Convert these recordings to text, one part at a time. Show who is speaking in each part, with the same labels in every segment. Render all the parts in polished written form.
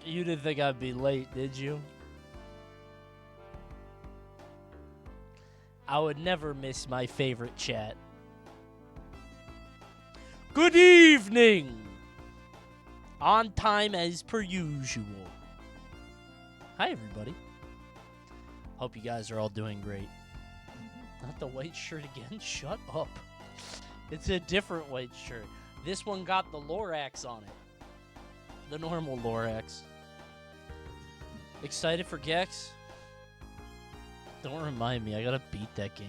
Speaker 1: You didn't think I'd be late, did you? I would never miss my favorite chat. Good evening! On time as per usual. Hi, everybody. Hope you guys are all doing great. Not the white shirt again? Shut up. It's a different white shirt. This one got the Lorax on it. The normal Lorax. Excited for Gex? Don't remind me. I gotta beat that game.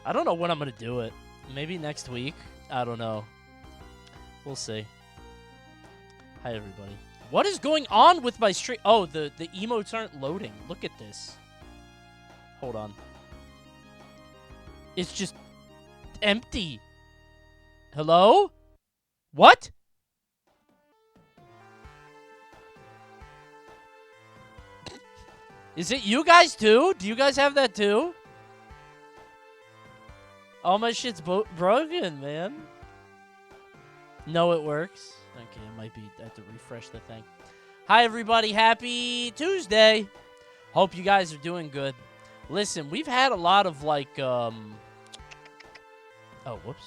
Speaker 1: I don't know when I'm gonna do it. Maybe next week? I don't know. We'll see. Hi, everybody. What is going on with my stream? Oh, the emotes aren't loading. Look at this. Hold on. It's just empty. Hello? What? Is it you guys too? Do you guys have that too? All my shit's broken, man. No, it works. Okay, it might be. I have to refresh the thing. Hi, everybody. Happy Tuesday. Hope you guys are doing good. Listen, we've had a lot of, like, Oh, whoops.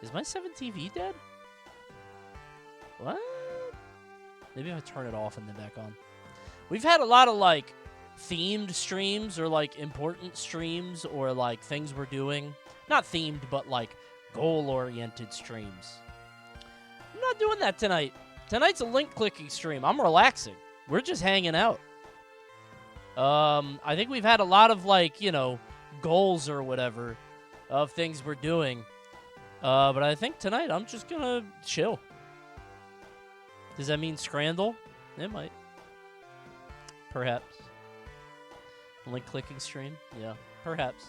Speaker 1: Is my 7 TV dead? What? Maybe if I turn it off and then back on. We've had a lot of, like, themed streams or, like, important streams or, like, things we're doing. Not themed, but, like, goal-oriented streams. I'm not doing that tonight. Tonight's a link-clicking stream. I'm relaxing. We're just hanging out. I think we've had a lot of, like, you know, goals or whatever of things we're doing. But I think tonight I'm just gonna chill. Does that mean Scrandle? It might. Perhaps. Link-clicking stream? Yeah, perhaps.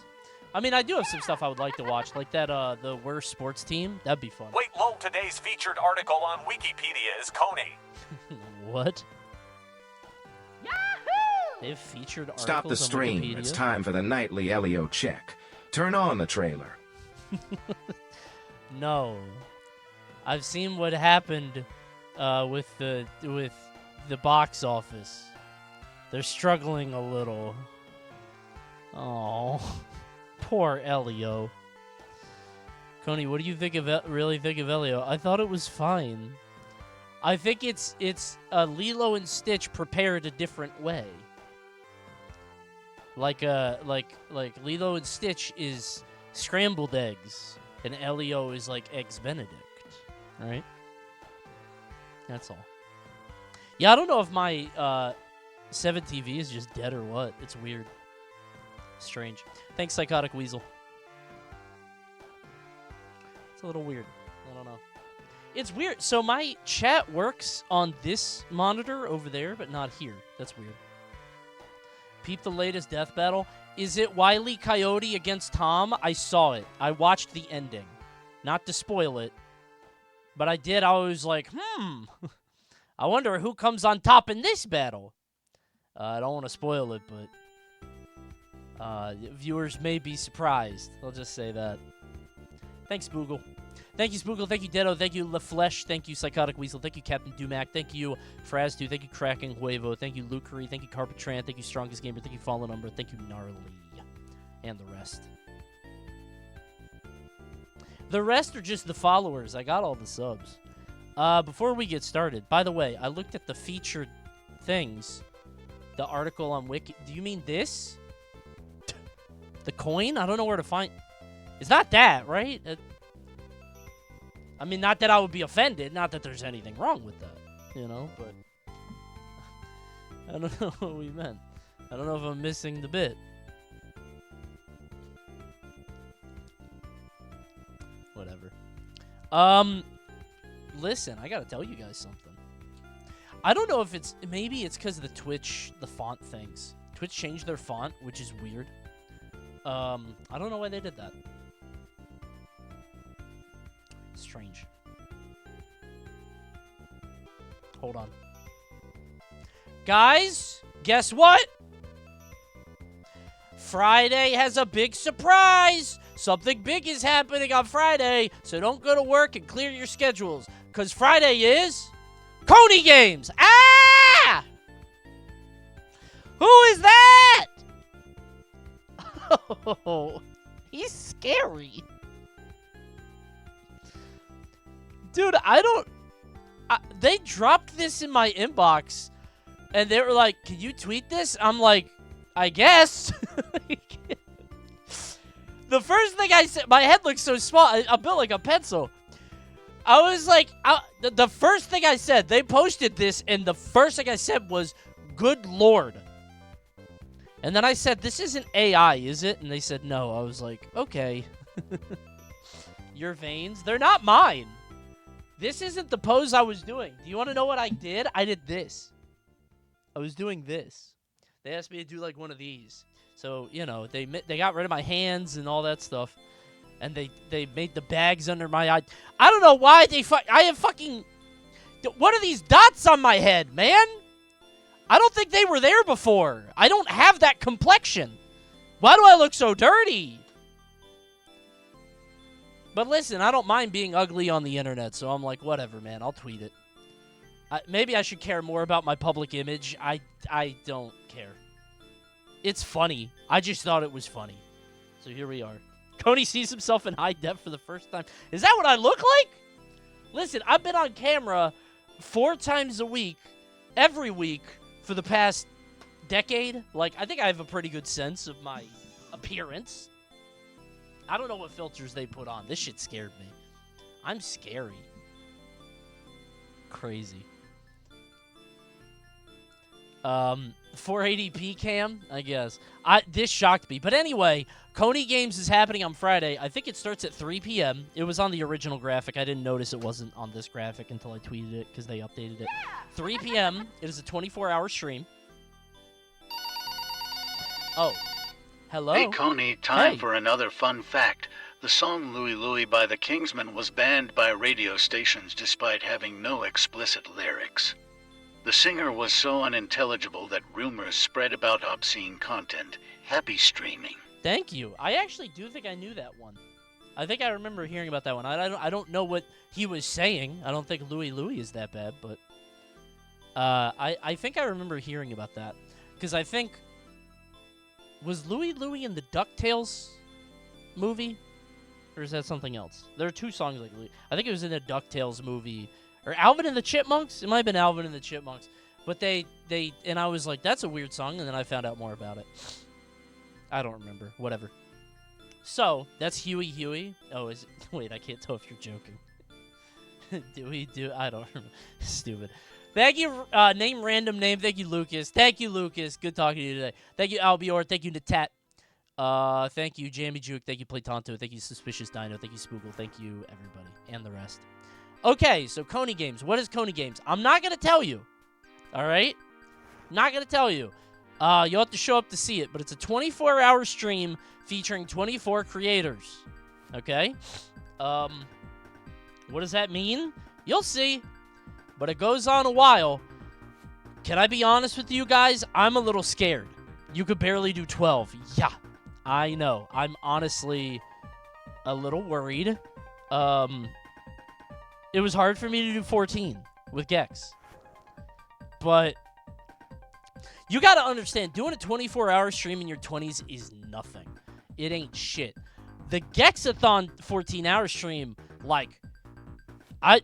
Speaker 1: I mean, I do have some stuff I would like to watch, like that, the worst sports team. That'd be fun.
Speaker 2: Wait, lol, today's featured article on Wikipedia is Coney.
Speaker 1: What? Yahoo! They've featured articles
Speaker 3: Stop the stream.
Speaker 1: on Wikipedia?
Speaker 3: It's time for the nightly Elio check. Turn on the trailer.
Speaker 1: No. I've seen what happened with the box office. They're struggling a little. Oh. Poor Elio. Coney, what do you think of really think of Elio? I thought it was fine. I think it's Lilo and Stitch prepared a different way. Like Lilo and Stitch is scrambled eggs, and Elio is like eggs Benedict, right? That's all. Yeah, I don't know if my 7 TV is just dead or what. It's weird. Strange. Thanks, Psychotic Weasel. It's a little weird. I don't know. It's weird. So my chat works on this monitor over there, but not here. That's weird. Peep the latest death battle. Is it Wile E. Coyote against Tom? I saw it. I watched the ending. Not to spoil it, but I did. I was like, I wonder who comes on top in this battle. I don't want to spoil it, but viewers may be surprised. I'll just say that. Thanks, Boogle. Thank you, Spoogle. Thank you, Dedo. Thank you, LaFlesh. Thank you, Psychotic Weasel. Thank you, Captain Dumac. Thank you, Frazdu. Thank you, Kraken Huevo. Thank you, Lukery. Thank you, Carpetran. Thank you, Strongest Gamer. Thank you, Fallen Umber. Thank you, Gnarly. And the rest. The rest are just the followers. I got all the subs. Before we get started, by the way, I looked at the featured things. The article on Wiki. Do you mean this? The coin? I don't know where to find... It's not that, right? I mean, not that I would be offended. Not that there's anything wrong with that, you know, but... I don't know what we meant. I don't know if I'm missing the bit. Whatever. Listen, I gotta tell you guys something. I don't know if it's... Maybe it's because of the Twitch, the font things. Twitch changed their font, which is weird. I don't know why they did that. Strange. Hold on. Guys, guess what? Friday has a big surprise. something big is happening on Friday, so don't go to work and clear your schedules. Because Friday is Coney Games. Ah! Who is that? Oh, he's scary. Dude, they dropped this in my inbox, and they were like, can you tweet this? I'm like, I guess. The first thing I said, my head looks so small, I'm built like a pencil. I was like, the first thing I said, they posted this, and the first thing I said was, good Lord. And then I said, this isn't AI, is it? And they said, no. I was like, okay. Your veins, they're not mine. This isn't the pose I was doing. Do you want to know what I did? I did this. I was doing this. They asked me to do like one of these. So, you know, they got rid of my hands and all that stuff. And they made the bags under my eye. I don't know why I have fucking... What are these dots on my head, man? I don't think they were there before. I don't have that complexion. Why do I look so dirty? But listen, I don't mind being ugly on the internet, so I'm like, whatever, man. I'll tweet it. Maybe I should care more about my public image. I don't care. It's funny. I just thought it was funny. So here we are. Coney sees himself in high def for the first time. Is that what I look like? Listen, I've been on camera 4 times a week, every week, for the past decade. Like, I think I have a pretty good sense of my appearance. I don't know what filters they put on. This shit scared me. I'm scary. Crazy. 480p cam, I guess. This shocked me. But anyway, Coney Games is happening on Friday. I think it starts at 3 p.m. It was on the original graphic. I didn't notice it wasn't on this graphic until I tweeted it because they updated it. 3 p.m. It is a 24-hour stream. Oh. Hello?
Speaker 4: Hey, Coney, time
Speaker 1: Hey.
Speaker 4: for another fun fact. The song Louie Louie by the Kingsmen was banned by radio stations despite having no explicit lyrics. The singer was so unintelligible that rumors spread about obscene content. Happy streaming.
Speaker 1: Thank you. I actually do think I knew that one. I think I remember hearing about that one. I don't know what he was saying. I don't think Louie Louie is that bad, but I think I remember hearing about that. Because I think... Was Louie Louie in the DuckTales movie? Or is that something else? There are 2 songs like Louie. I think it was in a DuckTales movie. Or Alvin and the Chipmunks? It might have been Alvin and the Chipmunks. But and I was like, that's a weird song, and then I found out more about it. I don't remember. Whatever. So, that's Huey. Oh, is it? Wait, I can't tell if you're joking. I don't remember. Stupid. Thank you, name random name. Thank you, Lucas. Thank you, Lucas. Good talking to you today. Thank you, Albior. Thank you, Natat. Thank you, Jamie Juke. Thank you, Playtonto. Thank you, Suspicious Dino. Thank you, Spoogle. Thank you, everybody. And the rest. Okay, so Coney Games. What is Coney Games? I'm not going to tell you. All right? Not going to tell you. You'll have to show up to see it. But it's a 24-hour stream featuring 24 creators. Okay? What does that mean? You'll see. But it goes on a while. Can I be honest with you guys? I'm a little scared. You could barely do 12. Yeah, I know. I'm honestly a little worried. It was hard for me to do 14 with Gex. But you got to understand, doing a 24-hour stream in your 20s is nothing. It ain't shit. The Gexathon 14-hour stream, like, I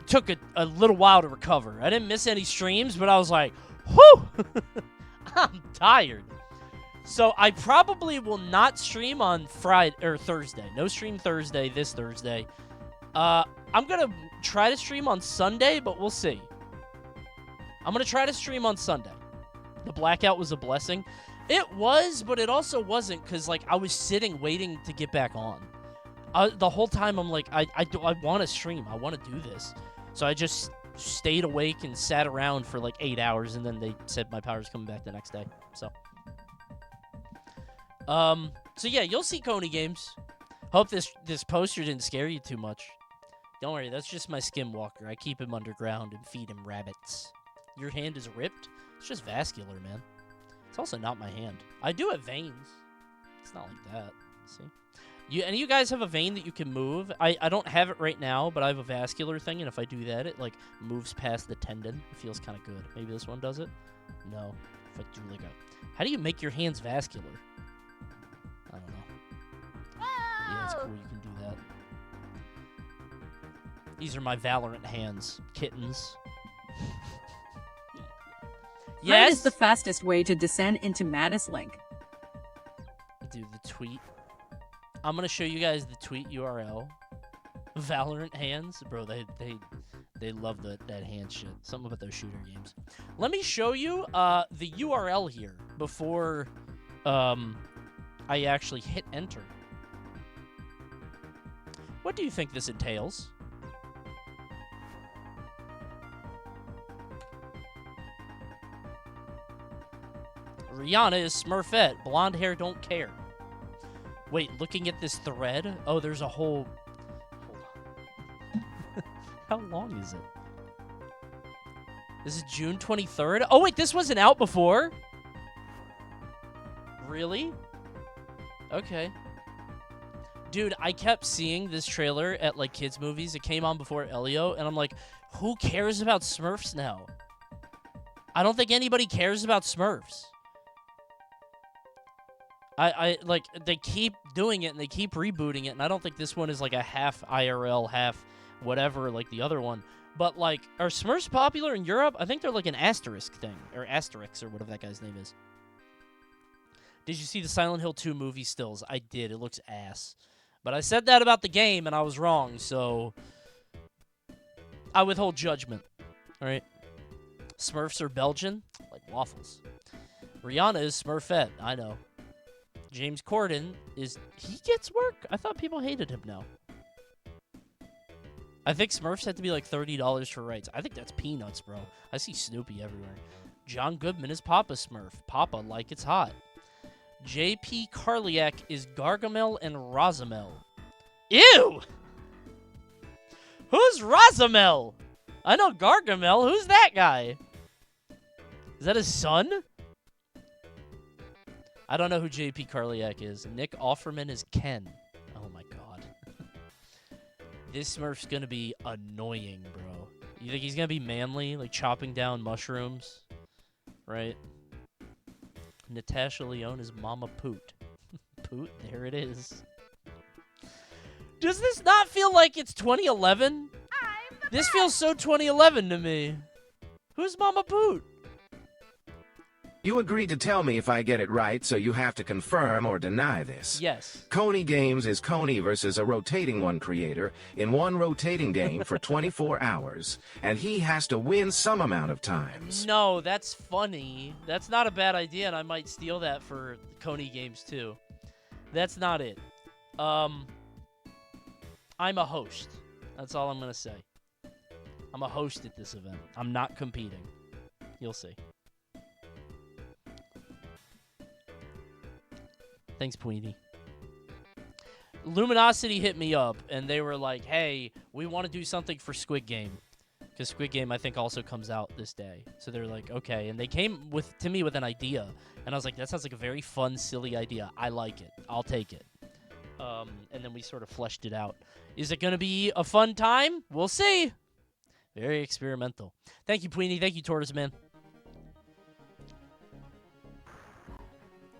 Speaker 1: took a little while to recover. I didn't miss any streams, but I was like, whew, I'm tired. So I probably will not stream on Friday or Thursday. No stream Thursday, this Thursday. I'm going to try to stream on Sunday, but we'll see. I'm going to try to stream on Sunday. The blackout was a blessing. It was, but it also wasn't because, like, I was sitting waiting to get back on. The whole time I'm like, I want to stream. I want to do this. So I just stayed awake and sat around for like 8 hours, and then they said my power's coming back the next day. So yeah, you'll see Coney Games. Hope this poster didn't scare you too much. Don't worry, that's just my skinwalker. I keep him underground and feed him rabbits. Your hand is ripped? It's just vascular, man. It's also not my hand. I do have veins. It's not like that. See? Any of you guys have a vein that you can move? I don't have it right now, but I have a vascular thing, and if I do that, it like moves past the tendon. It feels kind of good. Maybe this one does it? No. If I do like a... How do you make your hands vascular? I don't know. Yeah, it's cool. You can do that. These are my Valorant hands. Kittens.
Speaker 5: What
Speaker 1: Yes?
Speaker 5: is the fastest way to descend into Mattis link?
Speaker 1: Dude, the tweet. I'm gonna show you guys the tweet URL. Valorant hands, bro. They love that hand shit. Something about those shooter games. Let me show you the URL here before I actually hit enter. What do you think this entails? Rihanna is Smurfette. Blonde hair don't care. Wait, looking at this thread? Oh, there's a whole... Hold on. How long is it? This is June 23rd? Oh, wait, this wasn't out before? Really? Okay. Dude, I kept seeing this trailer at, like, kids' movies. It came on before Elio, and I'm like, who cares about Smurfs now? I don't think anybody cares about Smurfs. I like, they keep doing it, and they keep rebooting it, and I don't think this one is, like, a half IRL, half whatever, like the other one. But, like, are Smurfs popular in Europe? I think they're, like, an asterisk thing, or Asterix, or whatever that guy's name is. Did you see the Silent Hill 2 movie stills? I did. It looks ass. But I said that about the game, and I was wrong, so I withhold judgment. All right? Smurfs are Belgian? Like waffles. Rihanna is Smurfette. I know. James Corden is... He gets work? I thought people hated him now. I think Smurfs had to be like $30 for rights. I think that's peanuts, bro. I see Snoopy everywhere. John Goodman is Papa Smurf. Papa like it's hot. J.P. Karliak is Gargamel and Rosamel. Ew! Who's Rosamel? I know Gargamel. Who's that guy? Is that his son? I don't know who J.P. Karliak is. Nick Offerman is Ken. Oh my god. This Smurf's gonna be annoying, bro. You think he's gonna be manly, like chopping down mushrooms? Right? Natasha Lyonne is Mama Poot. Poot, there it is. Does this not feel like it's 2011? This feels so 2011 to me. Who's Mama Poot?
Speaker 3: You agreed to tell me if I get it right, so you have to confirm or deny this.
Speaker 1: Yes.
Speaker 3: Coney Games is Coney versus a rotating one creator in one rotating game for 24 hours, and he has to win some amount of times.
Speaker 1: No, that's funny. That's not a bad idea, and I might steal that for Coney Games too. That's not it. I'm a host. That's all I'm going to say. I'm a host at this event. I'm not competing. You'll see. Thanks, Pweeny. Luminosity hit me up, and they were like, hey, we want to do something for Squid Game. Because Squid Game, I think, also comes out this day. So they're like, okay. And they came to me with an idea. And I was like, that sounds like a very fun, silly idea. I like it. I'll take it. And then we sort of fleshed it out. Is it going to be a fun time? We'll see. Very experimental. Thank you, Pweeny. Thank you, Tortoise Man.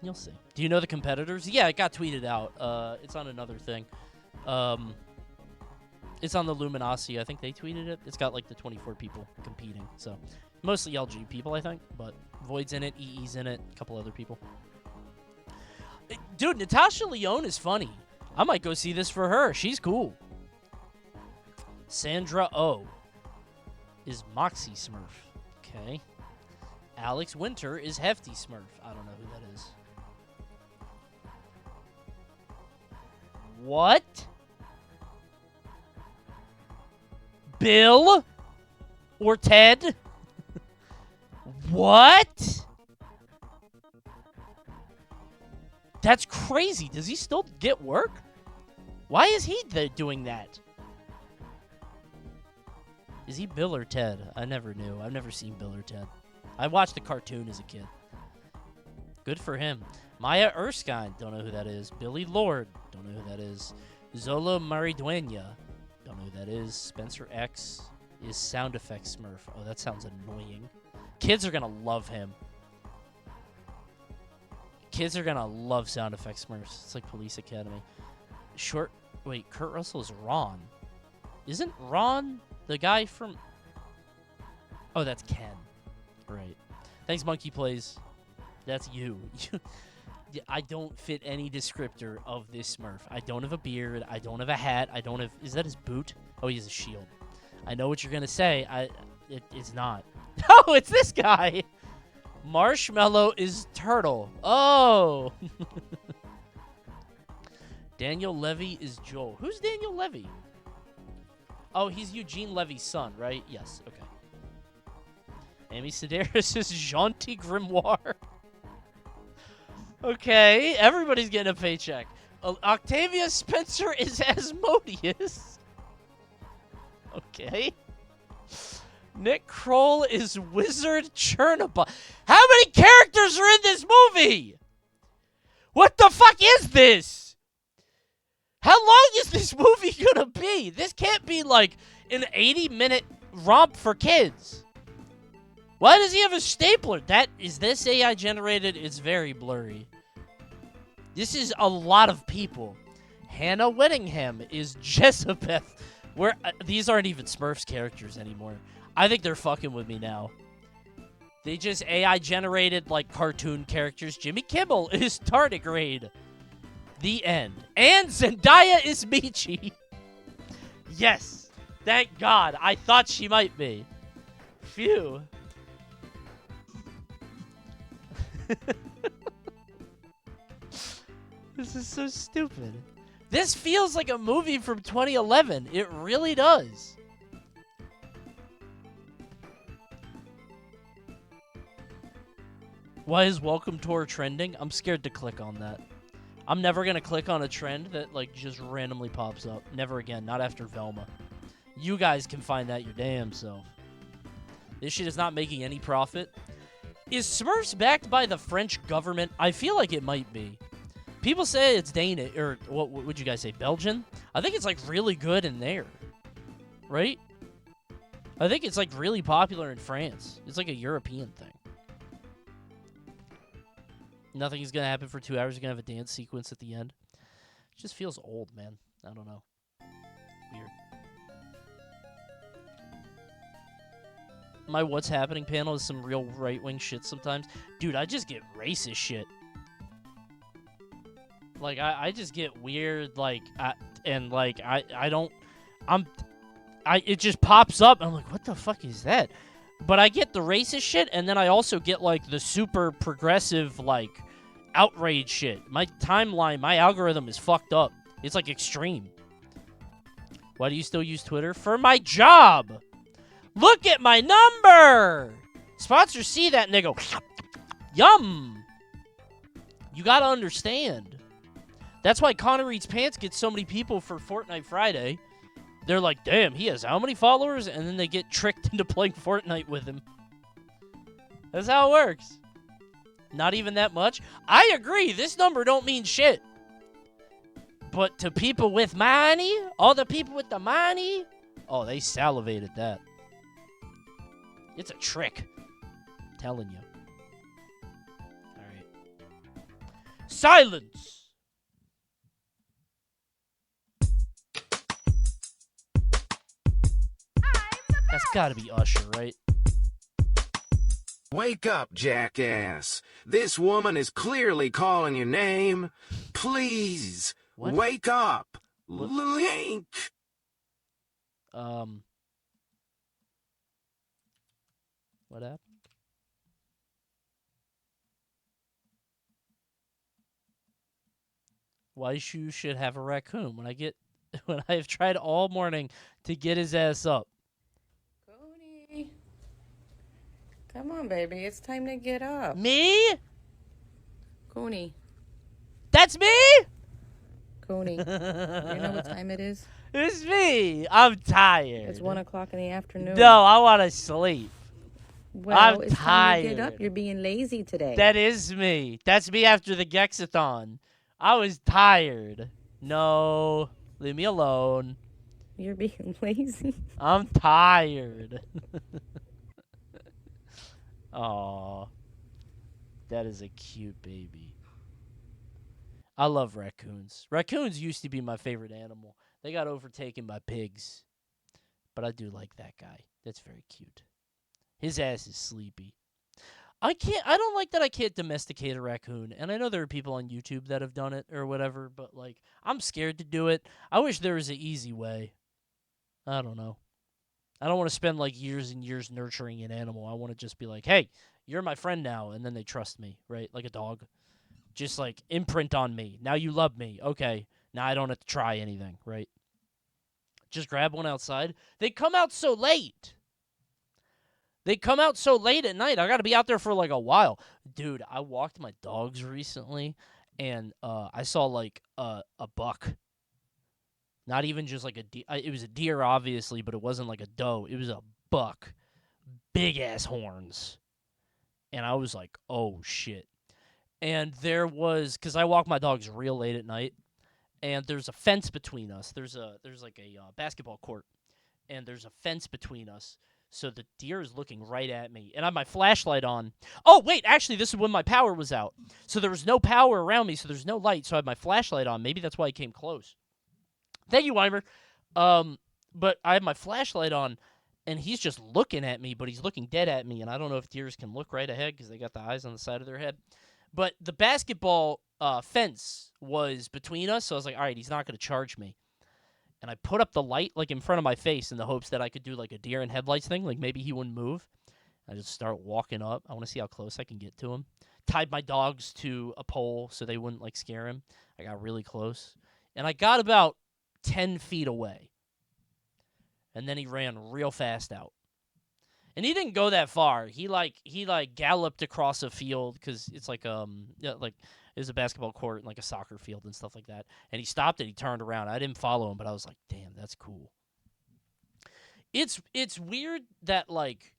Speaker 1: You'll see. Do you know the competitors? Yeah, it got tweeted out. It's on another thing. It's on the Luminosity. I think they tweeted it. It's got like the 24 people competing. So mostly LG people, I think. But Void's in it. EE's in it. A couple other people. Dude, Natasha Lyonne is funny. I might go see this for her. She's cool. Sandra Oh is Moxie Smurf. Okay. Alex Winter is Hefty Smurf. I don't know who that is. What? Bill? Or Ted? What? That's crazy. Does he still get work? Why is he doing that? Is he Bill or Ted? I never knew. I've never seen Bill or Ted. I watched the cartoon as a kid. Good for him. Maya Erskine, don't know who that is. Billy Lord, don't know who that is. Zola Mariduena, don't know who that is. Spencer X is sound effects Smurf. Oh, that sounds annoying. Kids are gonna love him. Kids are gonna love sound effects Smurfs. It's like Police Academy. Wait, Kurt Russell is Ron. Isn't Ron the guy from... Oh, that's Ken. Right. Thanks, Monkey Plays. That's you. I don't fit any descriptor of this Smurf. I don't have a beard. I don't have a hat. I don't have... Is that his boot? Oh, he has a shield. I know what you're going to say. It's not. No, it's this guy. Marshmallow is Turtle. Oh. Daniel Levy is Joel. Who's Daniel Levy? Oh, he's Eugene Levy's son, right? Yes, okay. Amy Sedaris is Jaunty Grimoire. Okay, everybody's getting a paycheck. Octavia Spencer is Asmodeus. Okay. Nick Kroll is Wizard Chernobog. How many characters are in this movie? What the fuck is this? How long is this movie gonna be? This can't be like an 80-minute romp for kids. Why does he have a stapler? Is this AI generated? It's very blurry. This is a lot of people. Hannah Whittingham is Jezebeth. These aren't even Smurfs characters anymore. I think they're fucking with me now. They just AI generated like cartoon characters. Jimmy Kimmel is Tardigrade. The end. And Zendaya is Michi. Yes. Thank God. I thought she might be. Phew. This is so stupid. This feels like a movie from 2011. It really does. Why is Welcome Tour trending? I'm scared to click on that. I'm never going to click on a trend that like just randomly pops up. Never again. Not after Velma. You guys can find that your damn self. This shit is not making any profit. Is Smurfs backed by the French government? I feel like it might be. People say it's Danish, or what would you guys say, Belgian? I think it's like really good in there. Right? I think it's like really popular in France. It's like a European thing. Nothing's gonna happen for 2 hours. You're gonna have a dance sequence at the end. It just feels old, man. I don't know. Weird. My What's Happening panel is some real right-wing shit sometimes. Dude, I just get racist shit. Like, I just get weird, like, it just pops up. I'm like, what the fuck is that? But I get the racist shit, and then I also get, like, the super progressive, like, outrage shit. My timeline, my algorithm is fucked up. It's, like, extreme. Why do you still use Twitter? For my job! Look at my number! Sponsors see that and they go, yum! You gotta understand. That's why Conner Eats Pants gets so many people for Fortnite Friday. They're like, damn, he has how many followers? And then they get tricked into playing Fortnite with him. That's how it works. Not even that much. I agree, this number don't mean shit. But to people with money, all the people with the money, oh, they salivated that. It's a trick. I'm telling you. All right. Silence! That's gotta be Usher, right?
Speaker 3: Wake up, jackass. This woman is clearly calling your name. Please,
Speaker 1: What?
Speaker 3: wake up.
Speaker 1: What?
Speaker 3: Link.
Speaker 1: What happened? Why you should have a raccoon when I have tried all morning to get his ass up.
Speaker 6: Coney. Come on, baby. It's time to get up.
Speaker 1: Me?
Speaker 6: Coney.
Speaker 1: That's me?
Speaker 6: Coney. You know what time it is?
Speaker 1: It's me. I'm tired.
Speaker 6: It's 1 o'clock in the afternoon.
Speaker 1: No, I want to sleep.
Speaker 6: Well,
Speaker 1: I'm
Speaker 6: it's time to get up.
Speaker 1: tired.
Speaker 6: You're being lazy today.
Speaker 1: That is me. That's me after the Gexathon. I was tired. No, leave me alone.
Speaker 6: You're being lazy.
Speaker 1: I'm tired. Aw, that is a cute baby. I love raccoons. Raccoons used to be my favorite animal. They got overtaken by pigs. But I do like that guy. That's very cute. His ass is sleepy. I don't like that I can't domesticate a raccoon. And I know there are people on YouTube that have done it or whatever, but like I'm scared to do it. I wish there was an easy way. I don't know. I don't want to spend like years and years nurturing an animal. I want to just be like, "Hey, you're my friend now," and then they trust me, right? Like a dog. Just like imprint on me. Now you love me. Okay. Now I don't have to try anything, right? Just grab one outside. They come out so late. They come out so late at night. I got to be out there for like a while. Dude, I walked my dogs recently, and I saw like a buck. Not even just like a deer. It was a deer, obviously, but it wasn't like a doe. It was a buck. Big-ass horns. And I was like, oh, shit. And there was, because I walk my dogs real late at night, and there's a fence between us. There's like a basketball court, and there's a fence between us. So the deer is looking right at me, and I have my flashlight on. Oh, wait, actually, this is when my power was out. So there was no power around me, so there's no light, so I have my flashlight on. Maybe that's why he came close. Thank you, Weimer. But I have my flashlight on, and he's just looking at me, but he's looking dead at me, and I don't know if deers can look right ahead because they got the eyes on the side of their head. But the basketball fence was between us, so I was like, all right, he's not going to charge me. And I put up the light like in front of my face in the hopes that I could do like a deer in headlights thing, like maybe he wouldn't move. I just start walking up. I want to see how close I can get to him. Tied my dogs to a pole so they wouldn't like scare him. I got really close. And I got about 10 feet away. And then he ran real fast out. And he didn't go that far. He galloped across a field because it's like it was a basketball court and like a soccer field and stuff like that. And he stopped and he turned around. I didn't follow him, but I was like, damn, that's cool. It's weird that like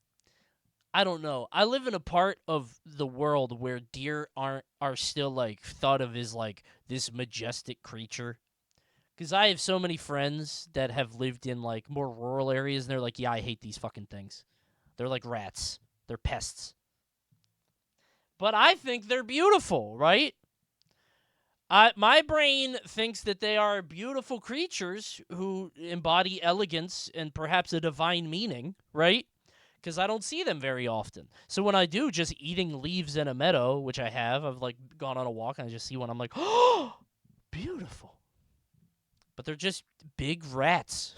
Speaker 1: I don't know. I live in a part of the world where deer are still like thought of as like this majestic creature. Because I have so many friends that have lived in like more rural areas, and they're like, yeah, I hate these fucking things. They're like rats. They're pests. But I think they're beautiful, right? My brain thinks that they are beautiful creatures who embody elegance and perhaps a divine meaning, right? Because I don't see them very often. So when I do, just eating leaves in a meadow, which I have, I've like gone on a walk and I just see one, I'm like, oh, beautiful. But they're just big rats.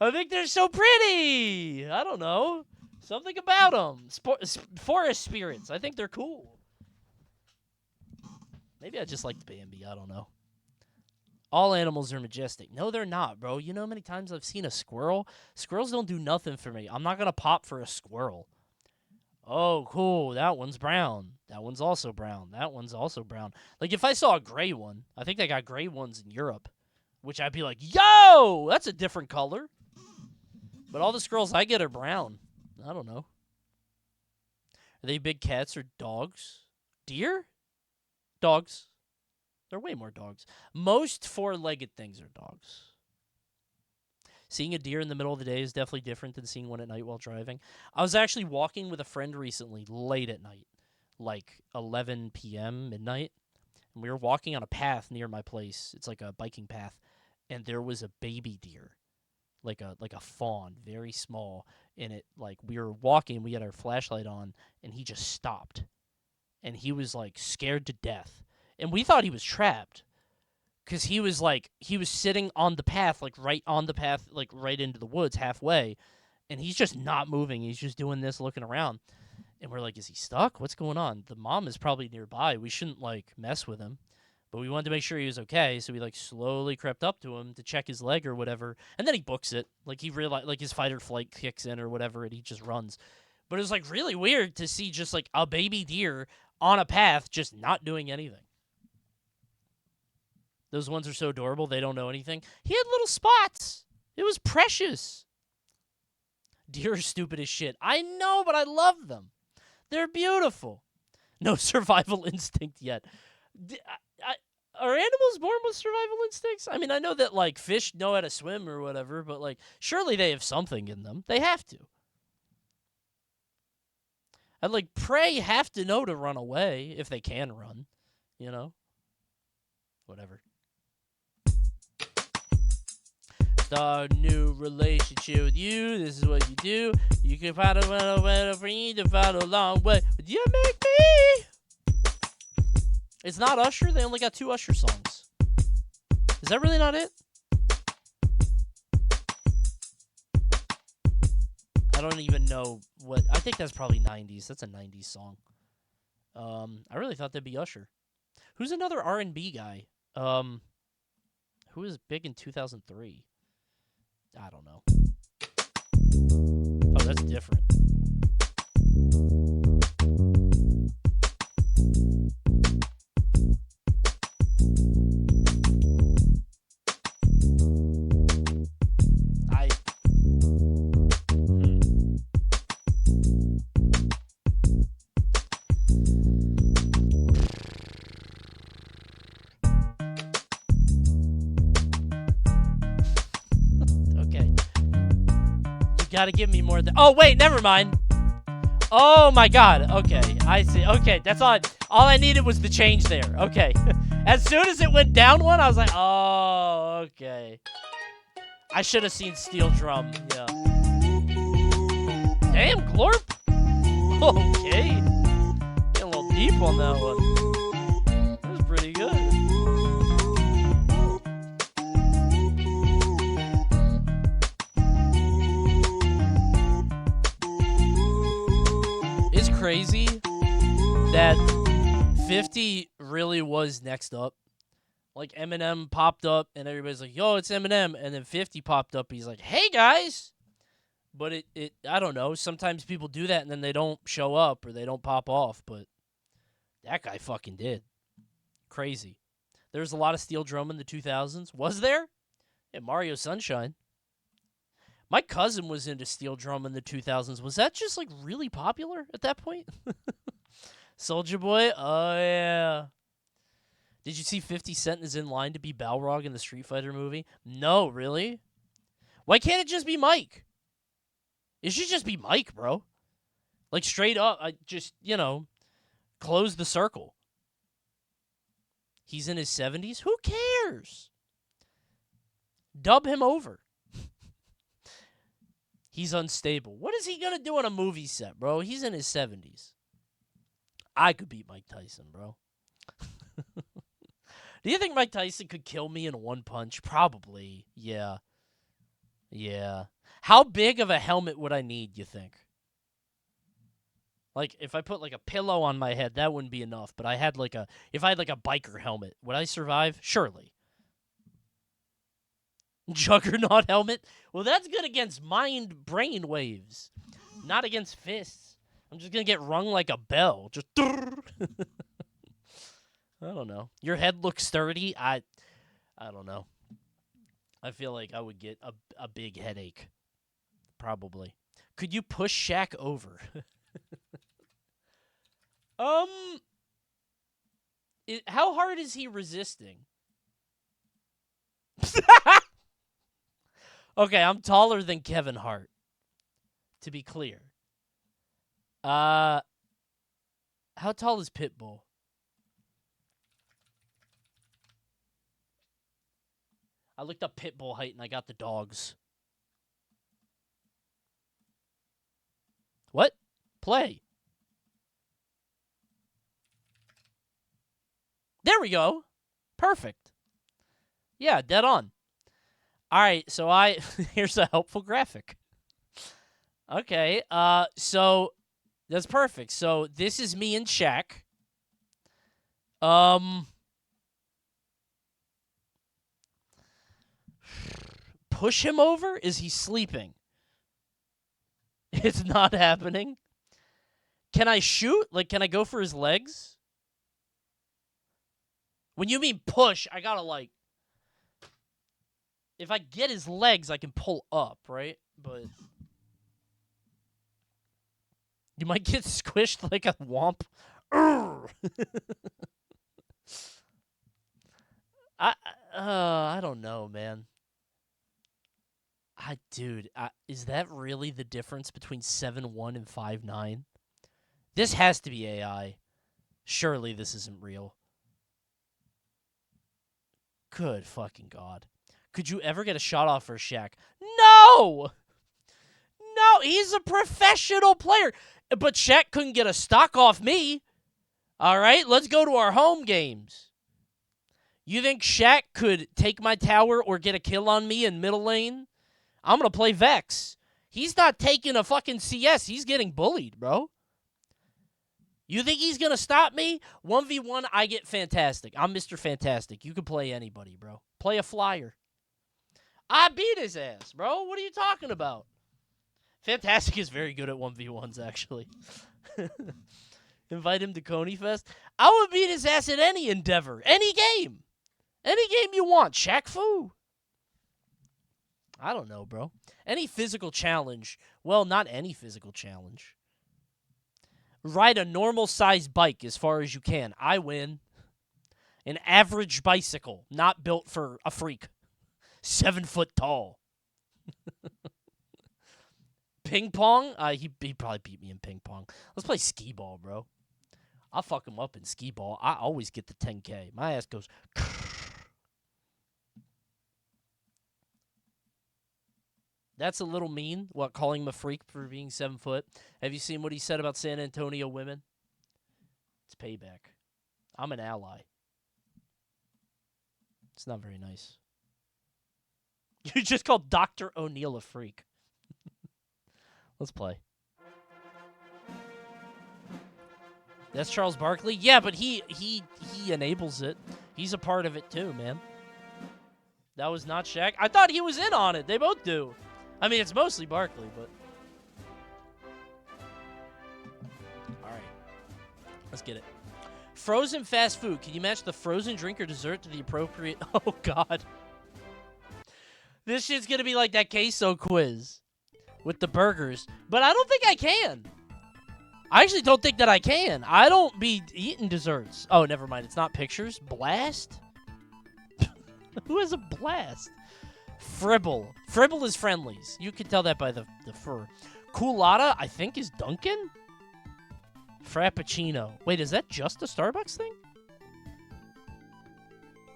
Speaker 1: I think they're so pretty. I don't know. Something about them. Forest spirits. I think they're cool. Maybe I just like Bambi. I don't know. All animals are majestic. No, they're not, bro. You know how many times I've seen a squirrel? Squirrels don't do nothing for me. I'm not going to pop for a squirrel. Oh, cool. That one's brown. That one's also brown. That one's also brown. Like, if I saw a gray one, I think they got gray ones in Europe, which I'd be like, yo, that's a different color. But all the squirrels I get are brown. I don't know. Are they big cats or dogs? Deer? Dogs. There are way more dogs. Most four-legged things are dogs. Seeing a deer in the middle of the day is definitely different than seeing one at night while driving. I was actually walking with a friend recently late at night, like 11 p.m., midnight. And we were walking on a path near my place. It's like a biking path. And there was a baby deer, like a fawn, very small. And it like we were walking, we had our flashlight on, and he just stopped. And he was like scared to death. And we thought he was trapped. Because he was sitting on the path, like right on the path, like right into the woods halfway. And he's just not moving. He's just doing this, looking around. And we're like, is he stuck? What's going on? The mom is probably nearby. We shouldn't like mess with him. But we wanted to make sure he was okay. So we like slowly crept up to him to check his leg or whatever. And then he books it. Like he realized, like his fight or flight kicks in or whatever, and he just runs. But it was like really weird to see just like a baby deer on a path just not doing anything. Those ones are so adorable, they don't know anything. He had little spots. It was precious. Deer are stupid as shit. I know, but I love them. They're beautiful. No survival instinct yet. Are animals born with survival instincts? I mean, I know that, like, fish know how to swim or whatever, but, like, surely they have something in them. They have to. And, like, prey have to know to run away if they can run, you know? Whatever. Start a new relationship with you. This is what you do. You can find a way for you to find a long way. But you make me. It's not Usher. They only got 2 Usher songs. Is that really not it? I don't even know what. I think that's probably 90s. That's a 90s song. I really thought that'd be Usher. Who's another R&B guy? Who was big in 2003? I don't know. Oh, that's different. Gotta give me more than. Oh wait, never mind. Oh my god. Okay, I see. Okay, that's all. All I needed was the change there. Okay. As soon as it went down one, I was like, oh, okay. I should have seen steel drum. Yeah. Damn, Glorp. Okay. Getting a little deep on that one. That was pretty good. Crazy that 50 really was next up. Like, Eminem popped up and everybody's like, yo, it's Eminem, and then 50 popped up. He's like, hey guys, but it I don't know, sometimes people do that and then they don't show up or they don't pop off, but that guy fucking did. Crazy. There was a lot of steel drum in the 2000s. Was there? Yeah, Mario Sunshine. My cousin was into steel drum in the 2000s. Was that just, like, really popular at that point? Soulja Boy? Oh, yeah. Did you see 50 Cent is in line to be Balrog in the Street Fighter movie? No, really? Why can't it just be Mike? It should just be Mike, bro. Like, straight up, I just, close the circle. He's in his 70s? Who cares? Dub him over. He's unstable. What is he going to do on a movie set, bro? He's in his 70s. I could beat Mike Tyson, bro. Do you think Mike Tyson could kill me in one punch? Probably. Yeah. Yeah. How big of a helmet would I need, you think? Like, if I put, like, a pillow on my head, that wouldn't be enough. But if I had, like, a biker helmet, would I survive? Surely. Juggernaut helmet? Well, that's good against brain waves, not against fists. I'm just gonna get rung like a bell. Just I don't know. Your head looks sturdy. I don't know. I feel like I would get a big headache. Probably. Could you push Shaq over? How hard is he resisting? Okay, I'm taller than Kevin Hart, to be clear. How tall is Pitbull? I looked up Pitbull height and I got the dogs. What? Play. There we go. Perfect. Yeah, dead on. All right, so here's a helpful graphic. Okay, so that's perfect. So this is me and Shaq. Push him over? Is he sleeping? It's not happening. Can I shoot? Like, can I go for his legs? When you mean push, I gotta, like... If I get his legs, I can pull up, right? But... You might get squished like a womp. Urgh. I don't know, man. Dude, is that really the difference between 7'1" and 5'9"? This has to be AI. Surely this isn't real. Good fucking God. Could you ever get a shot off for Shaq? No! No, he's a professional player. But Shaq couldn't get a stock off me. All right, let's go to our home games. You think Shaq could take my tower or get a kill on me in middle lane? I'm going to play Vex. He's not taking a fucking CS. He's getting bullied, bro. You think he's going to stop me? 1v1, I get Fantastic. I'm Mr. Fantastic. You can play anybody, bro. Play a flyer. I beat his ass, bro. What are you talking about? Fantastic is very good at 1v1s, actually. Invite him to Coney Fest. I would beat his ass at any endeavor. Any game. Any game you want. Shaq Fu. I don't know, bro. Any physical challenge. Well, not any physical challenge. Ride a normal-sized bike as far as you can. I win. An average bicycle. Not built for a freak. 7 foot tall. Ping pong? He'd probably beat me in ping pong. Let's play skee ball, bro. I'll fuck him up in skee ball. I always get the 10K. My ass goes... That's a little mean, what, calling him a freak for being 7 foot. Have you seen what he said about San Antonio women? It's payback. I'm an ally. It's not very nice. You just called Dr. O'Neill a freak. Let's play. That's Charles Barkley? Yeah, but he enables it. He's a part of it too, man. That was not Shaq. I thought he was in on it. They both do. I mean, it's mostly Barkley, but... All right. Let's get it. Frozen fast food. Can you match the frozen drink or dessert to the appropriate... Oh, God. This shit's going to be like that queso quiz with the burgers. But I don't think I can. I actually don't think that I can. I don't be eating desserts. Oh, never mind. It's not pictures. Blast? Who has a blast? Fribble. Fribble is friendlies. You can tell that by the fur. Coolata, I think, is Dunkin'? Frappuccino. Wait, is that just a Starbucks thing?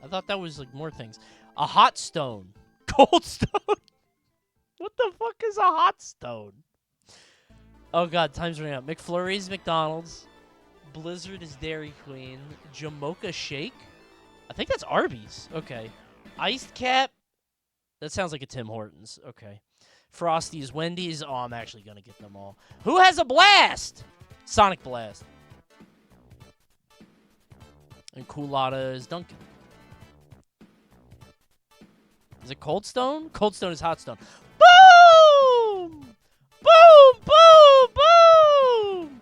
Speaker 1: I thought that was, like, more things. A hot stone. Cold stone? What the fuck is a hot stone? Oh, God, time's running out. McFlurry's McDonald's. Blizzard is Dairy Queen. Jamocha Shake? I think that's Arby's. Okay. Iced Cap? That sounds like a Tim Hortons. Okay. Frosty is Wendy's. Oh, I'm actually going to get them all. Who has a blast? Sonic Blast. And Coolata is Dunkin'. Is it Cold Stone? Cold Stone is Hot Stone. Boom! Boom! Boom! Boom!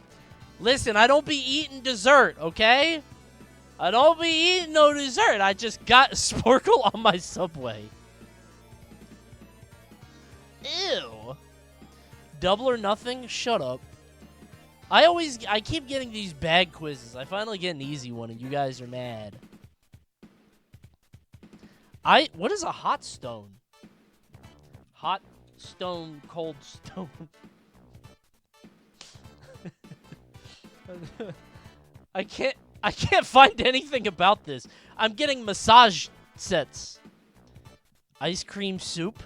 Speaker 1: Listen, I don't be eating dessert, okay? I don't be eating no dessert. I just got Sporkle on my Subway. Ew. Double or nothing? Shut up. I keep getting these bad quizzes. I finally get an easy one, and you guys are mad. What is a hot stone? Hot stone, cold stone. I can't find anything about this. I'm getting massage sets. Ice cream soup.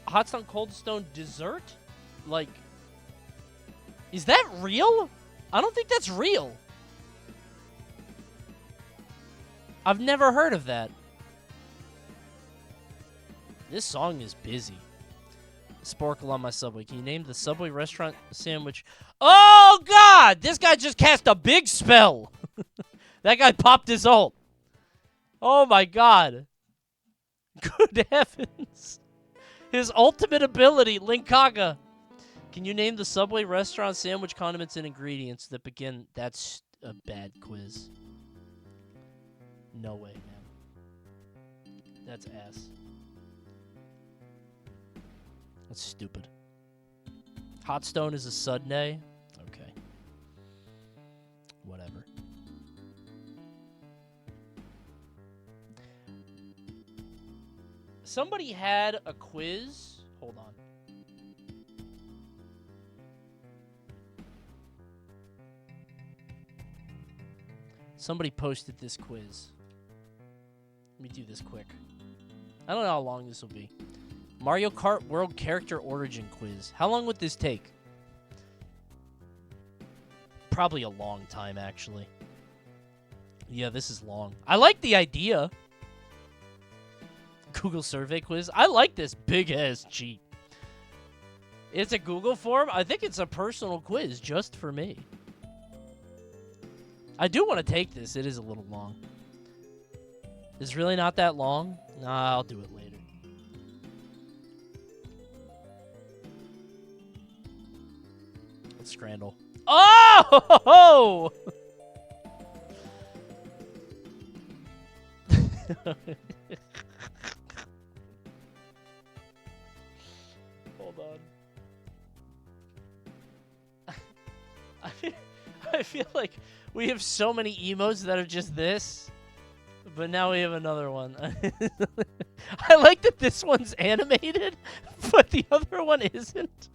Speaker 1: Hot stone, cold stone dessert? Like, is that real? I don't think that's real. I've never heard of that. This song is busy. Sporkle on my Subway. Can you name the Subway restaurant sandwich? Oh, God! This guy just cast a big spell. That guy popped his ult. Oh, my God. Good heavens. His ultimate ability, Linkaga. Can you name the Subway restaurant sandwich condiments and ingredients that begin... That's a bad quiz. No way, man. That's ass. That's stupid. Hot Stone is a Sunday. Okay. Whatever. Somebody had a quiz. Hold on. Somebody posted this quiz. Let me do this quick. I don't know how long this will be. Mario Kart World Character Origin Quiz. How long would this take? Probably a long time, actually. Yeah, this is long. I like the idea. Google survey quiz. I like this big-ass cheat. It's a Google form. I think it's a personal quiz just for me. I do want to take this. It is a little long. It's really not that long. Nah, I'll do it later. Let's scramble. Oh! Hold on. I feel like we have so many emotes that are just this, but now we have another one. I like that this one's animated, but the other one isn't.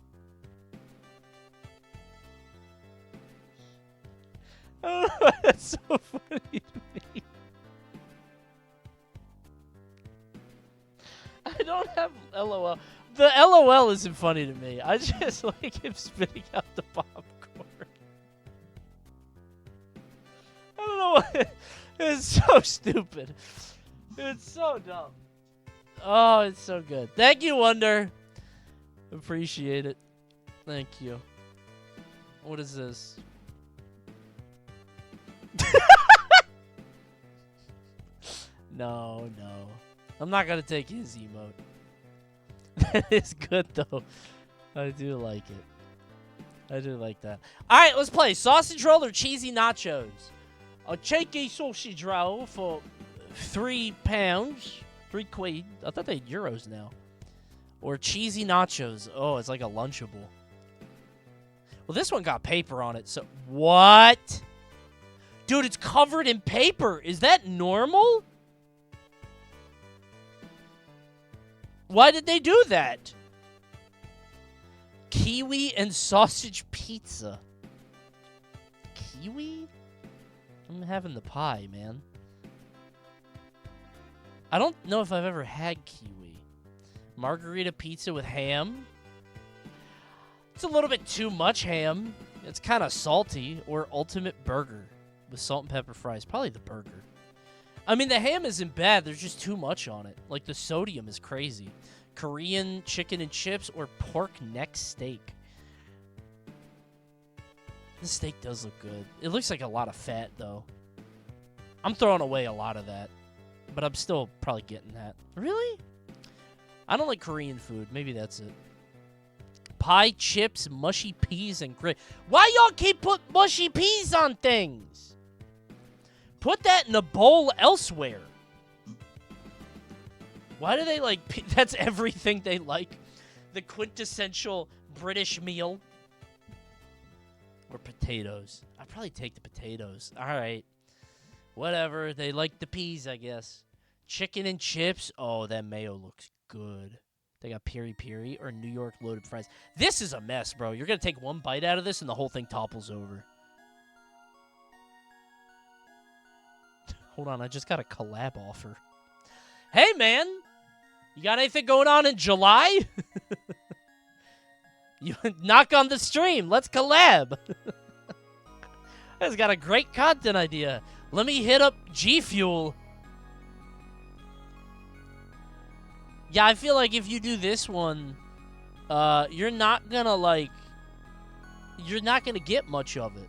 Speaker 1: I don't know why that's so funny to me. I don't have LOL. The LOL isn't funny to me. I just like him spitting out the popcorn. I don't know why. It's so stupid. It's so dumb. Oh, it's so good. Thank you, Wonder. Appreciate it. Thank you. What is this? No. I'm not going to take his emote. That is good, though. I do like it. I do like that. All right, let's play. Sausage roll or cheesy nachos? A cheeky sausage roll for £3. £3. I thought they had euros now. Or cheesy nachos. Oh, it's like a Lunchable. Well, this one got paper on it, so... What? Dude, it's covered in paper. Is that normal? Why did they do that? Kiwi and sausage pizza. Kiwi? I'm having the pie, man. I don't know if I've ever had kiwi. Margarita pizza with ham. It's a little bit too much ham. It's kind of salty. Or ultimate burger with salt and pepper fries. Probably the burger. I mean, the ham isn't bad. There's just too much on it. Like, the sodium is crazy. Korean chicken and chips or pork neck steak. This steak does look good. It looks like a lot of fat, though. I'm throwing away a lot of that. But I'm still probably getting that. Really? I don't like Korean food. Maybe that's it. Pie, chips, mushy peas, and grit. Why y'all keep putting mushy peas on things? Put that in a bowl elsewhere. Why do they like... That's everything they like. The quintessential British meal. Or potatoes. I'd probably take the potatoes. All right. Whatever. They like the peas, I guess. Chicken and chips. Oh, that mayo looks good. They got peri-peri or New York loaded fries. This is a mess, bro. You're going to take one bite out of this and the whole thing topples over. Hold on. I just got a collab offer. Hey, man. You got anything going on in July? You knock on the stream. Let's collab. That's got a great content idea. Let me hit up G Fuel. Yeah, I feel like if you do this one, you're not gonna get much of it.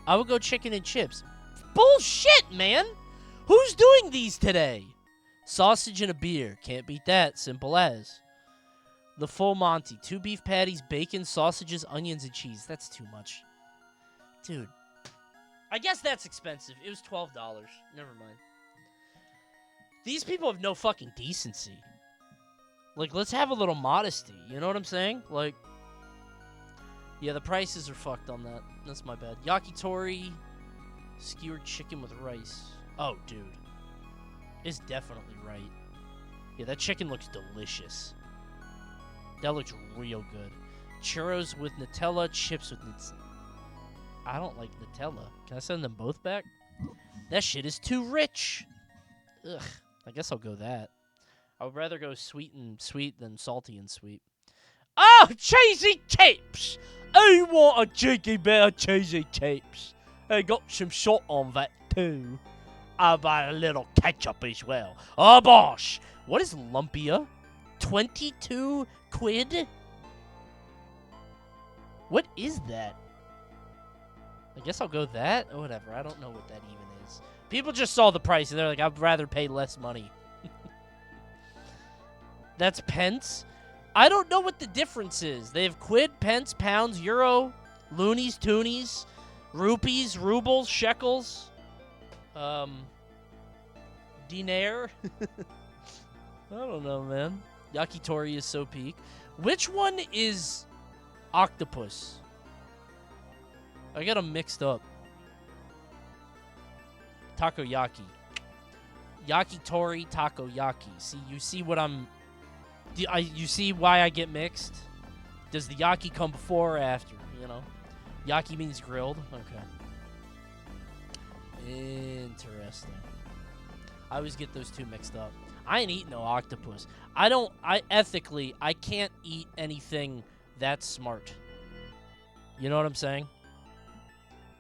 Speaker 1: I would go chicken and chips. Bullshit, man. Who's doing these today? Sausage and a beer. Can't beat that. Simple as. The full Monty. 2 beef patties, bacon, sausages, onions, and cheese. That's too much. Dude. I guess that's expensive. It was $12. Never mind. These people have no fucking decency. Like, let's have a little modesty. You know what I'm saying? Like, Yeah, the prices are fucked on that. That's my bad. Yakitori, skewered chicken with rice. Oh, dude. It's definitely right. Yeah, that chicken looks delicious. That looks real good. Churros with Nutella, chips with Nutella. I don't like Nutella. Can I send them both back? That shit is too rich. Ugh. I guess I'll go that. I would rather go sweet and sweet than salty and sweet. Oh, cheesy chips! I want a cheeky bit of cheesy chips. I got some salt on that too. How about a little ketchup as well? Oh, bosh! What is lumpia? 22 quid? What is that? I guess I'll go that. Oh, whatever. I don't know what that even is. People just saw the price and they're like, I'd rather pay less money. That's pence? I don't know what the difference is. They have quid, pence, pounds, euro, loonies, toonies, rupees, rubles, shekels, dinar. I don't know, man. Yakitori is so peak. Which one is octopus? I got them mixed up. Takoyaki. Yakitori, takoyaki. See, you see what I'm... You see why I get mixed? Does the yaki come before or after, you know? Yaki means grilled? Okay. Interesting. I always get those two mixed up. I ain't eating no octopus. Ethically, I can't eat anything that smart. You know what I'm saying?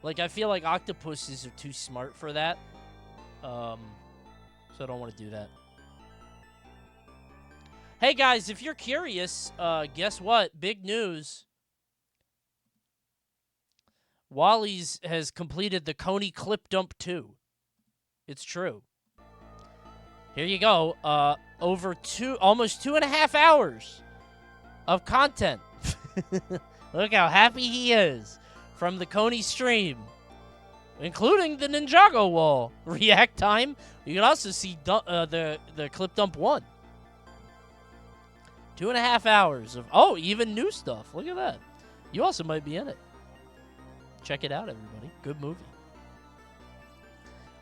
Speaker 1: Like, I feel like octopuses are too smart for that. So I don't want to do that. Hey, guys, if you're curious, guess what? Big news. Wally's has completed the Coney Clip Dump 2. It's true. Here you go. Almost 2.5 hours of content. Look how happy he is from the Coney stream, including the Ninjago wall react time. You can also see the Clip Dump 1. 2.5 hours of even new stuff. Look at that. You also might be in it. Check it out, everybody. Good movie.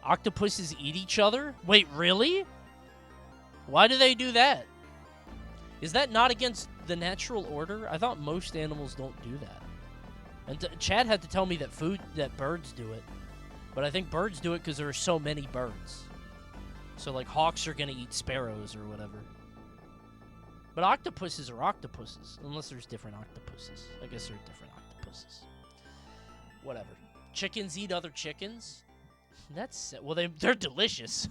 Speaker 1: Octopuses eat each other? Wait, really? Why do they do that? Is that not against the natural order? I thought most animals don't do that. And Chad had to tell me that birds do it. But I think birds do it because there are so many birds. So, like, hawks are going to eat sparrows or whatever. But octopuses are octopuses, unless there's different octopuses. I guess there are different octopuses. Whatever. Chickens eat other chickens? They're delicious.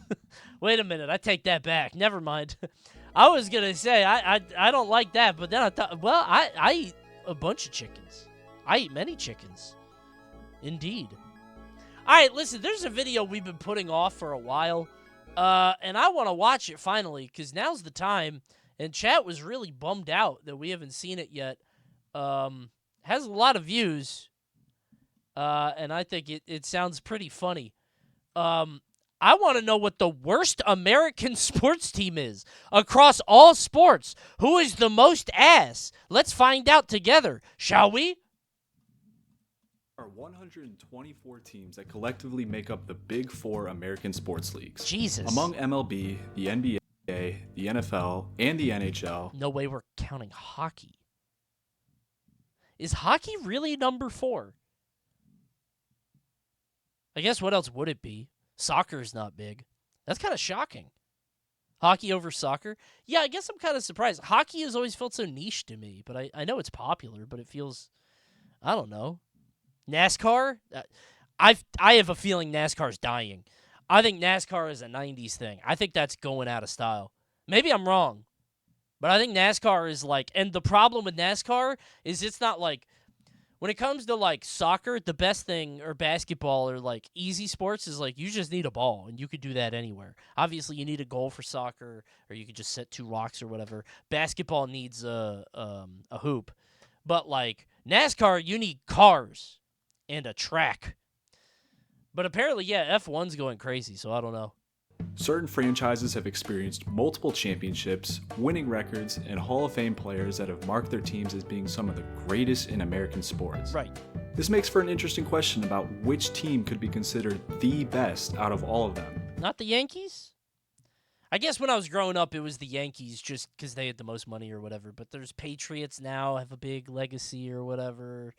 Speaker 1: Wait a minute, I take that back. Never mind. I was gonna say I don't like that, but then I thought, well, I eat a bunch of chickens. I eat many chickens. Indeed. All right, listen. There's a video we've been putting off for a while, and I want to watch it finally because now's the time. And chat was really bummed out that we haven't seen it yet. Has a lot of views, and I think it sounds pretty funny. I want to know what the worst American sports team is across all sports. Who is the most ass? Let's find out together, shall we?
Speaker 7: There are 124 teams that collectively make up the Big Four American sports leagues.
Speaker 1: Jesus.
Speaker 7: Among MLB, the NBA, the NFL, and the NHL.
Speaker 1: No way we're counting hockey. Is hockey really number 4? I guess what else would it be? Soccer is not big. That's kind of shocking. Hockey over soccer? Yeah, I guess I'm kind of surprised. Hockey has always felt so niche to me, but I know it's popular, but it feels, I don't know. NASCAR? I have a feeling NASCAR's dying. I think NASCAR is a 90s thing. I think that's going out of style. Maybe I'm wrong, but I think NASCAR is like, and the problem with NASCAR is it's not like, when it comes to, like, soccer, the best thing, or basketball, or, like, easy sports is, like, you just need a ball, and you could do that anywhere. Obviously, you need a goal for soccer, or you could just set 2 rocks or whatever. Basketball needs a hoop. But, like, NASCAR, you need cars and a track. But apparently, yeah, F1's going crazy, so I don't know.
Speaker 7: Certain franchises have experienced multiple championships, winning records, and Hall of Fame players that have marked their teams as being some of the greatest in American sports.
Speaker 1: Right.
Speaker 7: This makes for an interesting question about which team could be considered the best out of all of them.
Speaker 1: Not the Yankees? I guess when I was growing up, it was the Yankees just because they had the most money or whatever. But there's Patriots now, have a big legacy or whatever.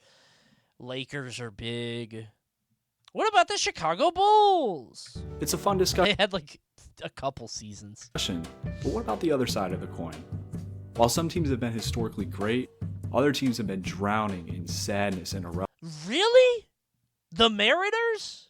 Speaker 1: Lakers are big. What about the Chicago Bulls?
Speaker 7: It's a fun discussion.
Speaker 1: They had like a couple seasons.
Speaker 7: But what about the other side of the coin? While some teams have been historically great, other teams have been drowning in sadness and
Speaker 1: Really? The Mariners?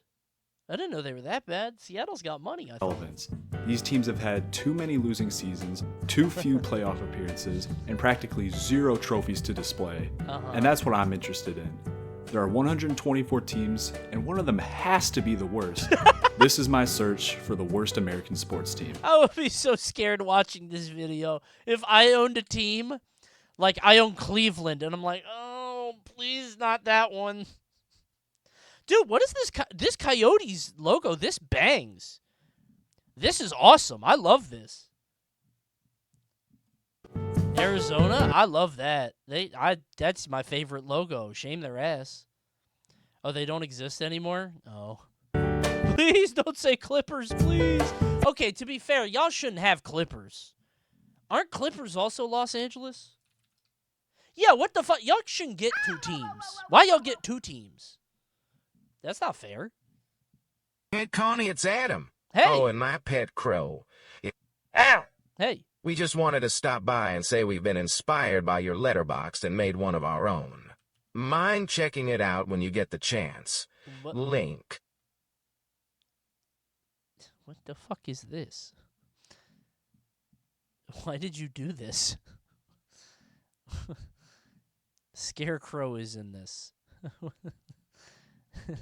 Speaker 1: I didn't know they were that bad. Seattle's got money, I thought.
Speaker 7: irrelevance. These teams have had too many losing seasons, too few playoff appearances, and practically zero trophies to display. And that's what I'm interested in. There are 124 teams, and one of them has to be the worst. This is my search for the worst American sports team.
Speaker 1: I would be so scared watching this video if I owned a team, like I own Cleveland, and I'm like, oh, please not that one. Dude, what is this? This Coyotes logo, this bangs. This is awesome. I love this. Arizona, I love that. That's my favorite logo. Shame their ass. Oh, they don't exist anymore? Oh. Please don't say Clippers, please. Okay, to be fair, y'all shouldn't have Clippers. Aren't Clippers also Los Angeles? Yeah, what the fuck? Y'all shouldn't get two teams. Why y'all get two teams? That's not fair.
Speaker 3: Hey, Coney, it's Adam.
Speaker 1: Hey.
Speaker 3: Oh, and my pet crow. Ow!
Speaker 1: Hey.
Speaker 3: We just wanted to stop by and say we've been inspired by your letterbox and made one of our own. Mind checking it out when you get the chance.
Speaker 1: What?
Speaker 3: Link.
Speaker 1: What the fuck is this? Why did you do this? Scarecrow is in this.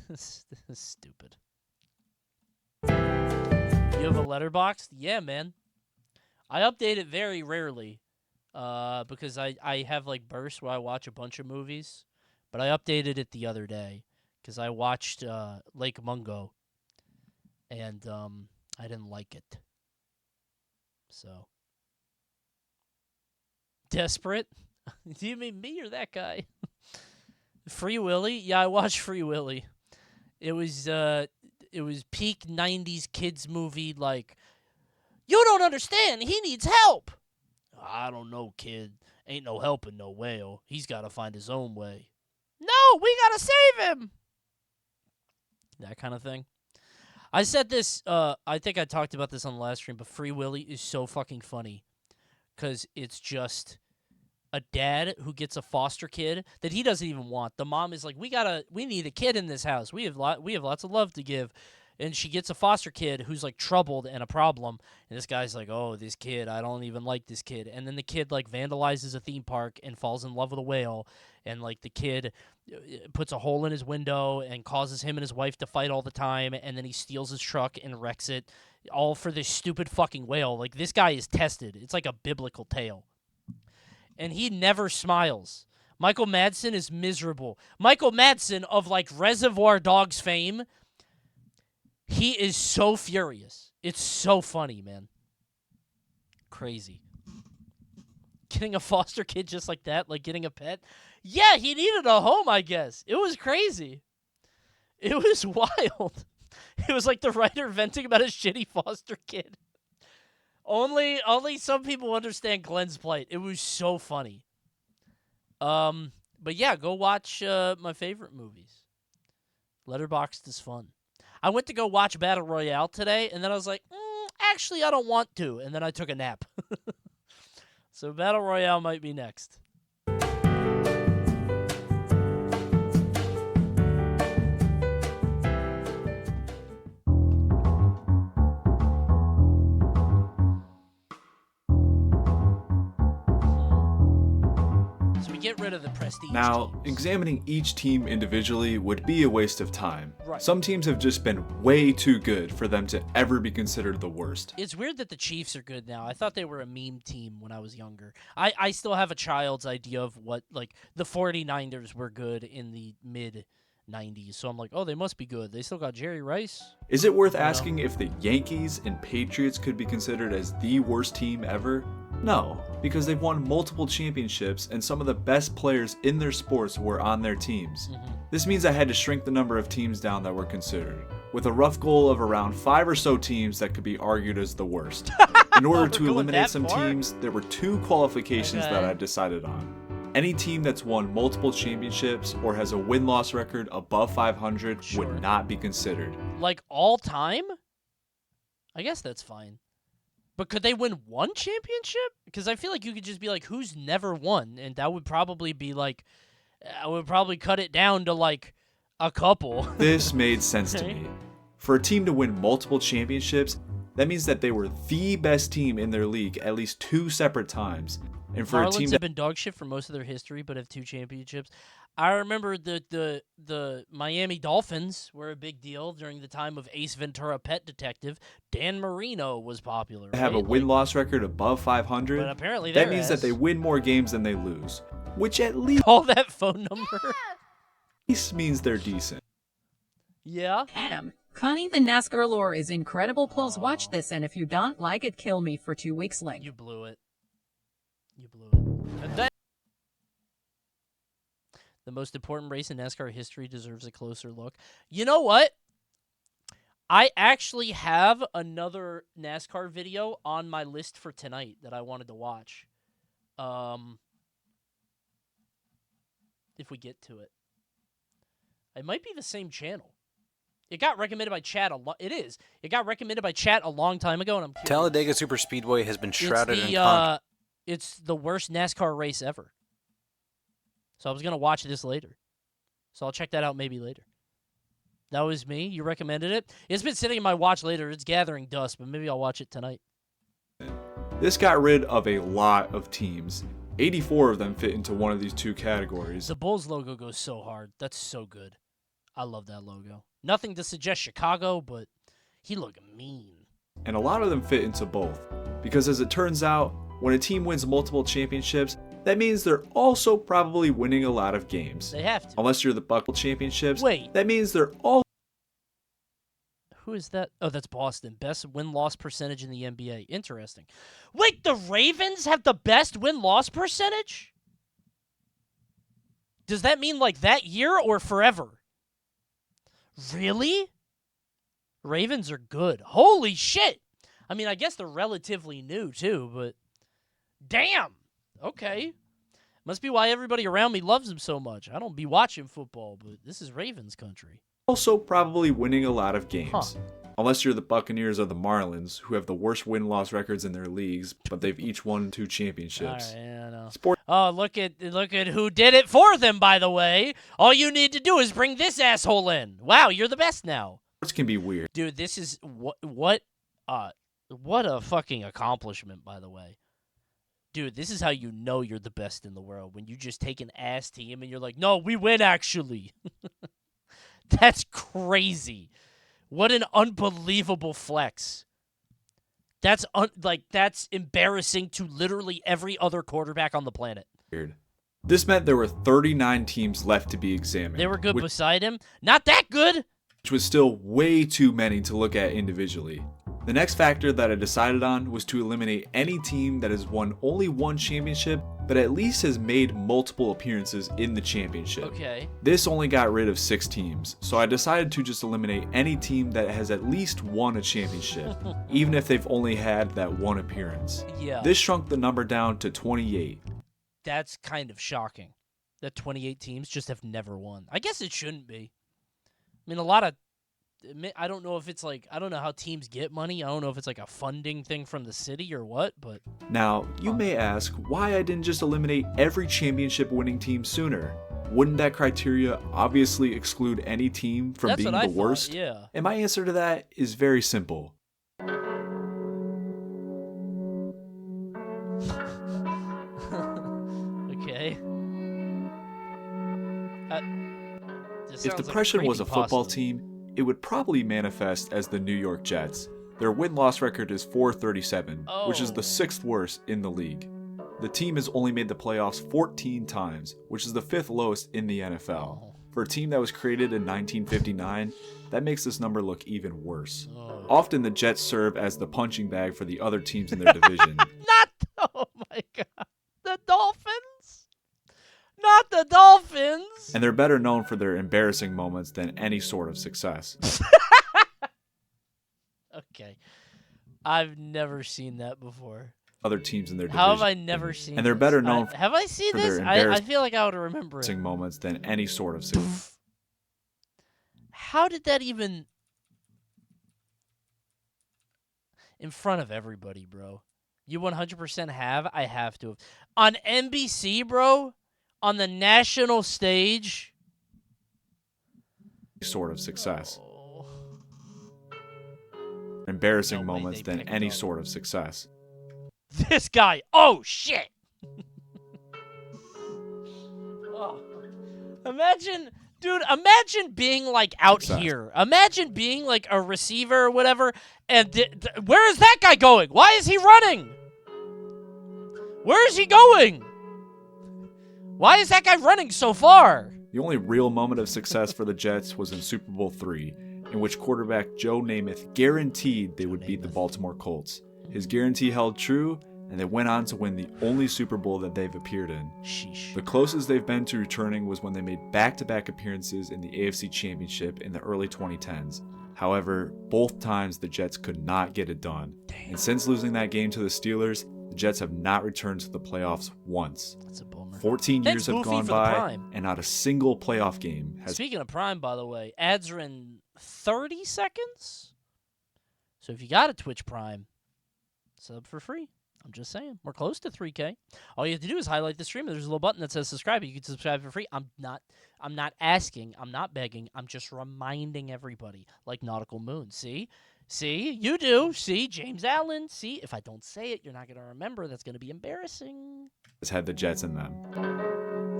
Speaker 1: This is stupid. You have a letterbox? Yeah, man. I update it very rarely because I have like bursts where I watch a bunch of movies. But I updated it the other day because I watched Lake Mungo and I didn't like it. So. Desperate? Do you mean me or that guy? Free Willy? Yeah, I watched Free Willy. It was peak 90s kids movie like, you don't understand, he needs help. I don't know, kid. Ain't no helping no whale. He's got to find his own way. No, we got to save him. That kind of thing. I said this, I think I talked about this on the last stream, but Free Willy is so fucking funny because it's just a dad who gets a foster kid that he doesn't even want. The mom is like, we need a kid in this house. We have lots of love to give. And she gets a foster kid who's like troubled and a problem. And this guy's like, oh, this kid, I don't even like this kid. And then the kid like vandalizes a theme park and falls in love with a whale. And like the kid puts a hole in his window and causes him and his wife to fight all the time. And then he steals his truck and wrecks it, all for this stupid fucking whale. Like, this guy is tested. It's like a biblical tale. And he never smiles. Michael Madsen is miserable. Michael Madsen of like Reservoir Dogs fame, he is so furious. It's so funny, man. Crazy. Getting a foster kid just like that, like getting a pet. Yeah, he needed a home, I guess. It was crazy. It was wild. It was like the writer venting about his shitty foster kid. Only some people understand Glenn's plight. It was so funny. But yeah, go watch my favorite movies. Letterboxd is fun. I went to go watch Battle Royale today, and then I was like, actually, I don't want to. And then I took a nap. So Battle Royale might be next. Get rid of the prestige
Speaker 7: Now,
Speaker 1: teams.
Speaker 7: examining each team individually would be a waste of time.
Speaker 1: Right.
Speaker 7: Some teams have just been way too good for them to ever be considered the worst.
Speaker 1: It's weird that the Chiefs are good now. I thought they were a meme team when I was younger. I still have a child's idea of what, like, the 49ers were good in the 90s. So I'm like, oh, they must be good. They still got Jerry Rice.
Speaker 7: Is it worth asking if the Yankees and Patriots could be considered as the worst team ever? No, because they've won multiple championships and some of the best players in their sports were on their teams. This means I had to shrink the number of teams down that were considered, with a rough goal of around 5 or so teams that could be argued as the worst. In order to eliminate some teams, there were 2 qualifications that I decided on. Any team that's won multiple championships or has a win-loss record above 500 would not be considered.
Speaker 1: Like all time? I guess that's fine. But could they win one championship? Because I feel like you could just be like, who's never won? And that would probably be like, I would probably cut it down to like a couple.
Speaker 7: This made sense to me. For a team to win multiple championships, that means that they were the best team in their league at least 2 separate times. And for a team
Speaker 1: Marlins have been dog shit for most of their history, but have 2 championships. I remember the Miami Dolphins were a big deal during the time of Ace Ventura: Pet Detective. Dan Marino was popular.
Speaker 7: Have a win-loss record above 500,
Speaker 1: but apparently
Speaker 7: that means that they win more games than they lose, which at least
Speaker 1: call that phone number.
Speaker 7: Means they're decent.
Speaker 1: Yeah.
Speaker 5: Adam, Coney the NASCAR lore is incredible. Plus, watch this, and if you don't like it, kill me for 2 weeks link.
Speaker 1: You blew it. You blew it. And then the most important race in NASCAR history deserves a closer look. You know what? I actually have another NASCAR video on my list for tonight that I wanted to watch. If we get to it. It might be the same channel. It got recommended by chat It is. It got recommended by chat a long time ago, and I'm curious.
Speaker 8: Talladega Superspeedway has been shrouded in controversy.
Speaker 1: It's the worst NASCAR race ever. So I was going to watch this later. So I'll check that out maybe later. That was me. You recommended it. It's been sitting in my watch later. It's gathering dust, but maybe I'll watch it tonight.
Speaker 7: This got rid of a lot of teams. 84 of them fit into one of these 2 categories.
Speaker 1: The Bulls logo goes so hard. That's so good. I love that logo. Nothing to suggest Chicago, but he looked mean.
Speaker 7: And a lot of them fit into both. Because as it turns out, when a team wins multiple championships, that means they're also probably winning a lot of games.
Speaker 1: They have to.
Speaker 7: Unless you're the Buckle Championships.
Speaker 1: Wait.
Speaker 7: That means they're all...
Speaker 1: Who is that? Oh, that's Boston. Best win-loss percentage in the NBA. Interesting. Wait, the Ravens have the best win-loss percentage? Does that mean like that year or forever? Really? Ravens are good. Holy shit! I mean, I guess they're relatively new too, but damn! Okay. Must be why everybody around me loves them so much. I don't be watching football, but this is Ravens country.
Speaker 7: Also probably winning a lot of games.
Speaker 1: Huh.
Speaker 7: Unless you're the Buccaneers or the Marlins, who have the worst win-loss records in their leagues, but they've each won 2 championships.
Speaker 1: All right, yeah, I know.
Speaker 7: Sport.
Speaker 1: Oh, look at who did it for them, by the way. All you need to do is bring this asshole in. Wow, you're the best now.
Speaker 7: Sports can be weird.
Speaker 1: Dude, this is what a fucking accomplishment, by the way. Dude, this is how you know you're the best in the world, when you just take an ass team and you're like, no, we win actually. That's crazy. What an unbelievable flex. That's that's embarrassing to literally every other quarterback on the planet.
Speaker 7: Weird. This meant there were 39 teams left to be examined.
Speaker 1: They were good beside him. Not that good.
Speaker 7: Which was still way too many to look at individually. The next factor that I decided on was to eliminate any team that has won only 1 championship, but at least has made multiple appearances in the championship.
Speaker 1: Okay.
Speaker 7: This only got rid of 6 teams, so I decided to just eliminate any team that has at least won a championship, even if they've only had that 1 appearance.
Speaker 1: Yeah.
Speaker 7: This shrunk the number down to 28.
Speaker 1: That's kind of shocking that 28 teams just have never won. I guess it shouldn't be. I mean, I don't know if it's like, I don't know how teams get money. I don't know if it's like a funding thing from the city or what, but...
Speaker 7: Now, you may ask why I didn't just eliminate every championship winning team sooner. Wouldn't that criteria obviously exclude any team from being the worst?
Speaker 1: Yeah.
Speaker 7: And my answer to that is very simple.
Speaker 1: Okay.
Speaker 7: If depression was a football team, it would probably manifest as the New York Jets. Their win-loss record is .437, which is the 6th worst in the league. The team has only made the playoffs 14 times, which is the 5th lowest in the NFL. For a team that was created in 1959, that makes this number look even worse.
Speaker 1: Oh.
Speaker 7: Often the Jets serve as the punching bag for the other teams in their division.
Speaker 1: Oh my god. The Dolphins? Not the Dolphins!
Speaker 7: And they're better known for their embarrassing moments than any sort of success.
Speaker 1: Okay. I've never seen that before.
Speaker 7: Other teams in their division.
Speaker 1: How have I never seen
Speaker 7: And they're
Speaker 1: this?
Speaker 7: better known
Speaker 1: Have I seen
Speaker 7: for
Speaker 1: this?
Speaker 7: their
Speaker 1: I feel like I would remember it.
Speaker 7: moments than any sort of success.
Speaker 1: How did that even... In front of everybody, bro. You 100% have? I have to have. On NBC, bro? On the national stage?
Speaker 7: Sort of success.
Speaker 1: Oh.
Speaker 7: Embarrassing
Speaker 1: No way
Speaker 7: moments
Speaker 1: they
Speaker 7: than
Speaker 1: picked
Speaker 7: any
Speaker 1: up.
Speaker 7: sort of success.
Speaker 1: This guy. Oh, shit. Oh. Imagine being like out
Speaker 7: Success.
Speaker 1: here. Imagine being like a receiver or whatever. And where is that guy going? Why is he running? Where is he going? Why is that guy running so far?
Speaker 7: The only real moment of success for the Jets was in Super Bowl III, in which quarterback Joe Namath guaranteed they would beat the Baltimore Colts. His guarantee held true, and they went on to win the only Super Bowl that they've appeared in.
Speaker 1: Sheesh.
Speaker 7: The closest they've been to returning was when they made back-to-back appearances in the AFC Championship in the early 2010s. However, both times the Jets could not get it done.
Speaker 1: Damn.
Speaker 7: And since losing that game to the Steelers, the Jets have not returned to the playoffs once.
Speaker 1: That's a bummer.
Speaker 7: 14
Speaker 1: Thanks,
Speaker 7: years have
Speaker 1: Goofy,
Speaker 7: gone
Speaker 1: for the
Speaker 7: by,
Speaker 1: prime.
Speaker 7: and not a single playoff game has...
Speaker 1: Speaking of Prime, by the way, ads are in 30 seconds. So if you got a Twitch Prime, sub for free. I'm just saying. We're close to 3K. All you have to do is highlight the stream. There's a little button that says subscribe. You can subscribe for free. I'm not asking. I'm not begging. I'm just reminding everybody. Like Nautical Moon. See? You do. See? James Allen. See? If I don't say it, you're not going to remember. That's going to be embarrassing.
Speaker 7: has had the Jets in them.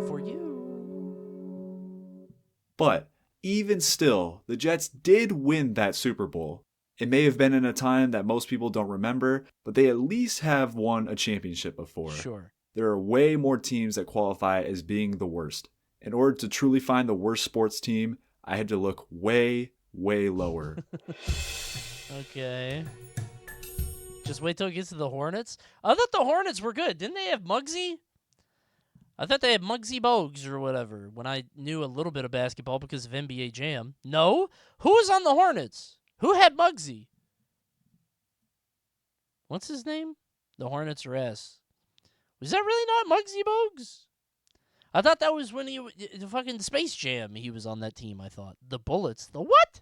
Speaker 1: For you.
Speaker 7: But even still, the Jets did win that Super Bowl. It may have been in a time that most people don't remember, but they at least have won a championship before.
Speaker 1: Sure.
Speaker 7: There are way more teams that qualify as being the worst. In order to truly find the worst sports team, I had to look way, way lower.
Speaker 1: Okay. Just wait till it gets to the Hornets. I thought the Hornets were good. Didn't they have Muggsy? I thought they had Muggsy Bogues or whatever when I knew a little bit of basketball because of NBA Jam. No? Who was on the Hornets? Who had Muggsy? What's his name? The Hornets are ass. Was that really not Muggsy Bogues? I thought that was when the fucking Space Jam, he was on that team, I thought. The Bullets. The what?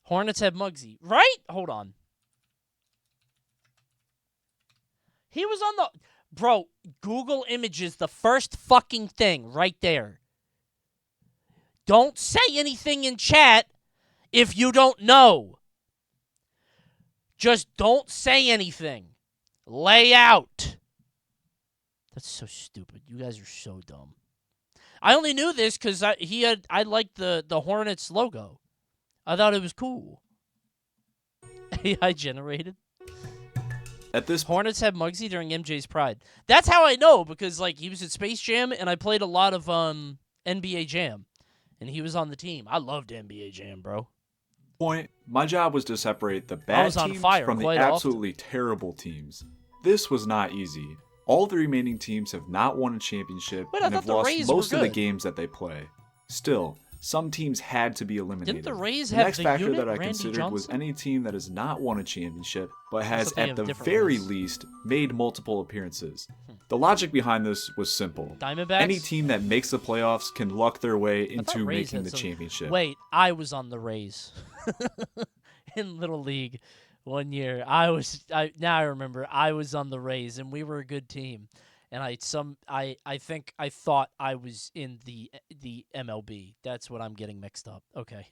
Speaker 1: Hornets had Muggsy. Right? Hold on. He was on the... Bro, Google Images, the first fucking thing right there. Don't say anything in chat if you don't know. Just don't say anything. Lay out. That's so stupid. You guys are so dumb. I only knew this because I liked the Hornets logo. I thought it was cool. AI generated.
Speaker 7: At this
Speaker 1: Hornets had Muggsy during MJ's Pride. That's how I know because like he was at Space Jam and I played a lot of NBA Jam, and he was on the team. I loved NBA Jam, bro.
Speaker 7: point, my job was to separate the
Speaker 1: I
Speaker 7: bad
Speaker 1: was on
Speaker 7: teams
Speaker 1: fire
Speaker 7: from the
Speaker 1: quite often.
Speaker 7: absolutely terrible teams. This was not easy. All the remaining teams have not won a championship
Speaker 1: Wait, I
Speaker 7: and
Speaker 1: thought
Speaker 7: have
Speaker 1: the
Speaker 7: lost
Speaker 1: Rays were
Speaker 7: most of the
Speaker 1: good.
Speaker 7: games that they play. Still, some teams had to be eliminated.
Speaker 1: Didn't the Rays
Speaker 7: the
Speaker 1: have
Speaker 7: next
Speaker 1: the
Speaker 7: factor
Speaker 1: unit,
Speaker 7: that I
Speaker 1: Randy
Speaker 7: considered was
Speaker 1: Johnson?
Speaker 7: any team that has not won a championship, but has
Speaker 1: thinking
Speaker 7: at
Speaker 1: of
Speaker 7: the
Speaker 1: different
Speaker 7: very
Speaker 1: ones.
Speaker 7: least made multiple appearances. The logic behind this was simple.
Speaker 1: Diamondbacks?
Speaker 7: Any team that makes the playoffs can luck their way
Speaker 1: I thought
Speaker 7: into
Speaker 1: Rays
Speaker 7: making
Speaker 1: had
Speaker 7: the
Speaker 1: some-
Speaker 7: championship.
Speaker 1: Wait, I was on the Rays in Little League one year. Now I remember I was on the Rays and we were a good team. And I thought I was in the MLB. That's what I'm getting mixed up. Okay.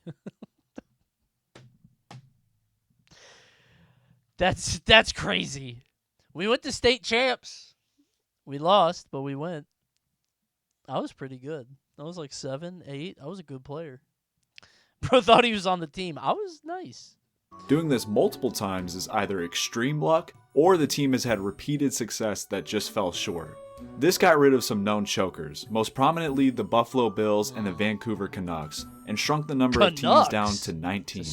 Speaker 1: That's crazy. We went to state champs. We lost, but we went. I was pretty good. I was like 7, 8. I was a good player. Bro thought he was on the team. I was nice.
Speaker 7: Doing this multiple times is either extreme luck or the team has had repeated success that just fell short. This got rid of some known chokers, most prominently the Buffalo Bills and the Vancouver Canucks, and shrunk the number of teams down to 19.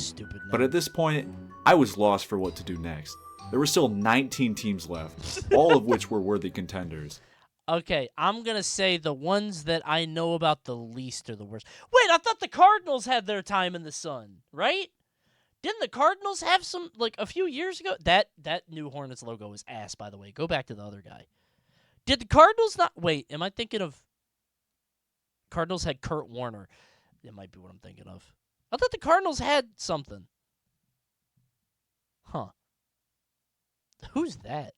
Speaker 7: But at this point, I was lost for what to do next. There were still 19 teams left, all of which were worthy contenders.
Speaker 1: Okay, I'm going to say the ones that I know about the least are the worst. Wait, I thought the Cardinals had their time in the sun, right? Didn't the Cardinals have some, like, a few years ago? That new Hornets logo is ass, by the way. Go back to the other guy. Did the Cardinals not... Wait, am I thinking of... Cardinals had Kurt Warner. That might be what I'm thinking of. I thought the Cardinals had something. Huh. Who's that?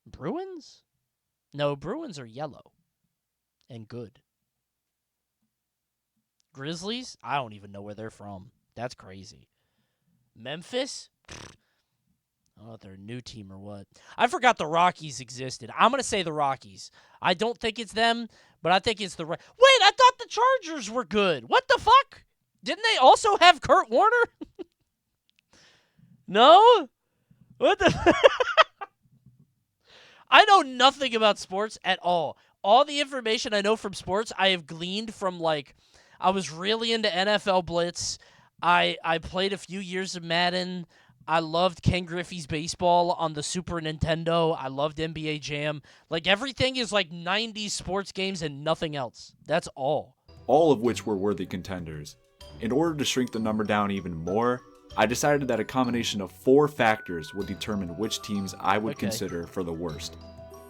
Speaker 1: Bruins? No, Bruins are yellow. And good. Grizzlies? I don't even know where they're from. That's crazy. Memphis? I don't know if they're a new team or what. I forgot the Rockies existed. I'm going to say the Rockies. I don't think it's them, but I think it's the... Wait, I thought the Chargers were good. What the fuck? Didn't they also have Kurt Warner? No? What the... I know nothing about sports at all. All the information I know from sports, I have gleaned from, like... I was really into NFL Blitz. I played a few years of Madden. I loved Ken Griffey's baseball on the Super Nintendo. I loved NBA Jam. Like, everything is like 90s sports games and nothing else. That's all.
Speaker 7: All of which were worthy contenders. In order to shrink the number down even more, I decided that a combination of 4 factors would determine which teams I would consider for the worst.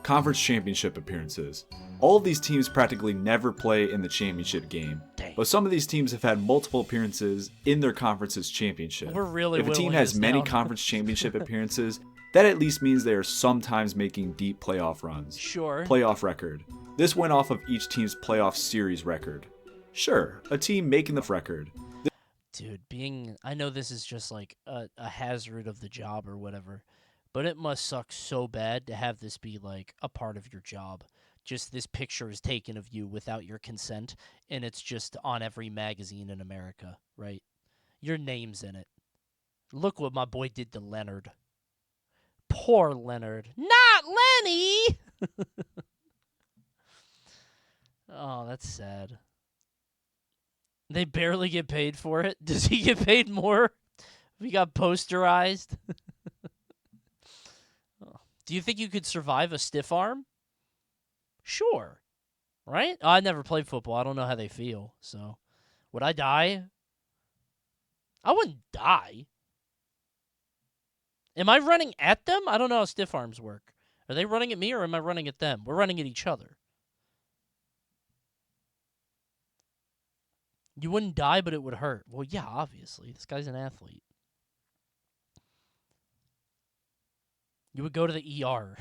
Speaker 7: Conference championship appearances. All of these teams practically never play in the championship game, but some of these teams have had multiple appearances in their conference's championship. If a team has many conference championship appearances, that at least means they are sometimes making deep playoff runs.
Speaker 1: Sure.
Speaker 7: Playoff record. This went off of each team's playoff series record. Sure, a team making the record.
Speaker 1: Dude, I know this is just like a hazard of the job or whatever, but it must suck so bad to have this be like a part of your job. Just this picture is taken of you without your consent, and it's just on every magazine in America, right? Your name's in it. Look what my boy did to Leonard. Poor Leonard. Not Lenny! Oh, that's sad. They barely get paid for it. Does he get paid more if he got posterized? Do you think you could survive a stiff arm? Sure. Right? I never played football. I don't know how they feel. So, would I die? I wouldn't die. Am I running at them? I don't know how stiff arms work. Are they running at me or am I running at them? We're running at each other. You wouldn't die, but it would hurt. Well, yeah, obviously. This guy's an athlete. You would go to the ER.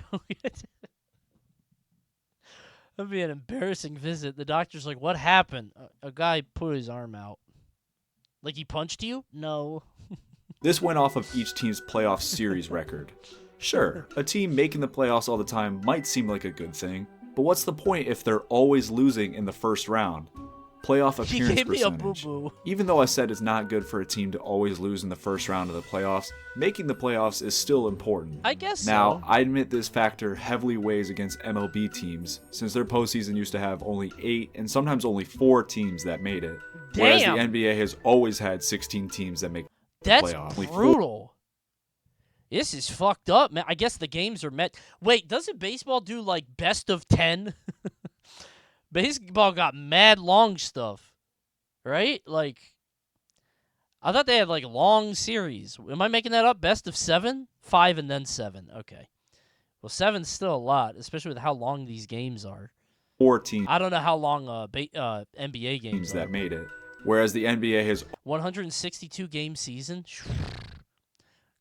Speaker 1: That'd be an embarrassing visit. The doctor's like, what happened? A guy put his arm out. Like he punched you? No.
Speaker 7: This went off of each team's playoff series record. Sure, a team making the playoffs all the time might seem like a good thing, but what's the point if they're always losing in the first round? Playoff appearance
Speaker 1: gave me
Speaker 7: percentage.
Speaker 1: A boo-boo.
Speaker 7: Even though I said it's not good for a team to always lose in the first round of the playoffs, making the playoffs is still important.
Speaker 1: I guess
Speaker 7: Now,
Speaker 1: so.
Speaker 7: I admit this factor heavily weighs against MLB teams, since their postseason used to have only 8 and sometimes only 4 teams that made it.
Speaker 1: Damn.
Speaker 7: Whereas the NBA has always had 16 teams that make the playoffs.
Speaker 1: That's brutal. This is fucked up, man. I guess the games are met. Wait, doesn't baseball do like best of 10? Baseball got mad long stuff, right? Like, I thought they had like long series. Am I making that up? Best of 7? 5 and then 7. Okay. Well, 7's still a lot, especially with how long these games are.
Speaker 7: 4 teams.
Speaker 1: I don't know how long NBA games
Speaker 7: that
Speaker 1: are.
Speaker 7: made it. Whereas the NBA has
Speaker 1: 162 game season.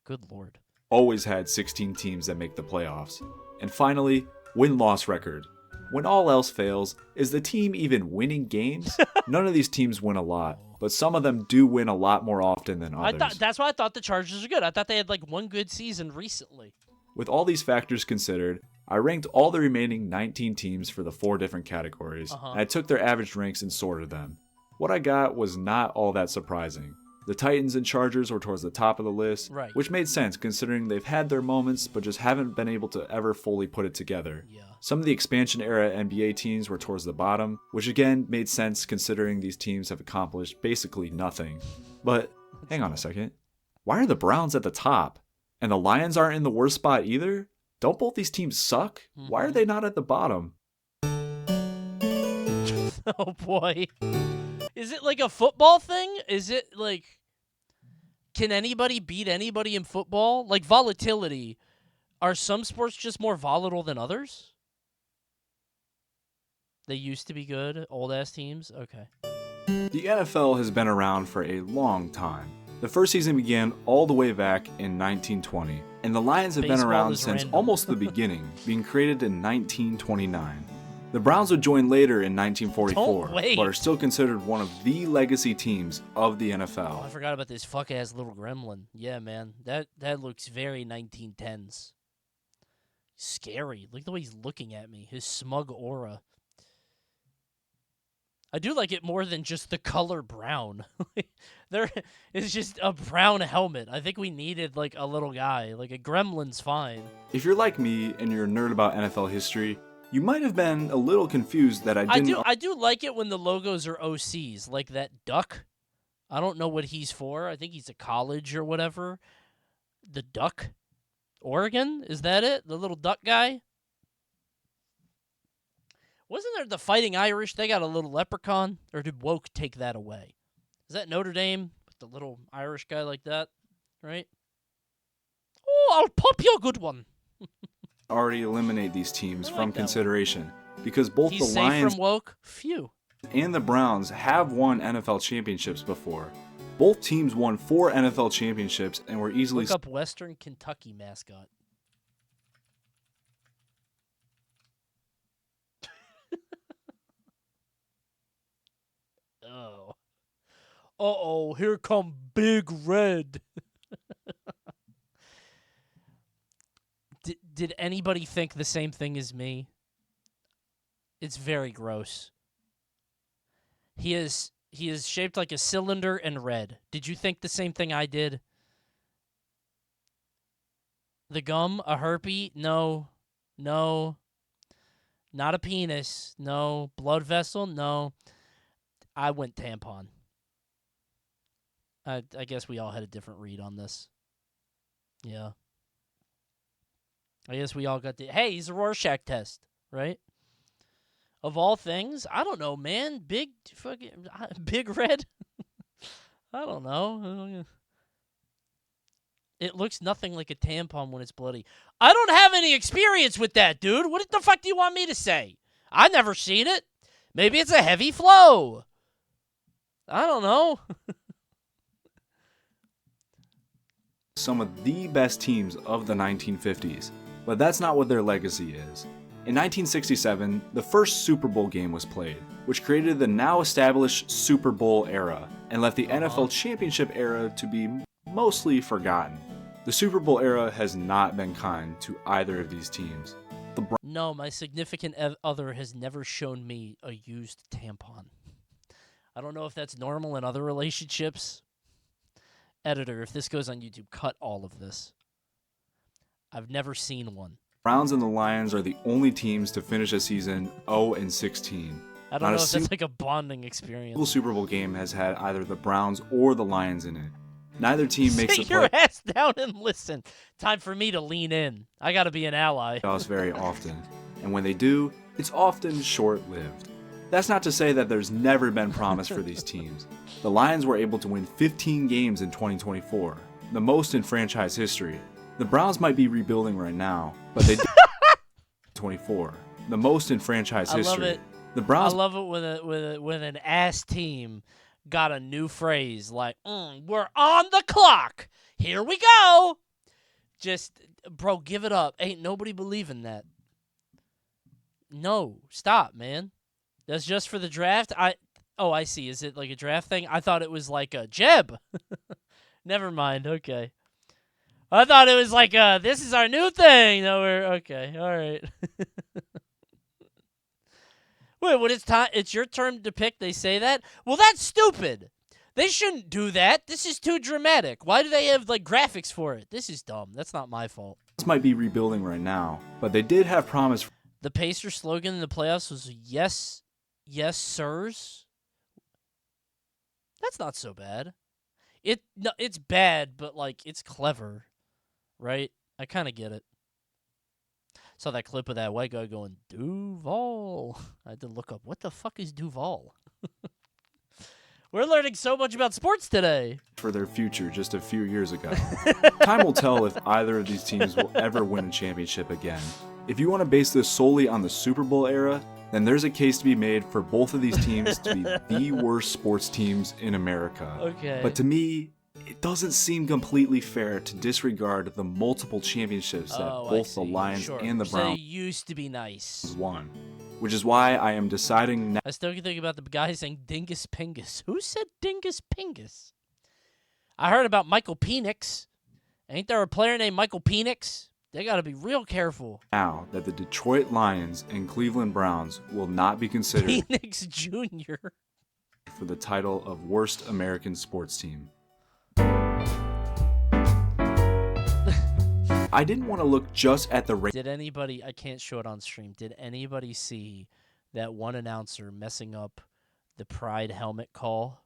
Speaker 1: Good Lord.
Speaker 7: Always had 16 teams that make the playoffs. And finally, win-loss record. When all else fails, is the team even winning games? None of these teams win a lot, but some of them do win a lot more often than others.
Speaker 1: That's why I thought the Chargers are good. I thought they had like one good season recently.
Speaker 7: With all these factors considered, I ranked all the remaining 19 teams for the 4 different categories, and I took their average ranks and sorted them. What I got was not all that surprising. The Titans and Chargers were towards the top of the list,
Speaker 1: Right.
Speaker 7: which made sense considering they've had their moments but just haven't been able to ever fully put it together.
Speaker 1: Yeah.
Speaker 7: Some of the expansion era NBA teams were towards the bottom, which again made sense considering these teams have accomplished basically nothing. But hang on a second. Why are the Browns at the top? And the Lions aren't in the worst spot either? Don't both these teams suck? Why are they not at the bottom?
Speaker 1: Oh boy. Is it like a football thing? Is it like, can anybody beat anybody in football? Like volatility. Are some sports just more volatile than others? They used to be good, old-ass teams? Okay.
Speaker 7: The NFL has been around for a long time. The first season began all the way back in 1920, and the Lions have
Speaker 1: Baseball
Speaker 7: been around
Speaker 1: is
Speaker 7: since
Speaker 1: random.
Speaker 7: almost the beginning, being created in 1929. The Browns would join later in 1944,
Speaker 1: Don't wait.
Speaker 7: but are still considered one of the legacy teams of the
Speaker 1: Oh, I
Speaker 7: NFL.
Speaker 1: forgot about this fuck-ass little gremlin. Yeah, man. That looks very 1910s. Scary. Look at the way he's looking at me. His smug aura. I do like it more than just the color brown. There is just a brown helmet. I think we needed like a little guy. Like a gremlin's fine.
Speaker 7: If you're like me and you're a nerd about NFL history, you might have been a little confused that I didn't.
Speaker 1: I do like it when the logos are OCs, like that duck. I don't know what he's for. I think he's a college or whatever. The duck. Oregon? Is that it? The little duck guy? Wasn't there the Fighting Irish? They got a little leprechaun? Or did Woke take that away? Is that Notre Dame? With the little Irish guy like that? Right? Oh, I'll pop you a good one.
Speaker 7: already eliminate these teams
Speaker 1: I like
Speaker 7: from
Speaker 1: that one.
Speaker 7: consideration because both
Speaker 1: He's
Speaker 7: the
Speaker 1: safe
Speaker 7: Lions
Speaker 1: from Woke? Phew.
Speaker 7: and the Browns have won NFL championships before. Both teams won 4 NFL championships and were easily
Speaker 1: Look up Western Kentucky mascot. Oh. Uh-oh, here come Big Red. Did anybody think the same thing as me? It's very gross. He is shaped like a cylinder and red. Did you think the same thing I did? The gum, a herpy? No. No. Not a penis. No. Blood vessel? No. I went tampon. I guess we all had a different read on this. Yeah. I guess we all got the... Hey, he's a Rorschach test, right? Of all things, I don't know, man. Big red? I don't know. It looks nothing like a tampon when it's bloody. I don't have any experience with that, dude. What the fuck do you want me to say? I've never seen it. Maybe it's a heavy flow. I don't know.
Speaker 7: some of the best teams of the 1950s, but that's not what their legacy is. In 1967, the first Super Bowl game was played, which created the now established Super Bowl era and left the NFL championship era to be mostly forgotten. The Super Bowl era has not been kind to either of these teams.
Speaker 1: No, my significant other has never shown me a used tampon. I don't know if that's normal in other relationships. Editor, if this goes on YouTube, cut all of this. I've never seen one.
Speaker 7: Browns and the Lions are the only teams to finish a season 0-16.
Speaker 1: I don't know if that's like a bonding experience.
Speaker 7: The Super Bowl game has had either the Browns or the Lions in it. Neither team makes
Speaker 1: Sit
Speaker 7: the
Speaker 1: your ass down and listen. Time for me to lean in. I gotta be an ally.
Speaker 7: playoffs very often, and when they do, it's often short-lived. That's not to say that there's never been promise for these teams. The Lions were able to win 15 games in 2024, the most in franchise history. The Browns might be rebuilding right now, but they did 24, the most in franchise history.
Speaker 1: I love it.
Speaker 7: The Browns
Speaker 1: I love it when an ass team got a new phrase like, we're on the clock. Here we go. Just, bro, give it up. Ain't nobody believing that. No, stop, man. That's just for the draft? I see. Is it like a draft thing? I thought it was like a Jeb. Never mind. Okay. I thought it was like this is our new thing. No, we're okay. All right. Wait, when it's time, it's your turn to pick. They say that. Well, that's stupid. They shouldn't do that. This is too dramatic. Why do they have, like, graphics for it? This is dumb. That's not my fault.
Speaker 7: This might be rebuilding right now, but they did have promise.
Speaker 1: The Pacers slogan in the playoffs was, yes, sirs. That's not so bad. No, it's bad, but, like, it's clever, right? I kind of get it. Saw that clip of that white guy going, Duval. I had to look up, what the fuck is Duval? We're learning so much about sports today.
Speaker 7: For their future just a few years ago. Time will tell if either of these teams will ever win a championship again. If you want to base this solely on the Super Bowl era, then there's a case to be made for both of these teams to be the worst sports teams in America.
Speaker 1: Okay.
Speaker 7: But to me, it doesn't seem completely fair to disregard the multiple championships that both the Lions and the Browns
Speaker 1: they used to be nice.
Speaker 7: won. Which is why I am deciding now.
Speaker 1: I still can think about the guy saying Dingus Pingus. Who said Dingus Pingus? I heard about Michael Penix. Ain't there a player named Michael Penix? They got to be real careful.
Speaker 7: Now that the Detroit Lions and Cleveland Browns will not be considered
Speaker 1: Penix Jr.
Speaker 7: for the title of worst American sports team. I didn't want to look just at the
Speaker 1: Did anybody, I can't show it on stream, did anybody see that one announcer messing up the Pride helmet call?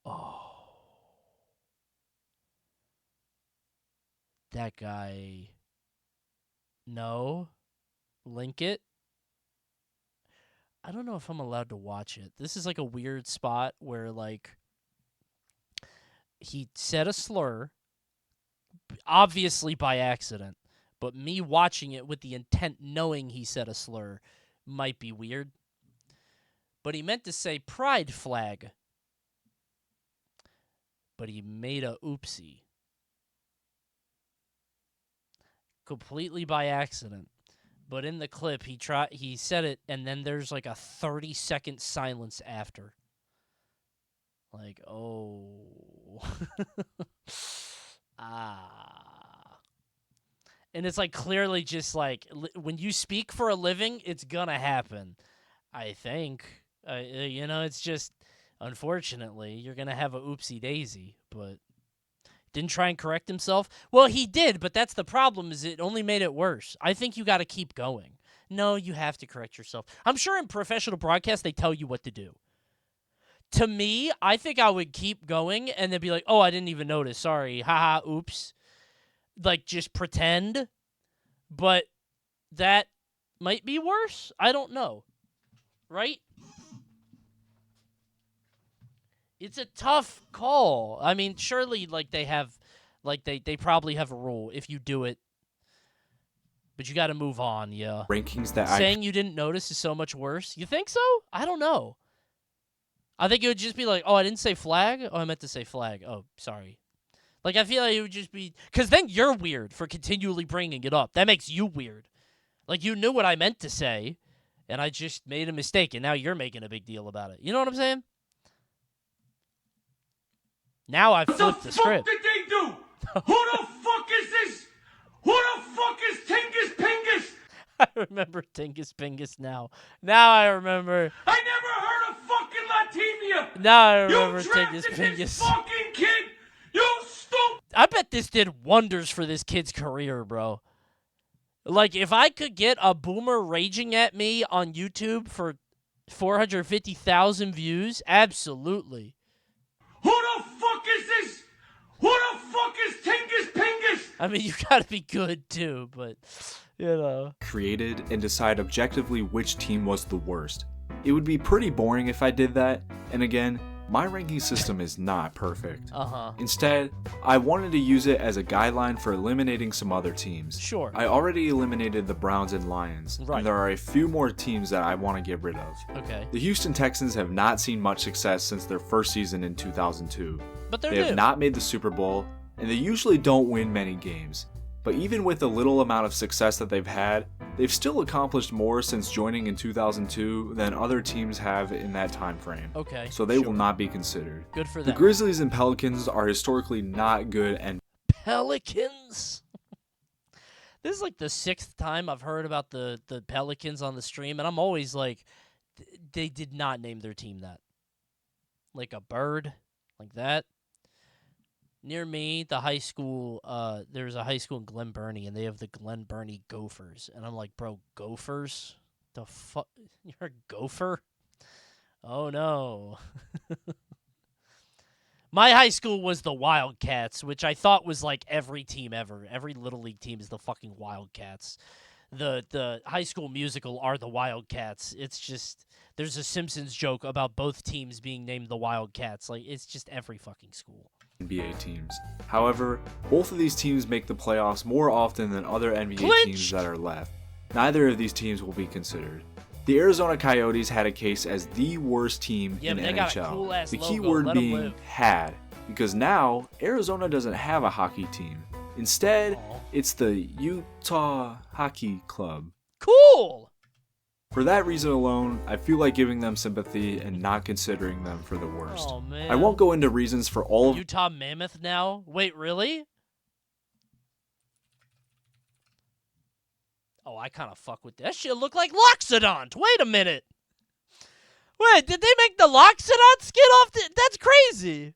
Speaker 1: Oh. That guy. No. Link it. I don't know if I'm allowed to watch it. This is like a weird spot where, like, he said a slur, obviously by accident, but me watching it with the intent knowing he said a slur might be weird. But he meant to say pride flag. But he made a oopsie. Completely by accident. But in the clip, he said it, and then there's like a 30-second silence after. Like, oh. And it's like clearly just like, when you speak for a living, it's gonna happen. I think. It's just, unfortunately, you're gonna have a oopsie daisy, but didn't try and correct himself? Well, he did, but that's the problem, is it only made it worse. I think you got to keep going. No, you have to correct yourself. I'm sure in professional broadcast they tell you what to do. To me, I think I would keep going and then be like, oh, I didn't even notice. Sorry. Haha, oops. Like, just pretend. But that might be worse. I don't know. Right? It's a tough call. I mean, surely, like, they have, like, they probably have a rule. If you do it, but you got to move on, yeah.
Speaker 7: Rankings that
Speaker 1: Saying you didn't notice is so much worse. You think so? I don't know. I think it would just be like, oh, I didn't say flag? Oh, I meant to say flag. Oh, sorry. Like, I feel like it would just be, because then you're weird for continually bringing it up. That makes you weird. Like, you knew what I meant to say, and I just made a mistake, and now you're making a big deal about it. You know what I'm saying? Now I've flipped the script.
Speaker 9: What the fuck did they do? Who the fuck is this? Who the fuck is Tingus Pingus?
Speaker 1: I remember Tingus Pingus now. Now I remember.
Speaker 9: I never heard of fucking Lativia.
Speaker 1: Now I remember
Speaker 9: You
Speaker 1: Tingus
Speaker 9: drafted
Speaker 1: Pingus.
Speaker 9: this fucking kid. You stupid.
Speaker 1: I bet this did wonders for this kid's career, bro. Like, if I could get a boomer raging at me on YouTube for 450,000 views, absolutely.
Speaker 9: Who the fuck is this? Who the fuck is Tingus Pingus?
Speaker 1: I mean, you gotta be good too, but, you know.
Speaker 7: Created and decide objectively which team was the worst. It would be pretty boring if I did that, and again, my ranking system is not perfect. Instead, I wanted to use it as a guideline for eliminating some other teams.
Speaker 1: Sure.
Speaker 7: I already eliminated the Browns and Lions,
Speaker 1: Right.
Speaker 7: and there are a few more teams that I want to get rid of.
Speaker 1: Okay.
Speaker 7: The Houston Texans have not seen much success since their first season in 2002.
Speaker 1: But they're
Speaker 7: They have
Speaker 1: new.
Speaker 7: not made the Super Bowl, and they usually don't win many games. But even with the little amount of success that they've had, they've still accomplished more since joining in 2002 than other teams have in that time frame.
Speaker 1: Okay.
Speaker 7: So they
Speaker 1: sure.
Speaker 7: will not be considered.
Speaker 1: Good for
Speaker 7: The
Speaker 1: them.
Speaker 7: Grizzlies and Pelicans are historically not good, and
Speaker 1: Pelicans. This is like the 6th time I've heard about the Pelicans on the stream, and I'm always like, they did not name their team that. like a bird, like that. Near me, the high school, there's a high school in Glen Burnie, and they have the Glen Burnie Gophers. And I'm like, bro, Gophers? The fuck? You're a gopher? Oh, no. My high school was the Wildcats, which I thought was like every team ever. Every Little League team is the fucking Wildcats. The High School Musical are the Wildcats. It's just, there's a Simpsons joke about both teams being named the Wildcats. Like, it's just every fucking school.
Speaker 7: NBA teams. However, both of these teams make the playoffs more often than other NBA teams that are left. Neither of these teams will be considered. The Arizona Coyotes had a case as the worst team in NHL.
Speaker 1: Got a cool-ass
Speaker 7: the key
Speaker 1: logo.
Speaker 7: word
Speaker 1: Let 'em
Speaker 7: being
Speaker 1: live.
Speaker 7: had, because now Arizona doesn't have a hockey team. Instead, it's the Utah Hockey Club.
Speaker 1: Cool!
Speaker 7: For that reason alone, I feel like giving them sympathy and not considering them for the worst.
Speaker 1: Oh, man.
Speaker 7: I won't go into reasons for all of
Speaker 1: Utah Mammoth now? Wait, really? Oh, I kind of fuck with that shit. Look like Loxodont. Wait a minute. Wait, did they make the Loxodont skin off? That's crazy.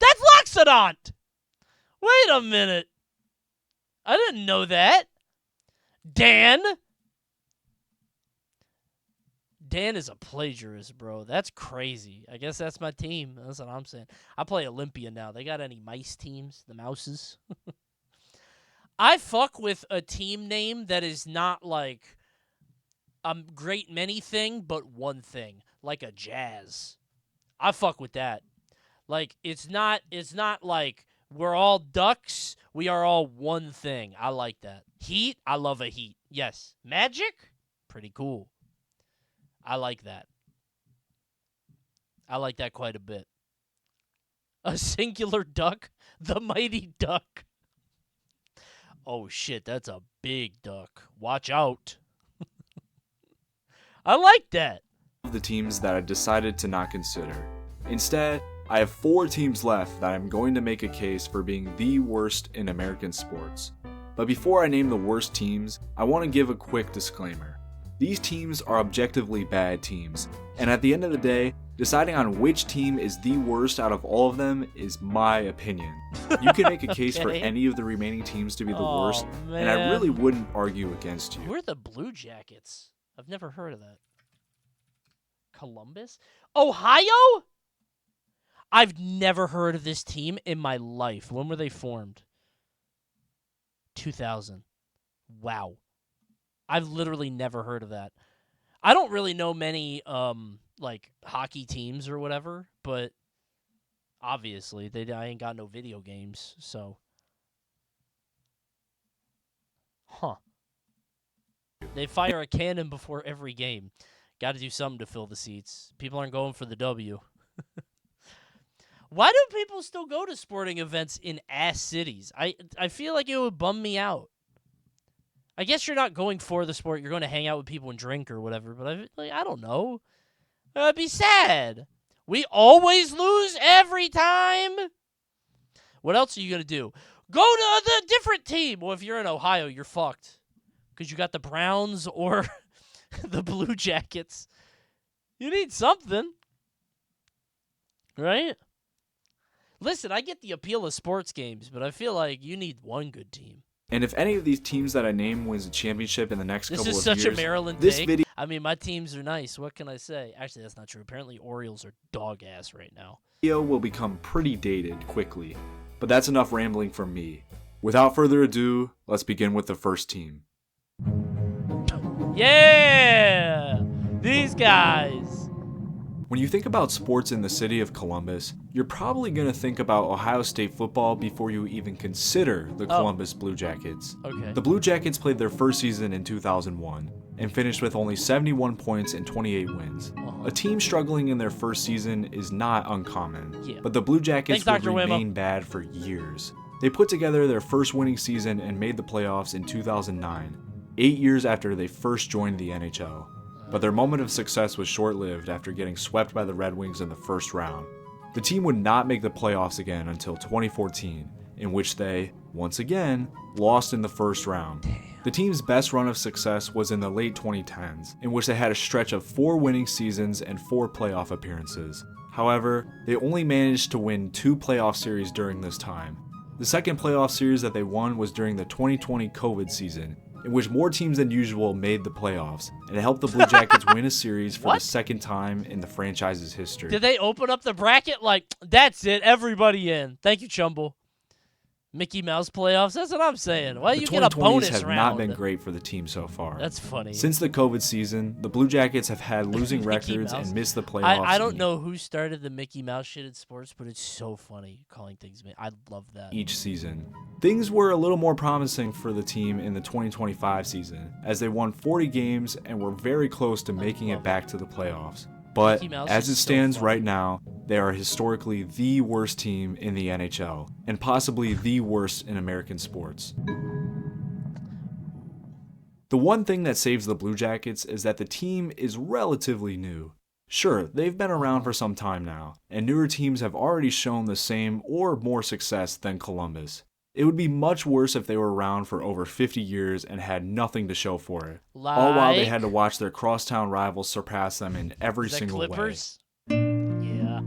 Speaker 1: That's Loxodont. Wait a minute. I didn't know that. Dan is a plagiarist, bro. That's crazy. I guess that's my team. That's what I'm saying. I play Olympia now. They got any mice teams? The Mouses? I fuck with a team name that is not like a great many thing, but one thing. Like a Jazz. I fuck with that. Like, it's not like we're all ducks. We are all one thing. I like that. Heat? I love a Heat. Yes. Magic? Pretty cool. I like that. I like that quite a bit. A singular duck? The Mighty Duck. Oh, shit, that's a big duck. Watch out. I like that.
Speaker 7: the teams that I decided to not consider. Instead, I have 4 teams left that I'm going to make a case for being the worst in American sports. But before I name the worst teams, I want to give a quick disclaimer. These teams are objectively bad teams, and at the end of the day, deciding on which team is the worst out of all of them is my opinion. You can make a case for any of the remaining teams to be the worst, and I really wouldn't argue against you.
Speaker 1: Who are the Blue Jackets? I've never heard of that. Columbus? Ohio? I've never heard of this team in my life. When were they formed? 2000. Wow. I've literally never heard of that. I don't really know many like hockey teams or whatever, but obviously I ain't got no video games, so They fire a cannon before every game. Got to do something to fill the seats. People aren't going for the W. Why do people still go to sporting events in ass cities? I feel like it would bum me out. I guess you're not going for the sport. You're going to hang out with people and drink or whatever. But I don't know. It'd be sad. We always lose every time. What else are you going to do? Go to the different team. Well, if you're in Ohio, you're fucked. Because you got the Browns or the Blue Jackets. You need something. Right? Listen, I get the appeal of sports games, but I feel like you need one good team.
Speaker 7: And if any of these teams that I name wins a championship in the next couple of years,
Speaker 1: this is such a Maryland
Speaker 7: this
Speaker 1: take.
Speaker 7: video
Speaker 1: I mean, my teams are nice. What can I say? Actually, that's not true. Apparently, Orioles are dog ass right now.
Speaker 7: will become pretty dated quickly. But that's enough rambling from me. Without further ado, let's begin with the first team.
Speaker 1: Yeah! These guys!
Speaker 7: When you think about sports in the city of Columbus, you're probably going to think about Ohio State football before you even consider the Columbus Blue Jackets.
Speaker 1: Okay.
Speaker 7: The Blue Jackets played their first season in 2001 and finished with only 71 points and 28 wins. A team struggling in their first season is not uncommon, but the Blue Jackets would remain bad for years. They put together their first winning season and made the playoffs in 2009, 8 years after they first joined the NHL. But their moment of success was short-lived after getting swept by the Red Wings in the first round. The team would not make the playoffs again until 2014, in which they, once again, lost in the first round. The team's best run of success was in the late 2010s, in which they had a stretch of 4 winning seasons and 4 playoff appearances. However, they only managed to win 2 playoff series during this time. The second playoff series that they won was during the 2020 COVID season, in which more teams than usual made the playoffs, and it helped the Blue Jackets win a series for the second time in the franchise's history.
Speaker 1: Did they open up the bracket like, that's it, everybody in? Thank you, Chumble. Mickey Mouse playoffs? That's what I'm saying. Why do you get a bonus
Speaker 7: have
Speaker 1: round?
Speaker 7: Not been great for the team so far.
Speaker 1: That's funny.
Speaker 7: Since the COVID season, the Blue Jackets have had losing records and missed the playoffs.
Speaker 1: I don't know who started the Mickey Mouse shit in sports, but it's so funny calling things. I love that.
Speaker 7: Each season. Things were a little more promising for the team in the 2025 season, as they won 40 games and were very close to making it back to the playoffs. But as it stands right now, they are historically the worst team in the NHL, and possibly the worst in American sports. The one thing that saves the Blue Jackets is that the team is relatively new. Sure, they've been around for some time now, and newer teams have already shown the same or more success than Columbus. It would be much worse if they were around for over 50 years and had nothing to show for it. All while they had to watch their crosstown rivals surpass them in every single
Speaker 1: Clippers?
Speaker 7: way.
Speaker 1: Yeah.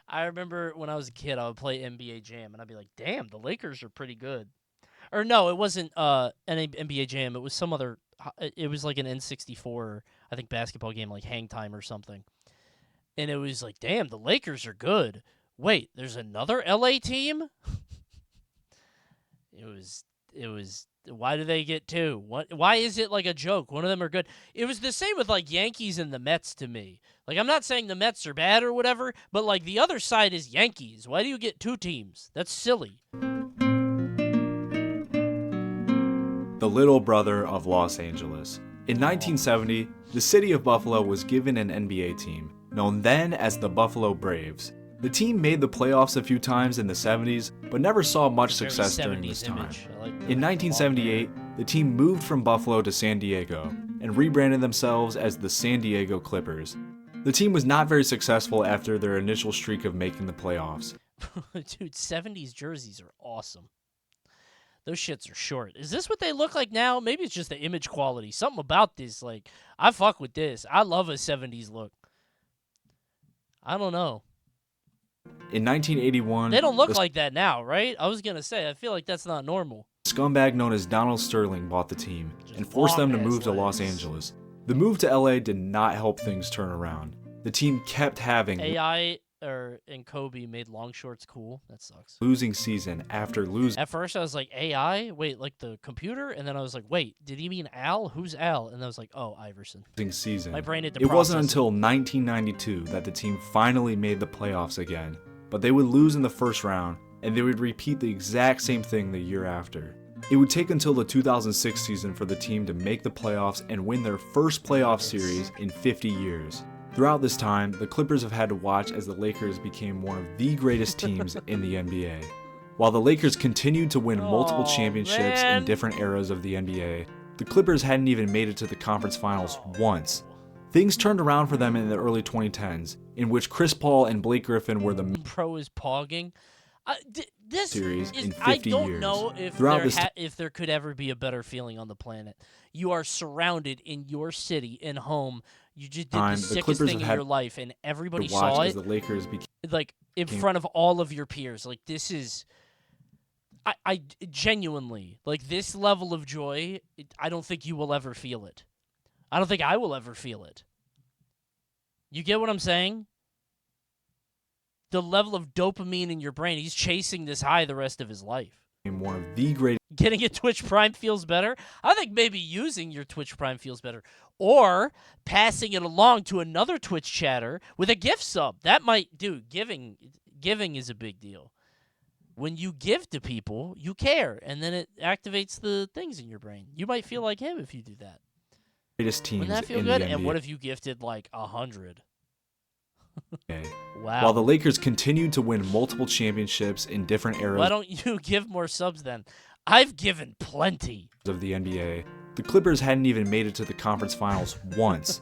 Speaker 1: I remember when I was a kid, I would play NBA Jam, and I'd be like, damn, the Lakers are pretty good. Or no, it wasn't an NBA Jam. It was some other, it was like an N64, I think, basketball game, like Hang Time or something. And it was like, damn, the Lakers are good. Wait, there's another LA team? It was. Why do they get 2? Why is it like a joke? One of them are good. It was the same with like Yankees and the Mets to me. Like, I'm not saying the Mets are bad or whatever, but like the other side is Yankees. Why do you get 2 teams? That's silly.
Speaker 7: The little brother of Los Angeles. In 1970, the city of Buffalo was given an NBA team, known then as the Buffalo Braves. The team made the playoffs a few times in the 70s, but never saw much success during this time. In 1978, the team moved from Buffalo to San Diego and rebranded themselves as the San Diego Clippers. The team was not very successful after their initial streak of making the playoffs.
Speaker 1: Dude, 70s jerseys are awesome. Those shits are short. Is this what they look like now? Maybe it's just the image quality. Something about this, like, I fuck with this. I love a 70s look. I don't know.
Speaker 7: In 1981,
Speaker 1: they don't look like that now, right? I was going to say, I feel like that's not normal.
Speaker 7: A scumbag known as Donald Sterling bought the team and forced them to move to Los Angeles. The move to LA did not help things turn around. The team kept having
Speaker 1: AI and Kobe made long shorts cool. That sucks.
Speaker 7: Losing season after losing.
Speaker 1: At first I was like, AI? Wait, like the computer? And then I was like, wait, did he mean Al? Who's Al? And I was like, oh, Iverson.
Speaker 7: Season.
Speaker 1: My brain had to
Speaker 7: It wasn't
Speaker 1: process
Speaker 7: until 1992 that the team finally made the playoffs again. But they would lose in the first round, and they would repeat the exact same thing the year after. It would take until the 2006 season for the team to make the playoffs and win their first playoff series in 50 years. Throughout this time, the Clippers have had to watch as the Lakers became one of the greatest teams in the NBA. While the Lakers continued to win multiple championships in different eras of the NBA, the Clippers hadn't even made it to the conference finals once. Things turned around for them in the early 2010s, in which Chris Paul and Blake Griffin were the
Speaker 1: pro is pogging. This
Speaker 7: series
Speaker 1: is,
Speaker 7: in 50
Speaker 1: I don't
Speaker 7: years.
Speaker 1: know if there could ever be a better feeling on the planet. You are surrounded in your city and home. You just did the sickest thing in your life, and everybody saw it.
Speaker 7: As the Lakers
Speaker 1: like in front of all of your peers. Like, this is, I genuinely, like, this level of joy. I don't think you will ever feel it. I don't think I will ever feel it. You get what I'm saying? The level of dopamine in your brain, he's chasing this high the rest of his life.
Speaker 7: One of the greatest.
Speaker 1: Getting a Twitch Prime feels better? I think maybe using your Twitch Prime feels better. Or passing it along to another Twitch chatter with a gift sub. That might, dude, giving is a big deal. When you give to people, you care, and then it activates the things in your brain. You might feel like him if you do that.
Speaker 7: Greatest teams.
Speaker 1: Wouldn't that feel good? And what if you gifted like 100? Wow.
Speaker 7: While the Lakers continued to win multiple championships in different eras.
Speaker 1: Why don't you give more subs then? I've given plenty.
Speaker 7: Of the NBA, the Clippers hadn't even made it to the conference finals once.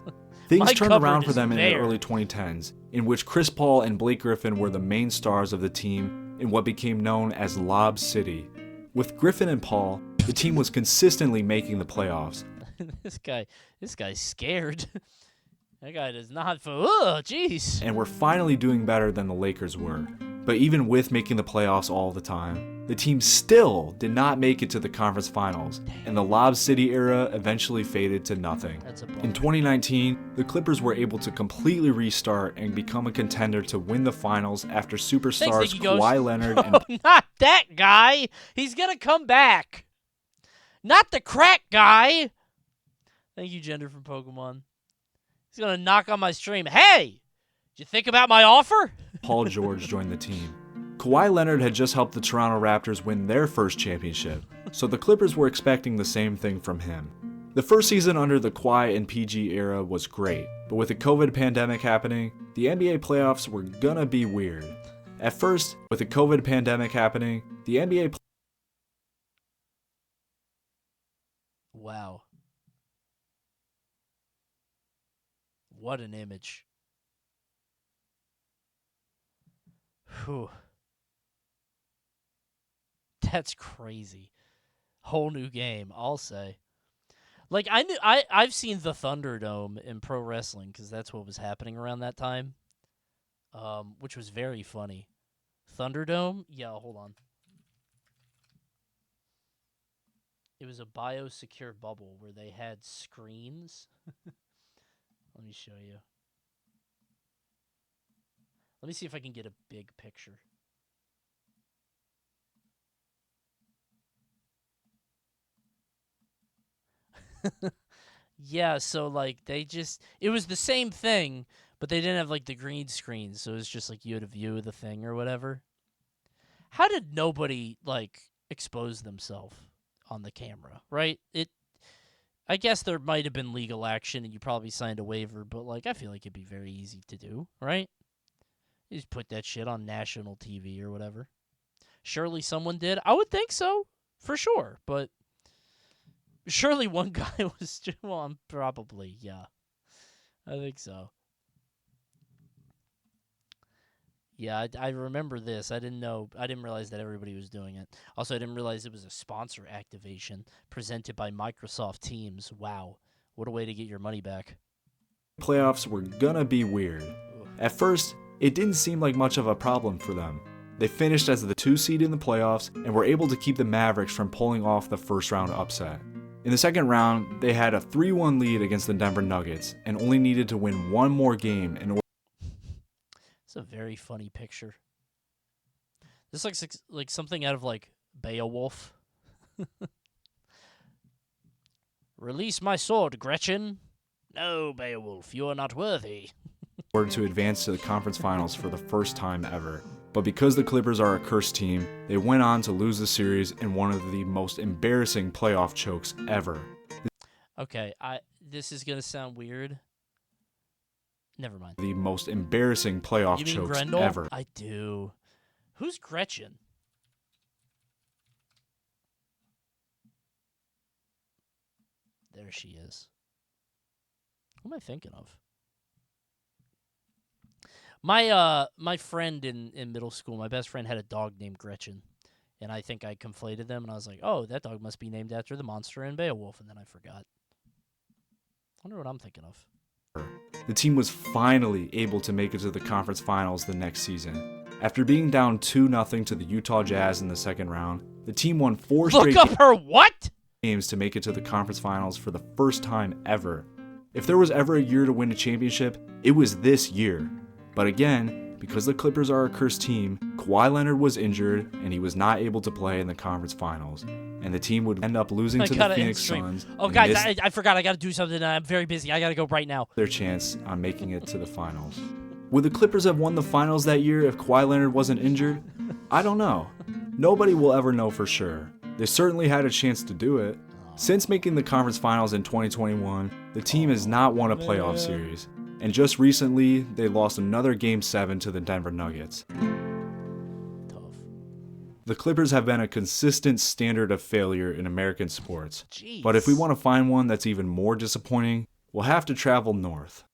Speaker 7: Things turned around for them in the early 2010s, in which Chris Paul and Blake Griffin were the main stars of the team in what became known as Lob City. With Griffin and Paul, the team was consistently making the playoffs.
Speaker 1: This guy's scared. That guy does not. Oh, jeez.
Speaker 7: And we're finally doing better than the Lakers were. But even with making the playoffs all the time, the team still did not make it to the conference finals, and the Lob City era eventually faded to nothing. In 2019, the Clippers were able to completely restart and become a contender to win the finals after superstars Kawhi Leonard and...
Speaker 1: Oh, not that guy! He's gonna come back! Not the crack guy! Thank you, Gender from Pokemon. He's gonna knock on my stream. Hey! Did you think about my offer?
Speaker 7: Paul George joined the team. Kawhi Leonard had just helped the Toronto Raptors win their first championship, so the Clippers were expecting the same thing from him. The first season under the Kawhi and PG era was great, but with the COVID pandemic happening, the NBA playoffs were gonna be weird. At first, with the COVID pandemic happening, the NBA...
Speaker 1: Wow. What an image. Whew. That's crazy. Whole new game, I'll say. Like I've seen the Thunderdome in pro wrestling because that's what was happening around that time, which was very funny. Thunderdome, yeah. Hold on. It was a biosecure bubble where they had screens. Let me show you. Let me see if I can get a big picture. Yeah, so like it was the same thing, but they didn't have like the green screen, so it was just like you had a view of the thing or whatever. How did nobody like expose themselves on the camera, right? I guess there might have been legal action and you probably signed a waiver, but like I feel like it'd be very easy to do, right? You just put that shit on national TV or whatever. Surely someone did. I would think so, for sure. But surely one guy was... Well, probably, yeah. I think so. Yeah, I remember this. I didn't realize that everybody was doing it. Also, I didn't realize it was a sponsor activation presented by Microsoft Teams. Wow. What a way to get your money back.
Speaker 7: Playoffs were gonna be weird. At first, it didn't seem like much of a problem for them. They finished as the 2 seed in the playoffs and were able to keep the Mavericks from pulling off the first round upset. In the second round, they had a 3-1 lead against the Denver Nuggets and only needed to win one more game in order.
Speaker 1: It's a very funny picture. This looks like something out of like Beowulf. Release my sword, Gretchen. No, Beowulf, you are not worthy.
Speaker 7: In order to advance to the conference finals for the first time ever. But because the Clippers are a cursed team, they went on to lose the series in one of the most embarrassing playoff chokes ever.
Speaker 1: Okay, this is going to sound weird. Never mind.
Speaker 7: The most embarrassing playoff chokes
Speaker 1: Grendel?
Speaker 7: ever.
Speaker 1: I do. Who's Gretchen? There she is. Who am I thinking of? My friend in middle school, my best friend had a dog named Gretchen, and I think I conflated them, and I was like, oh, that dog must be named after the monster in Beowulf, and then I forgot. I wonder what I'm thinking of.
Speaker 7: The team was finally able to make it to the conference finals the next season. After being down 2-0 to the Utah Jazz in the second round, the team won 4 straight games to make it to the conference finals for the first time ever. If there was ever a year to win a championship, it was this year. But again, because the Clippers are a cursed team, Kawhi Leonard was injured and he was not able to play in the conference finals. And the team would end up losing to the Phoenix Suns.
Speaker 1: Oh, guys, I forgot. I got to do something. I'm very busy. I got to go right now.
Speaker 7: Their chance on making it to the finals. Would the Clippers have won the finals that year if Kawhi Leonard wasn't injured? I don't know. Nobody will ever know for sure. They certainly had a chance to do it. Since making the conference finals in 2021, the team has not won a playoff series. And just recently, they lost another Game 7 to the Denver Nuggets.
Speaker 1: Tough.
Speaker 7: The Clippers have been a consistent standard of failure in American sports.
Speaker 1: Jeez.
Speaker 7: But if we want to find one that's even more disappointing, we'll have to travel north.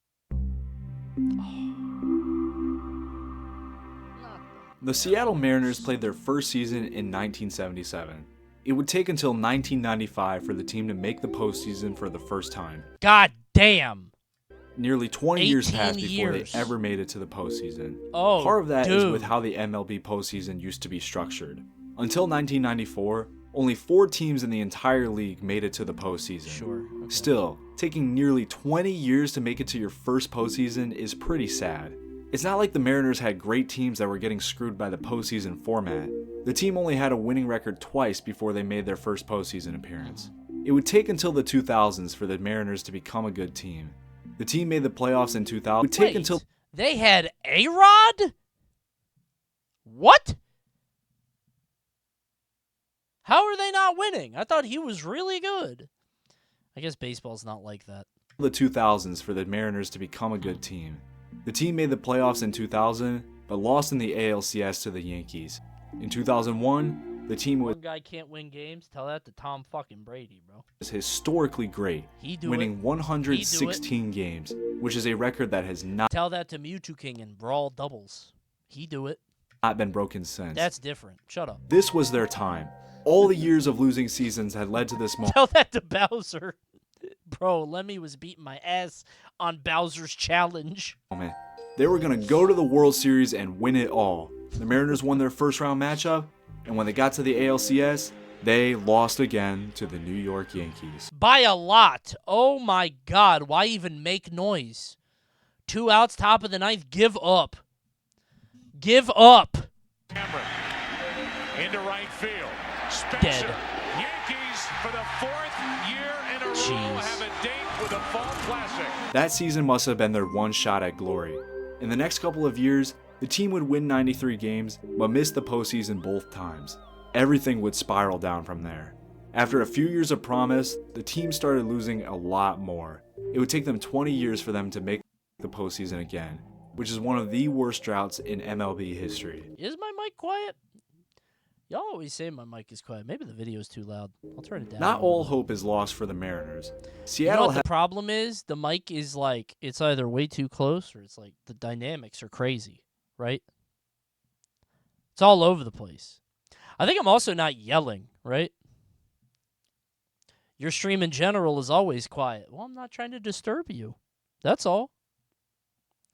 Speaker 7: The Seattle Mariners played their first season in 1977. It would take until 1995 for the team to make the postseason for the first time.
Speaker 1: God damn!
Speaker 7: Nearly 20 years
Speaker 1: 18
Speaker 7: passed before
Speaker 1: years.
Speaker 7: they ever made it to the postseason.
Speaker 1: Oh,
Speaker 7: Part of that is
Speaker 1: dude.
Speaker 7: with how the MLB postseason used to be structured. Until 1994, only 4 teams in the entire league made it to the postseason.
Speaker 1: Sure. Okay.
Speaker 7: Still, taking nearly 20 years to make it to your first postseason is pretty sad. It's not like the Mariners had great teams that were getting screwed by the postseason format. The team only had a winning record twice before they made their first postseason appearance. It would take until the 2000s for the Mariners to become a good team. The team made the playoffs in 2000. It would take until
Speaker 1: they had A-Rod? What? How are they not winning? I thought he was really good. I guess baseball's not like that.
Speaker 7: the 2000s for the Mariners to become a good team. The team made the playoffs in 2000, but lost in the ALCS to the Yankees. In 2001, the team was
Speaker 1: One guy can't win games. Tell that to Tom fucking Brady, bro.
Speaker 7: historically great,
Speaker 1: He do
Speaker 7: winning
Speaker 1: it.
Speaker 7: 116 games, which is a record that has not
Speaker 1: Tell that to Mewtwo King and Brawl doubles. He do it.
Speaker 7: been broken since.
Speaker 1: That's different. Shut up.
Speaker 7: This was their time. All the years of losing seasons had led to this moment.
Speaker 1: Tell that to Bowser. Bro, Lemmy was beating my ass on Bowser's challenge.
Speaker 7: They were going to go to the World Series and win it all. The Mariners won their first round matchup, and when they got to the ALCS, they lost again to the New York Yankees.
Speaker 1: By a lot. Oh my God. Why even make noise? 2 outs, top of the ninth. Give up. Give up.
Speaker 2: Cameron into right field. Spencer.
Speaker 1: Dead.
Speaker 2: Yankees for the 4th year in a row
Speaker 1: Jeez.
Speaker 2: have a date with a fall classic.
Speaker 7: That season must have been their one shot at glory. In the next couple of years, the team would win 93 games, but miss the postseason both times. Everything would spiral down from there. After a few years of promise, the team started losing a lot more. It would take them 20 years for them to make the postseason again, which is one of the worst droughts in MLB history.
Speaker 1: Is my mic quiet? Y'all always say my mic is quiet. Maybe the video's too loud. I'll turn it down.
Speaker 7: Not all hope is lost for the Mariners.
Speaker 1: You know
Speaker 7: Seattle
Speaker 1: what the problem is? The mic is like, it's either way too close or it's like the dynamics are crazy, right? It's all over the place. I think I'm also not yelling, right? Your stream in general is always quiet. Well, I'm not trying to disturb you. That's all.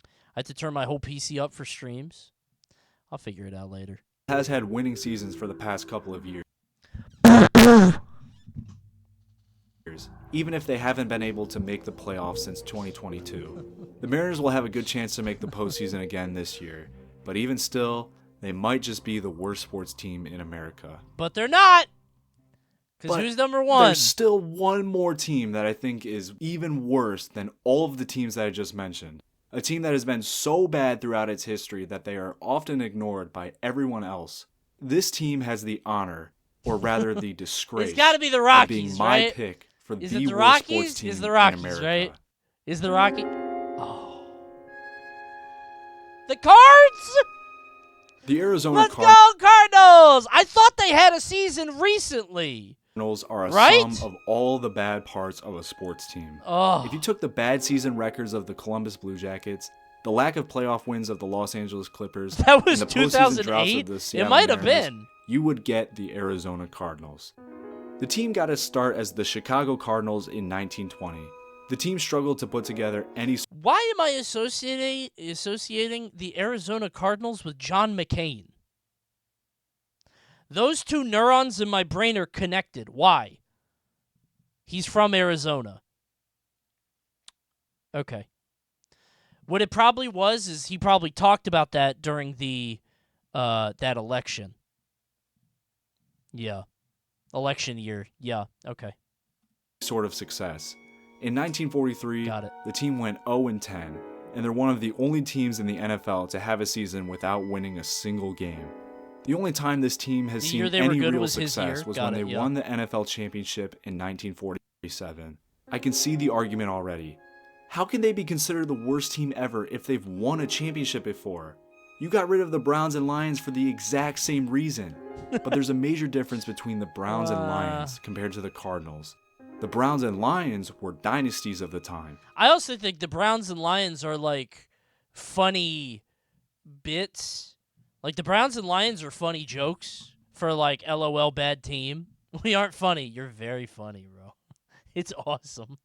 Speaker 1: I had to turn my whole PC up for streams. I'll figure it out later.
Speaker 7: has had winning seasons for the past couple of years. Even if they haven't been able to make the playoffs since 2022. The Mariners will have a good chance to make the postseason again this year, but even still, they might just be the worst sports team in America.
Speaker 1: But they're not! Because
Speaker 7: But
Speaker 1: who's number one?
Speaker 7: There's still one more team that I think is even worse than all of the teams that I just mentioned. A team that has been so bad throughout its history that they are often ignored by everyone else. This team has the honor, or rather the disgrace,
Speaker 1: It's got to be the
Speaker 7: of
Speaker 1: Rockies,
Speaker 7: being my
Speaker 1: right?
Speaker 7: pick for
Speaker 1: Is
Speaker 7: the
Speaker 1: it the
Speaker 7: worst sports
Speaker 1: Rockies?
Speaker 7: team
Speaker 1: Is the Rockies,
Speaker 7: in America.
Speaker 1: right? Is the Rocky? Oh. The Cards?
Speaker 7: The Arizona
Speaker 1: Let's go, Cardinals! I thought they had a season recently.
Speaker 7: Cardinals are a
Speaker 1: Right?
Speaker 7: sum of all the bad parts of a sports team.
Speaker 1: Oh.
Speaker 7: If you took the bad season records of the Columbus Blue Jackets, the lack of playoff wins of the Los Angeles Clippers,
Speaker 1: That was
Speaker 7: and the postseason droughts
Speaker 1: 2008?
Speaker 7: of the
Speaker 1: It
Speaker 7: Seattle
Speaker 1: might have
Speaker 7: Mariners,
Speaker 1: been.
Speaker 7: you would get the Arizona Cardinals. The team got its start as the Chicago Cardinals in 1920. The team struggled to put together any
Speaker 1: Why am I associating the Arizona Cardinals with John McCain? Those two neurons in my brain are connected. Why? He's from Arizona. Okay. What it probably was is he probably talked about that during the that election. Yeah. Election year. Yeah. Okay.
Speaker 7: sort of success. In 1943,
Speaker 1: Got it.
Speaker 7: the team went 0-10, and they're one of the only teams in the NFL to have a season without winning a single game. The only time this team has
Speaker 1: The
Speaker 7: seen
Speaker 1: year they were
Speaker 7: any
Speaker 1: good
Speaker 7: real
Speaker 1: was his
Speaker 7: success
Speaker 1: year.
Speaker 7: was
Speaker 1: Got
Speaker 7: when
Speaker 1: it,
Speaker 7: they
Speaker 1: yeah.
Speaker 7: won the NFL championship in 1947. I can see the argument already. How can they be considered the worst team ever if they've won a championship before? You got rid of the Browns and Lions for the exact same reason. But there's a major difference between the Browns and Lions compared to the Cardinals. The Browns and Lions were dynasties of the time.
Speaker 1: I also think the Browns and Lions are like funny bits. Like the Browns and Lions are funny jokes for like LOL bad team. We aren't funny. You're very funny, bro. It's awesome.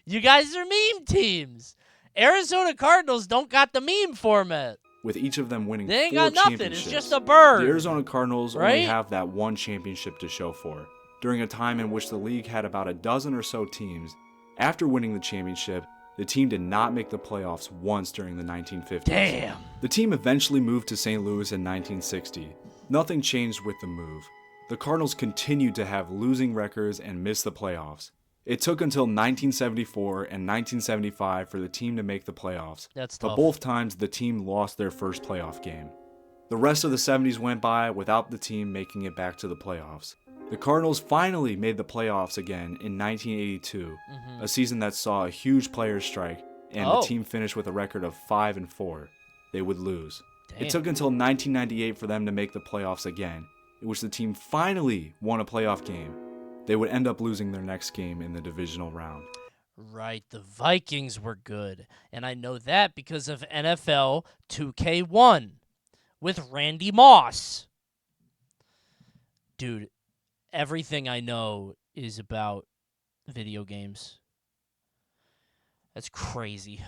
Speaker 1: You guys are meme teams. Arizona Cardinals don't got the meme format.
Speaker 7: with each of them winning
Speaker 1: They ain't
Speaker 7: 4
Speaker 1: got nothing.
Speaker 7: championships.
Speaker 1: It's just a bird.
Speaker 7: The Arizona Cardinals
Speaker 1: right?
Speaker 7: only have that one championship to show for it. During a time in which the league had about a dozen or so teams, after winning the championship, the team did not make the playoffs once during the 1950s.
Speaker 1: Damn.
Speaker 7: The team eventually moved to St. Louis in 1960. Nothing changed with the move. The Cardinals continued to have losing records and miss the playoffs. It took until 1974 and 1975 for the team to make the playoffs.
Speaker 1: That's
Speaker 7: but
Speaker 1: tough.
Speaker 7: both times the team lost their first playoff game. The rest of the 70s went by without the team making it back to the playoffs. The Cardinals finally made the playoffs again in 1982, a season that saw a huge players' strike, and the team finished with a record of 5-4. They would lose.
Speaker 1: Damn.
Speaker 7: It took until 1998 for them to make the playoffs again, in which the team finally won a playoff game. They would end up losing their next game in the divisional round.
Speaker 1: Right, the Vikings were good, and I know that because of NFL 2K1 with Randy Moss. Dude, everything I know is about video games. That's crazy.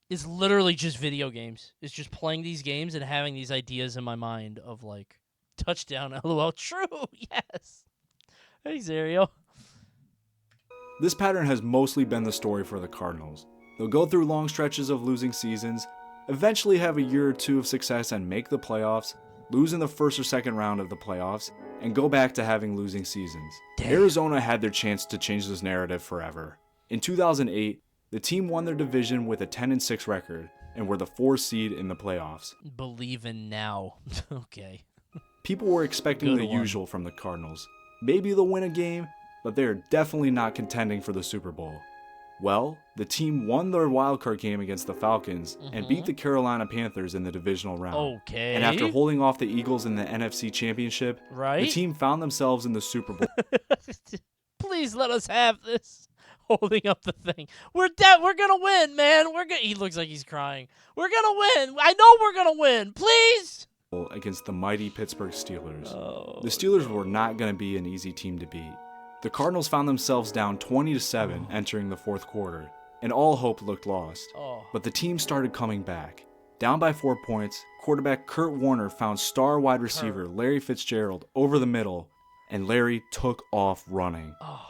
Speaker 1: It's literally just video games. It's just playing these games and having these ideas in my mind of like, touchdown, LOL, true, yes. Thanks, Ariel.
Speaker 7: This pattern has mostly been the story for the Cardinals. They'll go through long stretches of losing seasons, eventually have a year or two of success and make the playoffs, lose in the first or second round of the playoffs, and go back to having losing seasons.
Speaker 1: Damn.
Speaker 7: Arizona had their chance to change this narrative forever. In 2008, the team won their division with a 10-6 record and were the 4th seed in the playoffs.
Speaker 1: Believe in now. Okay.
Speaker 7: People were expecting
Speaker 1: Good
Speaker 7: the
Speaker 1: one.
Speaker 7: usual from the Cardinals. Maybe they'll win a game, but they are definitely not contending for the Super Bowl. Well, the team won their wildcard game against the Falcons and beat the Carolina Panthers in the divisional round.
Speaker 1: Okay.
Speaker 7: And after holding off the Eagles in the NFC Championship,
Speaker 1: Right?
Speaker 7: the team found themselves in the Super Bowl.
Speaker 1: Please let us have this. Holding up the thing. We're gonna win, man. He looks like he's crying. We're gonna win. I know we're gonna win. Please.
Speaker 7: Against the mighty Pittsburgh Steelers.
Speaker 1: Oh,
Speaker 7: The Steelers were not going to be an easy team to beat. The Cardinals found themselves down 20-7 entering the fourth quarter, and all hope looked lost.
Speaker 1: Oh.
Speaker 7: But the team started coming back. Down by 4 points, quarterback Kurt Warner found star wide receiver Larry Fitzgerald over the middle, and Larry took off running.
Speaker 1: Oh.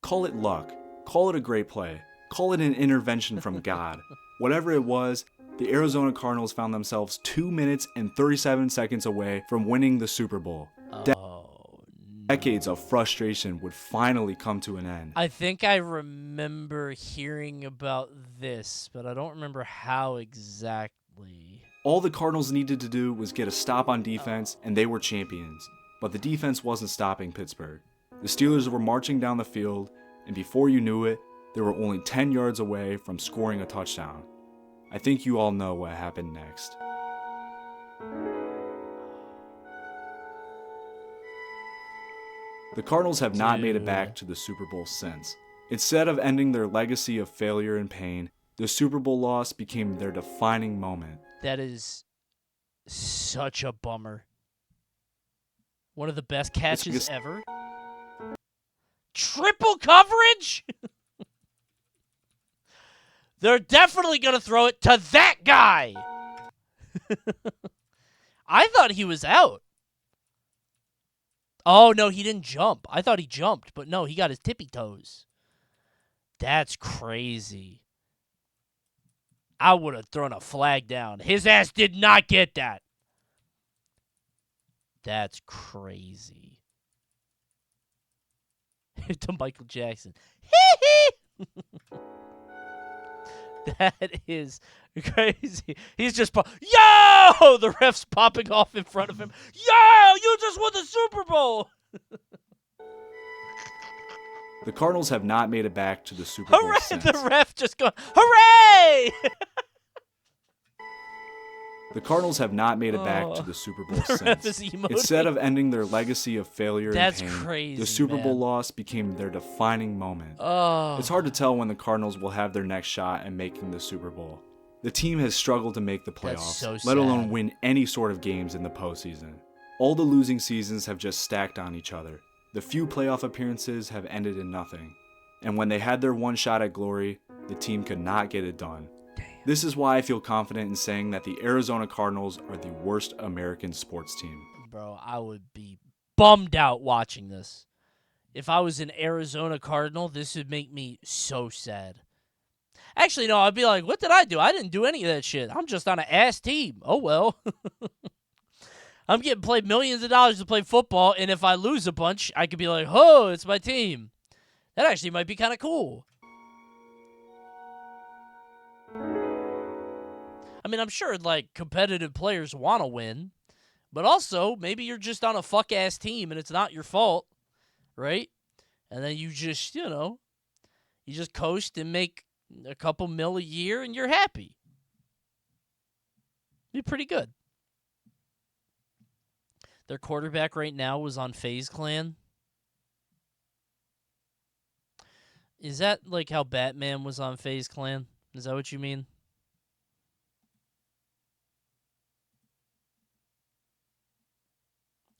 Speaker 7: Call it luck, call it a great play, call it an intervention from God. Whatever it was, the Arizona Cardinals found themselves 2 minutes and 37 seconds away from winning the Super Bowl. Decades of frustration would finally come to an end.
Speaker 1: I think I remember hearing about this, but I don't remember how exactly.
Speaker 7: All the Cardinals needed to do was get a stop on defense, and they were champions. But the defense wasn't stopping Pittsburgh. The Steelers were marching down the field, and before you knew it, they were only 10 yards away from scoring a touchdown. I think you all know what happened next. The Cardinals have not made it back to the Super Bowl since. Instead of ending their legacy of failure and pain, the Super Bowl loss became their defining moment.
Speaker 1: That is such a bummer. One of the best catches ever. Triple coverage? They're definitely going to throw it to that guy. I thought he was out. Oh, no, he didn't jump. I thought he jumped, but no, he got his tippy toes. That's crazy. I would have thrown a flag down. His ass did not get that. That's crazy. To Michael Jackson. That is crazy. He's just yo! The ref's popping off in front of him. Yo! You just won the Super Bowl!
Speaker 7: The Cardinals have not made it back to the Super Bowl
Speaker 1: Hooray!
Speaker 7: since.
Speaker 1: The ref just going, hooray!
Speaker 7: The Cardinals have not made it back to the Super Bowl
Speaker 1: The ref
Speaker 7: since.
Speaker 1: is emoting.
Speaker 7: Instead of ending their legacy of failure
Speaker 1: That's
Speaker 7: and pain,
Speaker 1: crazy,
Speaker 7: the Super Bowl
Speaker 1: man.
Speaker 7: loss became their defining moment.
Speaker 1: Oh.
Speaker 7: It's hard to tell when the Cardinals will have their next shot at making the Super Bowl. The team has struggled to make the
Speaker 1: That's
Speaker 7: playoffs,
Speaker 1: so
Speaker 7: let alone
Speaker 1: sad.
Speaker 7: win any sort of games in the postseason. All the losing seasons have just stacked on each other. The few playoff appearances have ended in nothing. And when they had their one shot at glory, the team could not get it done. This is why I feel confident in saying that the Arizona Cardinals are the worst American sports team.
Speaker 1: Bro, I would be bummed out watching this. If I was an Arizona Cardinal, this would make me so sad. Actually, no, I'd be like, what did I do? I didn't do any of that shit. I'm just on an ass team. Oh, well. I'm getting paid millions of dollars to play football, and if I lose a bunch, I could be like, oh, it's my team. That actually might be kind of cool. I mean, I'm sure, like, competitive players want to win, but also, maybe you're just on a fuck-ass team, and it's not your fault, right? And then you just, you know, you just coast and make a couple mil a year, and you're happy. Be pretty good. Their quarterback right now was on FaZe Clan. Is that like how Batman was on FaZe Clan? Is that what you mean?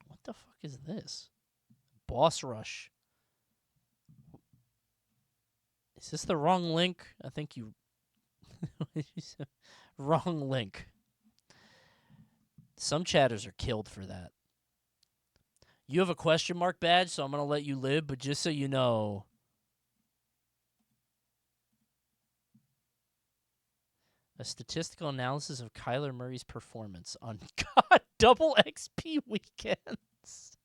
Speaker 1: What the fuck is this? Boss Rush. Is this the wrong link? I think you... wrong link. Some chatters are killed for that. You have a question mark badge, so I'm going to let you live, but just so you know... A statistical analysis of Kyler Murray's performance on double XP weekends.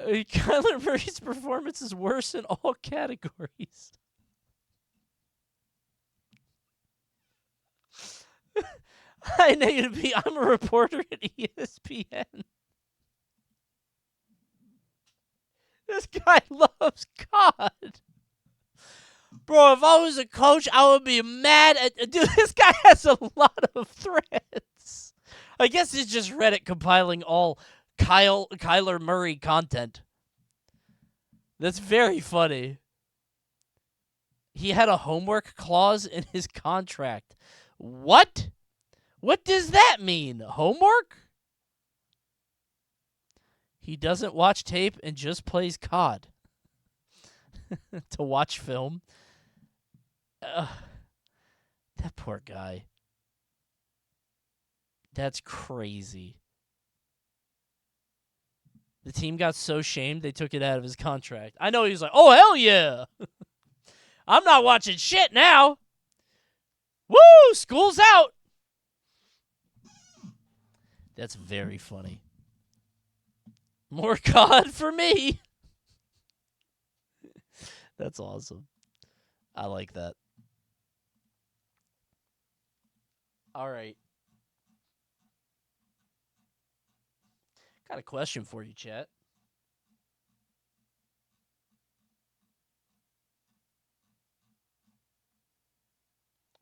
Speaker 1: Kyler Murray's performance is worse in all categories. Hi, Negative B. I'm a reporter at ESPN. This guy loves God. Bro, if I was a coach, I would be mad at... Dude, this guy has a lot of threads. I guess it's just Reddit compiling all Kyler Murray content. That's very funny. He had a homework clause in his contract. What? What does that mean? Homework? He doesn't watch tape and just plays COD. To watch film. That poor guy. That's crazy. The team got so shamed they took it out of his contract. I know he was like, oh, hell yeah. I'm not watching shit now. Woo! School's out. That's very funny. More COD for me. That's awesome. I like that. All right. Got a question for you, chat.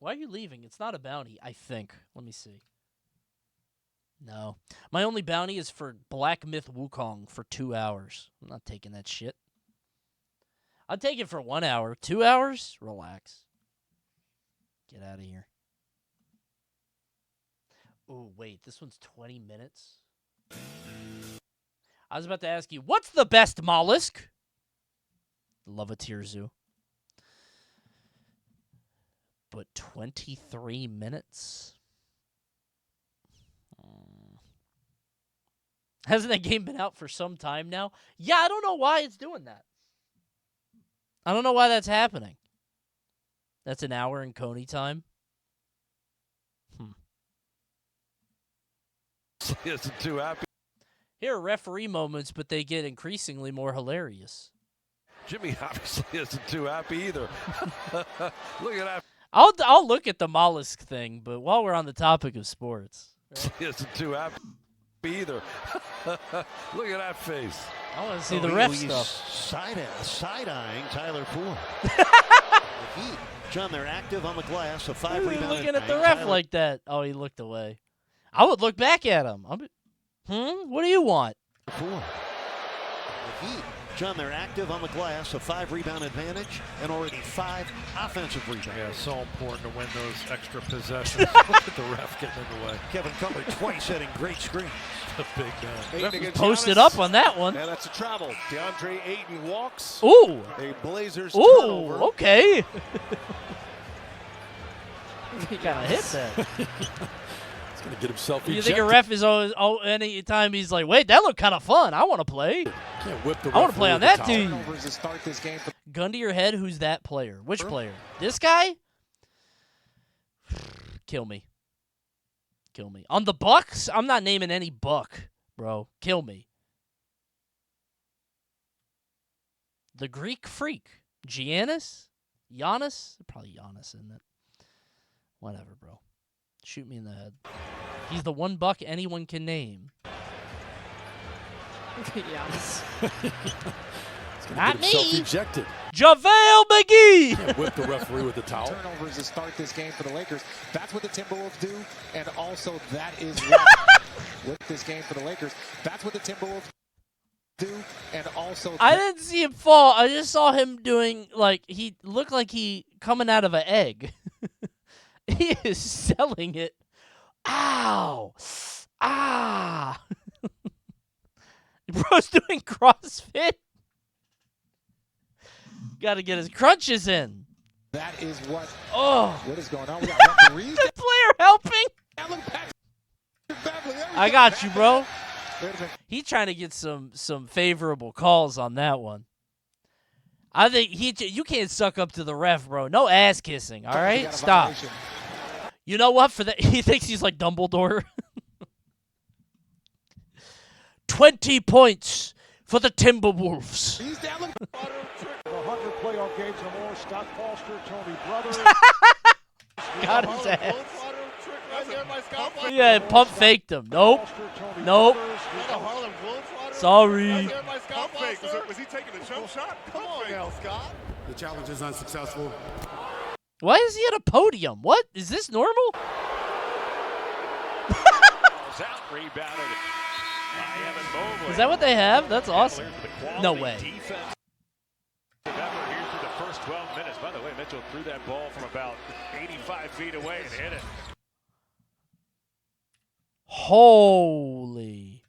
Speaker 1: Why are you leaving? It's not a bounty, I think. Let me see. No. My only bounty is for Black Myth Wukong for 2 hours. I'm not taking that shit. I'll take it for 1 hour. 2 hours? Relax. Get out of here. Oh, wait. This one's 20 minutes? I was about to ask you, what's the best mollusk? Love a tear zoo. But 23 minutes? Hasn't that game been out for some time now? Yeah, I don't know why it's doing that. I don't know why that's happening. That's an hour in Coney time.
Speaker 10: Isn't too happy.
Speaker 1: Here are referee moments, but they get increasingly more hilarious.
Speaker 10: Jimmy obviously isn't too happy either. Look at that.
Speaker 1: I'll look at the mollusk thing, but while we're on the topic of sports,
Speaker 10: right? Isn't too happy either. Look at that face.
Speaker 1: I want to see the ref stuff.
Speaker 11: Side-eyeing Tyler Ford. John, they're active on the glass. A 5 rebound.
Speaker 1: Looking at the ref like that. Oh, he looked away. I would look back at him. What do you want?
Speaker 11: John, they're active on the glass, a 5-rebound advantage, and already 5 offensive rebounds.
Speaker 10: Yeah, so important to win those extra possessions. Look at the ref getting in the way.
Speaker 11: Kevin Cutler twice setting great screens.
Speaker 10: The big guy.
Speaker 1: Ref was posted up on that one.
Speaker 12: And that's a travel. DeAndre Ayton walks.
Speaker 1: Ooh.
Speaker 12: A Blazers
Speaker 1: Ooh,
Speaker 12: turnover.
Speaker 1: okay. He kind of hit that.
Speaker 10: He's going to get himself ejected.
Speaker 1: You think a ref is always, any time he's like, wait, that looked kind of fun. I want to play.
Speaker 10: Can't whip the
Speaker 1: I want to play on that
Speaker 10: team.
Speaker 1: team. Gun to your head, who's that player? Which player? This guy? Kill me. Kill me. On the Bucks, I'm not naming any Buck, bro. Kill me. The Greek Freak. Giannis? Giannis? Probably Giannis, isn't it? Whatever, bro. Shoot me in the head. He's the one Buck anyone can name.
Speaker 6: Giannis.
Speaker 1: Not me.
Speaker 10: Ejected.
Speaker 1: JaVale McGee.
Speaker 10: Can't whip the referee with the towel.
Speaker 13: Turnovers to start this game for the Lakers. That's what the Timberwolves do, and also that is what this game for the Lakers. That's what the Timberwolves do, and also
Speaker 1: I didn't see him fall. I just saw him doing like he looked like he coming out of an egg. He is selling it. Ow. Ah. Bro's doing CrossFit. Got to get his crunches in.
Speaker 13: that is what.
Speaker 1: Oh.
Speaker 13: What is going on? We got referees.
Speaker 1: The player helping. I got you, bro. He's trying to get some favorable calls on that one. I think you can't suck up to the ref, bro. No ass kissing, all right? Stop. You know what? For that, he thinks he's like Dumbledore. 20 points for the Timberwolves.
Speaker 13: He's down the
Speaker 9: 100 playoff games or more. Scott Foster, Tony Brothers.
Speaker 1: Got his ass. Yeah, pump faked him. Nope. Nope. Sorry.
Speaker 14: Was he taking a jump shot? Come on now, Scott.
Speaker 15: The challenge is unsuccessful.
Speaker 1: Why is he at a podium? What? Is this normal? Is that what they have? That's awesome. No way.
Speaker 2: Here's through the first 12 minutes. By the way, Mitchell threw that ball from about 85 feet away and hit it.
Speaker 1: Holy.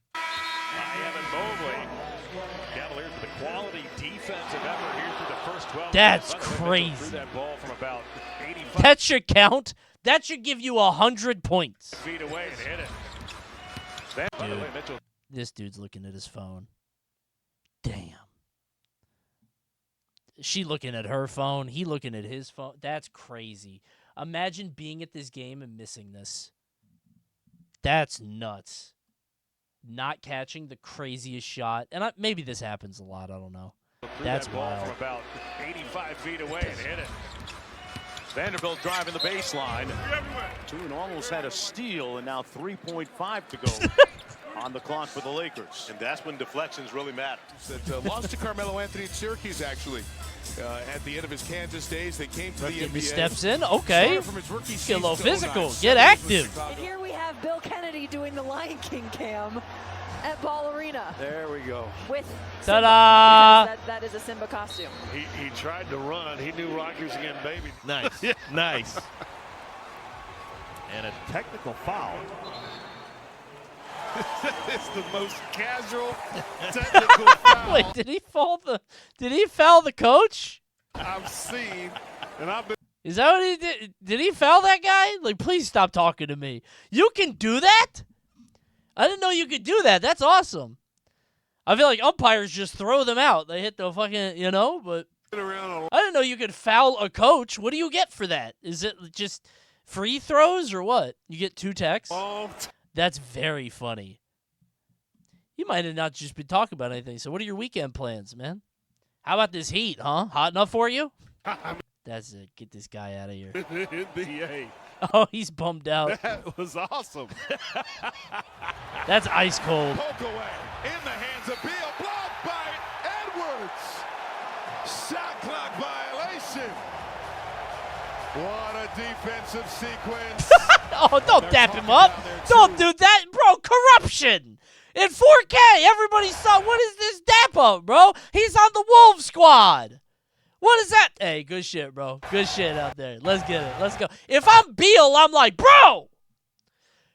Speaker 2: Cavaliers with the quality defensive effort here through the first 12
Speaker 1: That's
Speaker 2: minutes.
Speaker 1: crazy.
Speaker 2: Threw that ball from about 85
Speaker 1: That should count. That should give you 100 points.
Speaker 2: feet away and hit it. By the way, Mitchell.
Speaker 1: This dude's looking at his phone. Damn. She looking at her phone. He looking at his phone. That's crazy. Imagine being at this game and missing this. That's nuts. Not catching the craziest shot. And maybe this happens a lot. I don't know. That's
Speaker 2: that ball
Speaker 1: wild.
Speaker 2: from about 85 feet away and hit it.
Speaker 16: Vanderbilt driving the baseline. Toon almost had a steal, and now 3.5 to go on the clock for the Lakers.
Speaker 14: And that's when deflections really matter. Lost to Carmelo Anthony at Syracuse, actually. At the end of his Kansas days, they came to the NBA.
Speaker 1: He steps in. Okay.
Speaker 14: From his rookie
Speaker 1: Get a little
Speaker 14: season to
Speaker 1: physical.
Speaker 14: 09.
Speaker 1: Get active.
Speaker 17: And here we have Bill Kennedy doing the Lion King cam at Ball Arena.
Speaker 16: There we go.
Speaker 17: With
Speaker 1: Ta-da!
Speaker 17: Simba, that is a Simba costume.
Speaker 14: He tried to run. He knew Rogers again, baby.
Speaker 16: Nice. Nice. And a technical foul.
Speaker 14: It's the most casual technical foul
Speaker 1: Wait, did he foul the coach?
Speaker 14: I've seen, and I've been.
Speaker 1: Is that what he did? Did he foul that guy? Like, please stop talking to me. You can do that? I didn't know you could do that. That's awesome. I feel like umpires just throw them out. They hit the fucking, but I didn't know you could foul a coach. What do you get for that? Is it just free throws or what? You get 2 techs? That's very funny. You might have not just been talking about anything. So what are your weekend plans, man? How about this heat, huh? Hot enough for you? That's it. Get this guy out of here.
Speaker 14: NBA.
Speaker 1: Oh, he's bummed out.
Speaker 14: That was awesome.
Speaker 1: That's ice cold.
Speaker 14: Poke away in the hands of Beal. Blocked by Edwards. Shot clock violation. What a defensive sequence.
Speaker 1: Oh, don't dap him up. Don't do that. Bro, option in 4K. Everybody saw. What is this dap up, bro? He's on the Wolves squad. What is that? Hey, good shit, bro. Good shit out there. Let's get it. Let's go. If I'm Beal, I'm like, bro,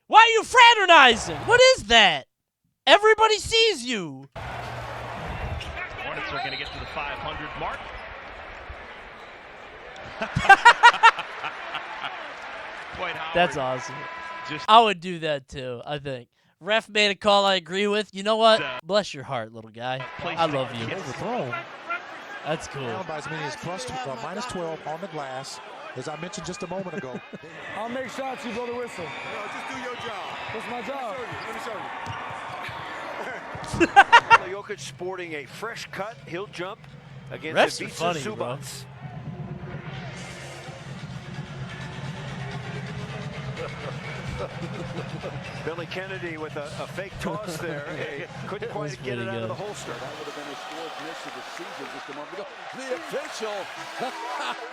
Speaker 1: why are you fraternizing? What is that? Everybody sees you.
Speaker 18: Hornets are going to get to the 500 mark.
Speaker 1: That's awesome. I would do that too, I think. Ref made a call I agree with. You know what? Bless your heart, little guy. I love you.
Speaker 13: Overthrown.
Speaker 1: That's cool.
Speaker 13: Down by as many as minus 12 on the glass, as I mentioned just a moment ago.
Speaker 9: I'll make shots, you blow the whistle.
Speaker 14: No, just do your job.
Speaker 9: What's my job?
Speaker 14: Let me show you.
Speaker 12: Jokic sporting a fresh cut. He'll jump against
Speaker 1: Refs are
Speaker 12: Ivica
Speaker 1: funny, bro.
Speaker 12: Zubac. Billy Kennedy with a fake toss there. He couldn't quite get it out of the holster.
Speaker 10: That would have been his fourth miss of the season just a moment ago. The official,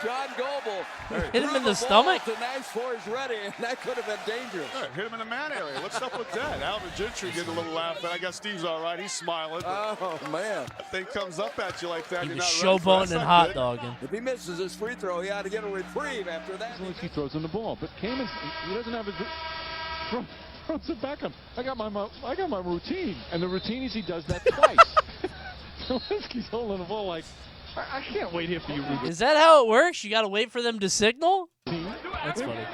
Speaker 10: John Goble,
Speaker 1: hit him in the stomach.
Speaker 10: The Nash four is ready, and that could have been dangerous.
Speaker 14: Yeah, hit him in the man area. What's up with that? Alvin Gentry getting a little laugh, but I guess Steve's all right. He's smiling.
Speaker 10: Oh, man.
Speaker 14: That thing comes up at you like that.
Speaker 1: He
Speaker 14: You're
Speaker 1: was
Speaker 14: not ready for it.
Speaker 1: showboating and hot dogging.
Speaker 10: If he misses his free throw, he ought to get a reprieve after that.
Speaker 9: He throws him the ball, but Kamen, he doesn't have his throws it back up. I got my routine, and the routine is he does that twice. Zelensky's holding the ball like, I can't wait here for you, Ruben.
Speaker 1: Is that how it works? You got to wait for them to signal? That's funny.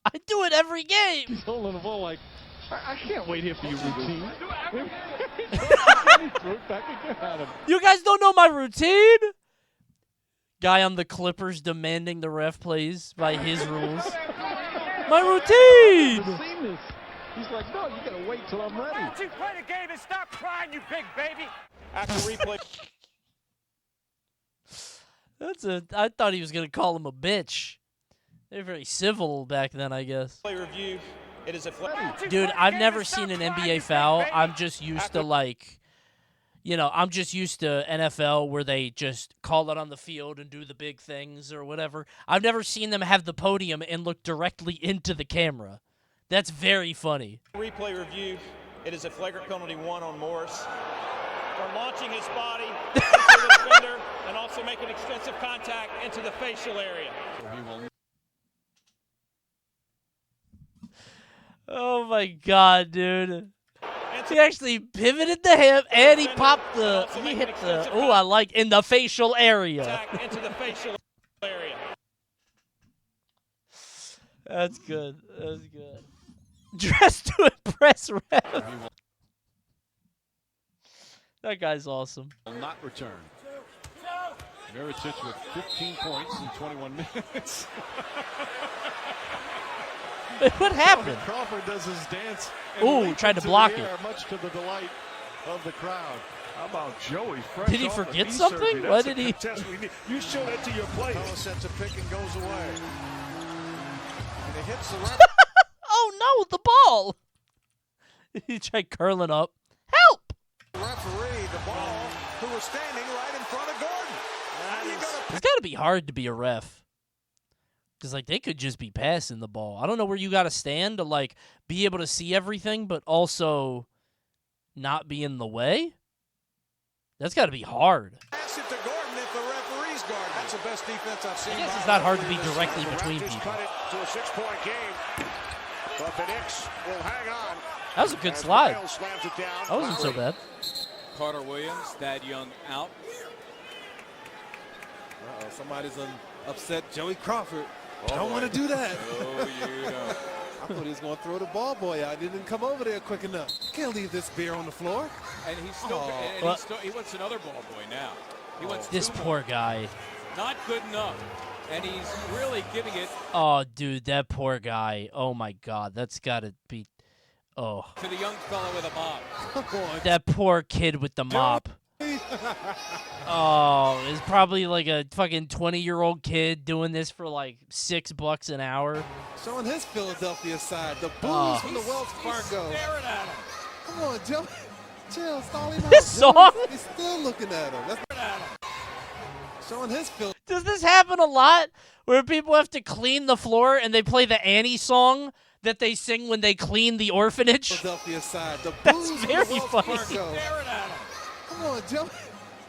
Speaker 1: I do it every game.
Speaker 9: He's holding the ball like, I can't wait here for you, routine.
Speaker 1: You guys don't know my routine? Guy on the Clippers demanding the ref plays by his rules. My routine!
Speaker 9: He's like, no, you gotta wait till I'm ready.
Speaker 18: Why don't you play the game and stop crying, you big baby?
Speaker 12: After replay.
Speaker 1: I thought he was gonna call him a bitch. They're very civil back then, I guess.
Speaker 18: Play review. It is a
Speaker 1: Dude, I've never seen an NBA foul. I'm just used to I'm just used to NFL where they just call it on the field and do the big things or whatever. I've never seen them have the podium and look directly into the camera. That's very funny.
Speaker 18: Replay review. It is a flagrant penalty 1 on Morris for launching his body into the defender and also making extensive contact into the facial area.
Speaker 1: Oh my God, dude. He actually pivoted the hip and he popped he hit the, in the facial area.
Speaker 18: Into the facial area.
Speaker 1: That's good. That's good. Dressed to impress ref. That guy's awesome.
Speaker 10: Will not return. Mirotic with 15 points in 21 minutes.
Speaker 1: What happened?
Speaker 10: Crawford does his dance.
Speaker 1: Ooh, tried to block it.
Speaker 10: Much to the delight of the crowd.
Speaker 14: How about Joey?
Speaker 1: Did he forget something? Why did he?
Speaker 14: You show that to your players.
Speaker 11: Fellow sets a pick and goes away. And it hits the ref.
Speaker 1: Oh no, the ball! He tried curling up. Help!
Speaker 11: Referee, the ball, who was standing right in front of Gordon.
Speaker 1: It's got to be hard to be a ref. Because, they could just be passing the ball. I don't know where you got to stand to, be able to see everything, but also not be in the way. That's got to be hard.
Speaker 11: Pass it to Gordon if the referee's guard. That's the best defense I've seen.
Speaker 1: I guess it's not hard to be directly between people.
Speaker 14: Cut it to a 6-point game. But the Knicks will hang on.
Speaker 1: That was a good slide.
Speaker 14: Slams it down.
Speaker 1: That wasn't so bad.
Speaker 19: Carter Williams, Thad Young out. Somebody's upset Joey Crawford.
Speaker 10: Don't want to do that.
Speaker 19: Oh, you don't.
Speaker 10: I thought he was going to throw the ball boy out. He didn't come over there quick enough. Can't leave this beer on the floor.
Speaker 19: And he's still, he wants another ball boy now. He wants
Speaker 1: this poor guy.
Speaker 19: Not good enough. And he's really giving it.
Speaker 1: Oh, dude, that poor guy. Oh, my God. That's got to be. Oh.
Speaker 19: To the young fellow with a mop.
Speaker 1: That poor kid with the mop. Oh, it's probably a fucking 20-year-old kid doing this for $6 an hour.
Speaker 10: Showing his Philadelphia side. The booze from the Wells Fargo.
Speaker 19: Staring at him.
Speaker 10: Come on, Joe. Chill, stall him out.
Speaker 1: This song?
Speaker 10: He's still looking at him. Showing his Philadelphia.
Speaker 1: Does this happen a lot where people have to clean the floor and they play the Annie song that they sing when they clean the orphanage.
Speaker 10: Philadelphia side. The
Speaker 1: That's
Speaker 10: blues
Speaker 1: very
Speaker 10: of Wells
Speaker 1: funny.
Speaker 10: Fargo. Come on, Joey.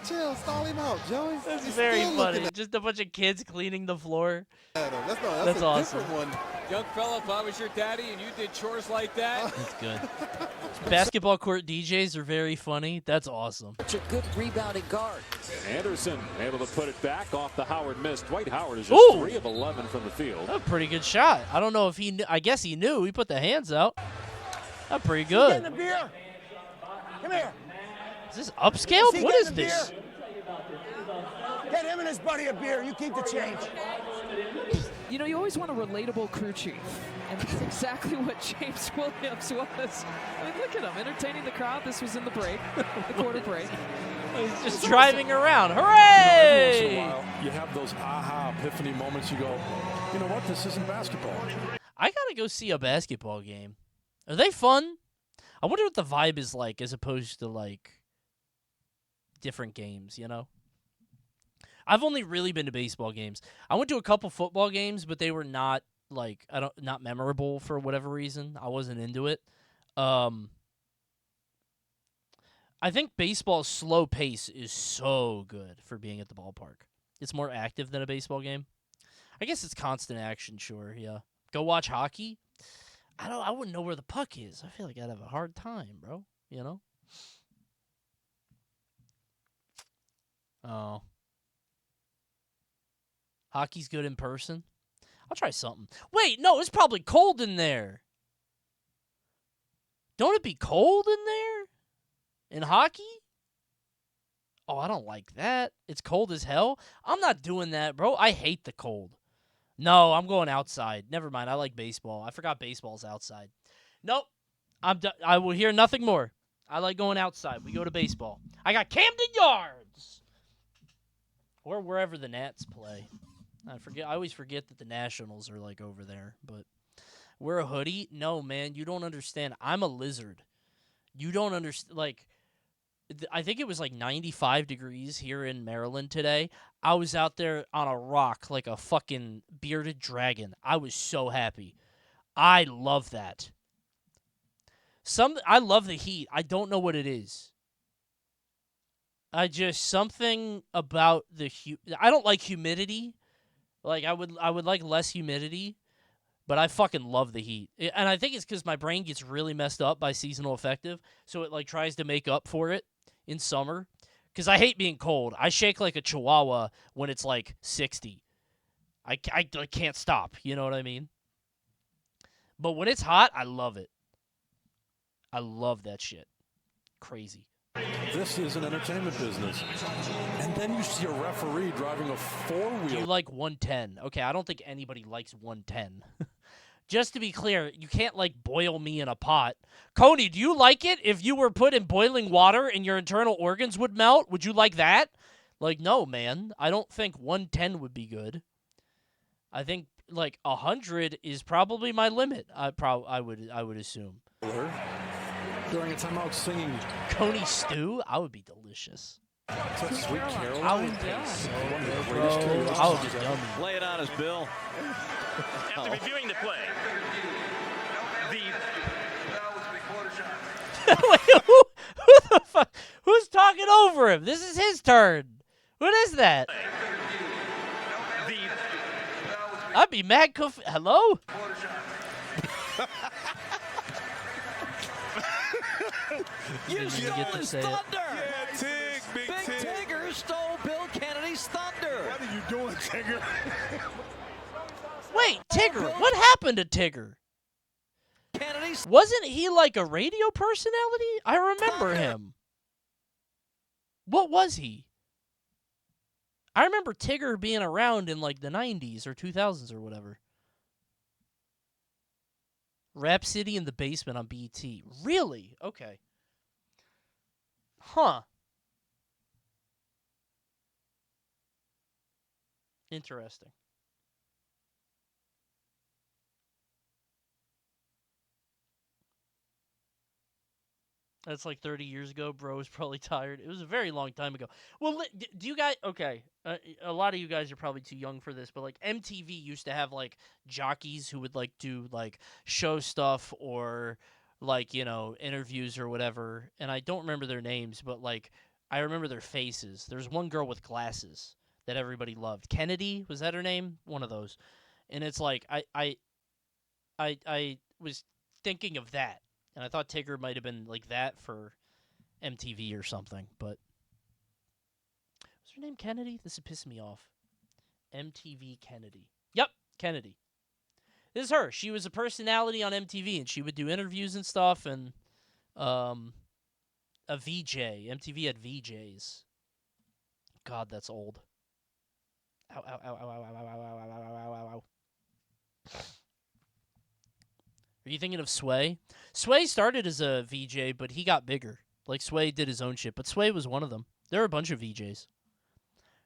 Speaker 10: Chill, stall him out, Joey.
Speaker 1: That's
Speaker 10: He's
Speaker 1: very
Speaker 10: still
Speaker 1: funny.
Speaker 10: looking
Speaker 1: Just a bunch of kids cleaning the floor.
Speaker 10: at him.
Speaker 1: That's
Speaker 10: a
Speaker 1: awesome.
Speaker 10: different one.
Speaker 19: Young fella, if I was your daddy and you did chores like that.
Speaker 1: That's good. Basketball court DJs are very funny. That's awesome.
Speaker 17: Such a good rebounding guard.
Speaker 2: Anderson able to put it back off the Howard miss. Dwight Howard is
Speaker 1: Ooh.
Speaker 2: just 3 of 11 from the field.
Speaker 1: A pretty good shot. I don't know if he knew. I guess he knew. He put the hands out. That's pretty good.
Speaker 20: the beer. Come here.
Speaker 1: Is this upscaled? What is this?
Speaker 20: Get him and his buddy a beer. You keep the change.
Speaker 21: You know, you always want a relatable crew chief, and that's exactly what James Williams was. I mean, look at him, entertaining the crowd. This was in the break, the quarter break.
Speaker 1: He's just driving around. Hooray!
Speaker 9: You know, every once in a while, you have those aha epiphany moments. You go, you know what? This isn't basketball.
Speaker 1: I gotta go see a basketball game. Are they fun? I wonder what the vibe is like as opposed to, like, different games, you know? I've only really been to baseball games. I went to a couple football games, but they were not, like, not memorable for whatever reason. I wasn't into it. I think baseball's slow pace is so good for being at the ballpark. It's more active than a baseball game. I guess it's constant action, sure, yeah. Go watch hockey? I wouldn't know where the puck is. I feel like I'd have a hard time, bro. You know? Oh. Hockey's good in person? I'll try something. Wait, no, it's probably cold in there. Don't it be cold in there? In hockey? Oh, I don't like that. It's cold as hell. I'm not doing that, bro. I hate the cold. No, I'm going outside. Never mind. I like baseball. I forgot baseball's outside. Nope. I will hear nothing more. I like going outside. We go to baseball. I got Camden Yards. Or wherever the Nats play. I always forget that the Nationals are, like, over there. But wear a hoodie? No, man. You don't understand. I'm a lizard. You don't understand. Like, I think it was, like, 95 degrees here in Maryland today. I was out there on a rock like a fucking bearded dragon. I was so happy. I love that. I love the heat. I don't know what it is. Something about I don't like humidity. Like, I would like less humidity, but I fucking love the heat. And I think it's because my brain gets really messed up by seasonal affective, so it, like, tries to make up for it in summer. Because I hate being cold. I shake like a chihuahua when it's, like, 60. I can't stop, you know what I mean? But when it's hot, I love it. I love that shit. Crazy.
Speaker 9: This is an entertainment business. And then you see a referee driving a four-wheel.
Speaker 1: Do you like 110? Okay, I don't think anybody likes 110. Just to be clear, you can't, like, boil me in a pot. Coney, do you like it if you were put in boiling water and your internal organs would melt? Would you like that? Like, no, man. I don't think 110 would be good. I think, like, 100 is probably my limit. I would assume.
Speaker 9: During a timeout singing
Speaker 1: Coney stew? I would be delicious.
Speaker 9: Such Sweet Caroline.
Speaker 1: I would be I would be yummy.
Speaker 12: Lay it on us, Bill.
Speaker 22: After reviewing the play,
Speaker 1: Wait, who the fuck? Who's talking over him? This is his turn. What is that? I'd be mad. Hello?
Speaker 12: You stole
Speaker 1: get to
Speaker 12: his
Speaker 1: say it.
Speaker 12: thunder.
Speaker 14: Yeah, Tig, Big Tig.
Speaker 12: Tigger stole Bill Kennedy's thunder.
Speaker 14: What are you doing, Tigger?
Speaker 1: Wait, Tigger. What happened to Tigger?
Speaker 12: Kennedy's.
Speaker 1: Wasn't he like a radio personality? I remember him. What was he? I remember Tigger being around in like the 90s or 2000s or whatever. Rap City in the Basement on BT. Really? Okay. Huh. Interesting. That's like 30 years ago. Bro was probably tired. It was a very long time ago. Well, do you guys... Okay, a lot of you guys are probably too young for this, but like MTV used to have like jockeys who would like do like show stuff or like, you know, interviews or whatever. And I don't remember their names, but like I remember their faces. There's one girl with glasses that everybody loved. Kennedy, was that her name? One of those. And it's like I was thinking of that. And I thought Tigger might have been like that for MTV or something, but was her name Kennedy? This is pissing me off. MTV Kennedy. Yep, Kennedy. This is her. She was a personality on MTV, and she would do interviews and stuff, and a VJ. MTV had VJs. God, that's old. Ow, ow, ow, ow, ow, ow, ow, ow, ow, ow, ow, ow. Are you thinking of Sway? Sway started as a VJ, but he got bigger. Like, Sway did his own shit, but Sway was one of them. There are a bunch of VJs.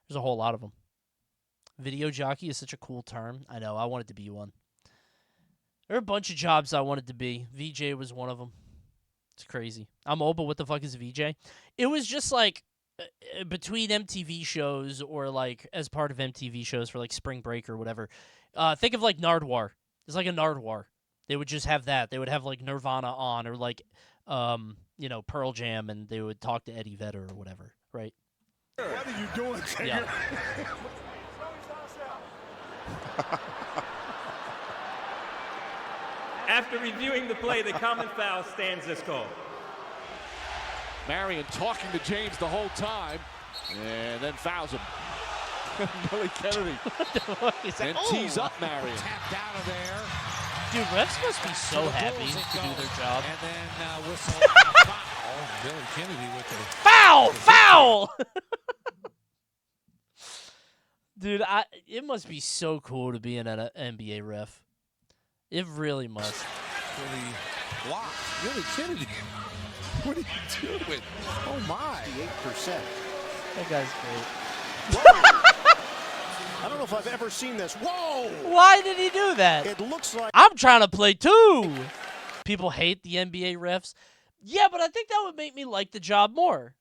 Speaker 1: There's a whole lot of them. Video jockey is such a cool term. I know, I wanted to be one. There are a bunch of jobs I wanted to be. VJ was one of them. It's crazy. I'm old, but what the fuck is a VJ? It was just like between MTV shows or like as part of MTV shows for like Spring Break or whatever. Think of like Nardwuar. It's like a Nardwuar. They would just have that. They would have like Nirvana on or like, you know, Pearl Jam, and they would talk to Eddie Vedder or whatever, right?
Speaker 10: What are you doing, Tigger?
Speaker 1: Yeah.
Speaker 22: After reviewing the play, the common foul stands as called.
Speaker 9: Marion talking to James the whole time, and then fouls him. Billy Kennedy. And tees up Marion.
Speaker 13: Tapped out of there.
Speaker 1: Dude, refs must be so happy to do their job.
Speaker 13: And then whistle foul. Billy Kennedy with the
Speaker 1: foul! Foul! Dude, it must be so cool to be an NBA ref. It really must.
Speaker 13: Billy blocked. Billy Kennedy. What are you doing? Oh my.
Speaker 11: 8%.
Speaker 1: That guy's great.
Speaker 11: I don't know if I've ever seen this. Whoa!
Speaker 1: Why did he do that?
Speaker 11: It looks like
Speaker 1: I'm trying to play too. People hate the NBA refs. Yeah, but I think that would make me like the job more.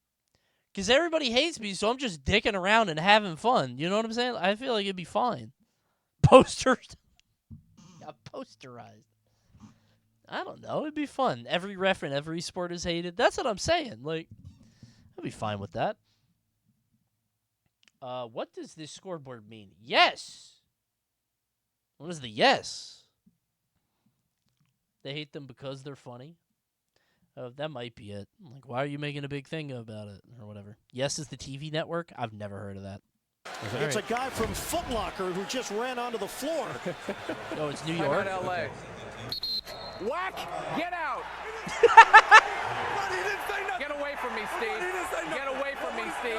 Speaker 1: Because everybody hates me, so I'm just dicking around and having fun. You know what I'm saying? I feel like it'd be fine. Posters. Yeah, posterized. I don't know. It'd be fun. Every ref in every sport is hated. That's what I'm saying. Like, I'd be fine with that. What does this scoreboard mean? Yes. What is the yes? They hate them because they're funny. That might be it. Like, why are you making a big thing about it or whatever? Yes is the TV network? I've never heard of that.
Speaker 11: it's a guy from Foot Locker who just ran onto the floor.
Speaker 1: Oh, it's New York?
Speaker 3: I'm in LA. Whack! Get out! Get away from me, Steve. Get away from me, Steve.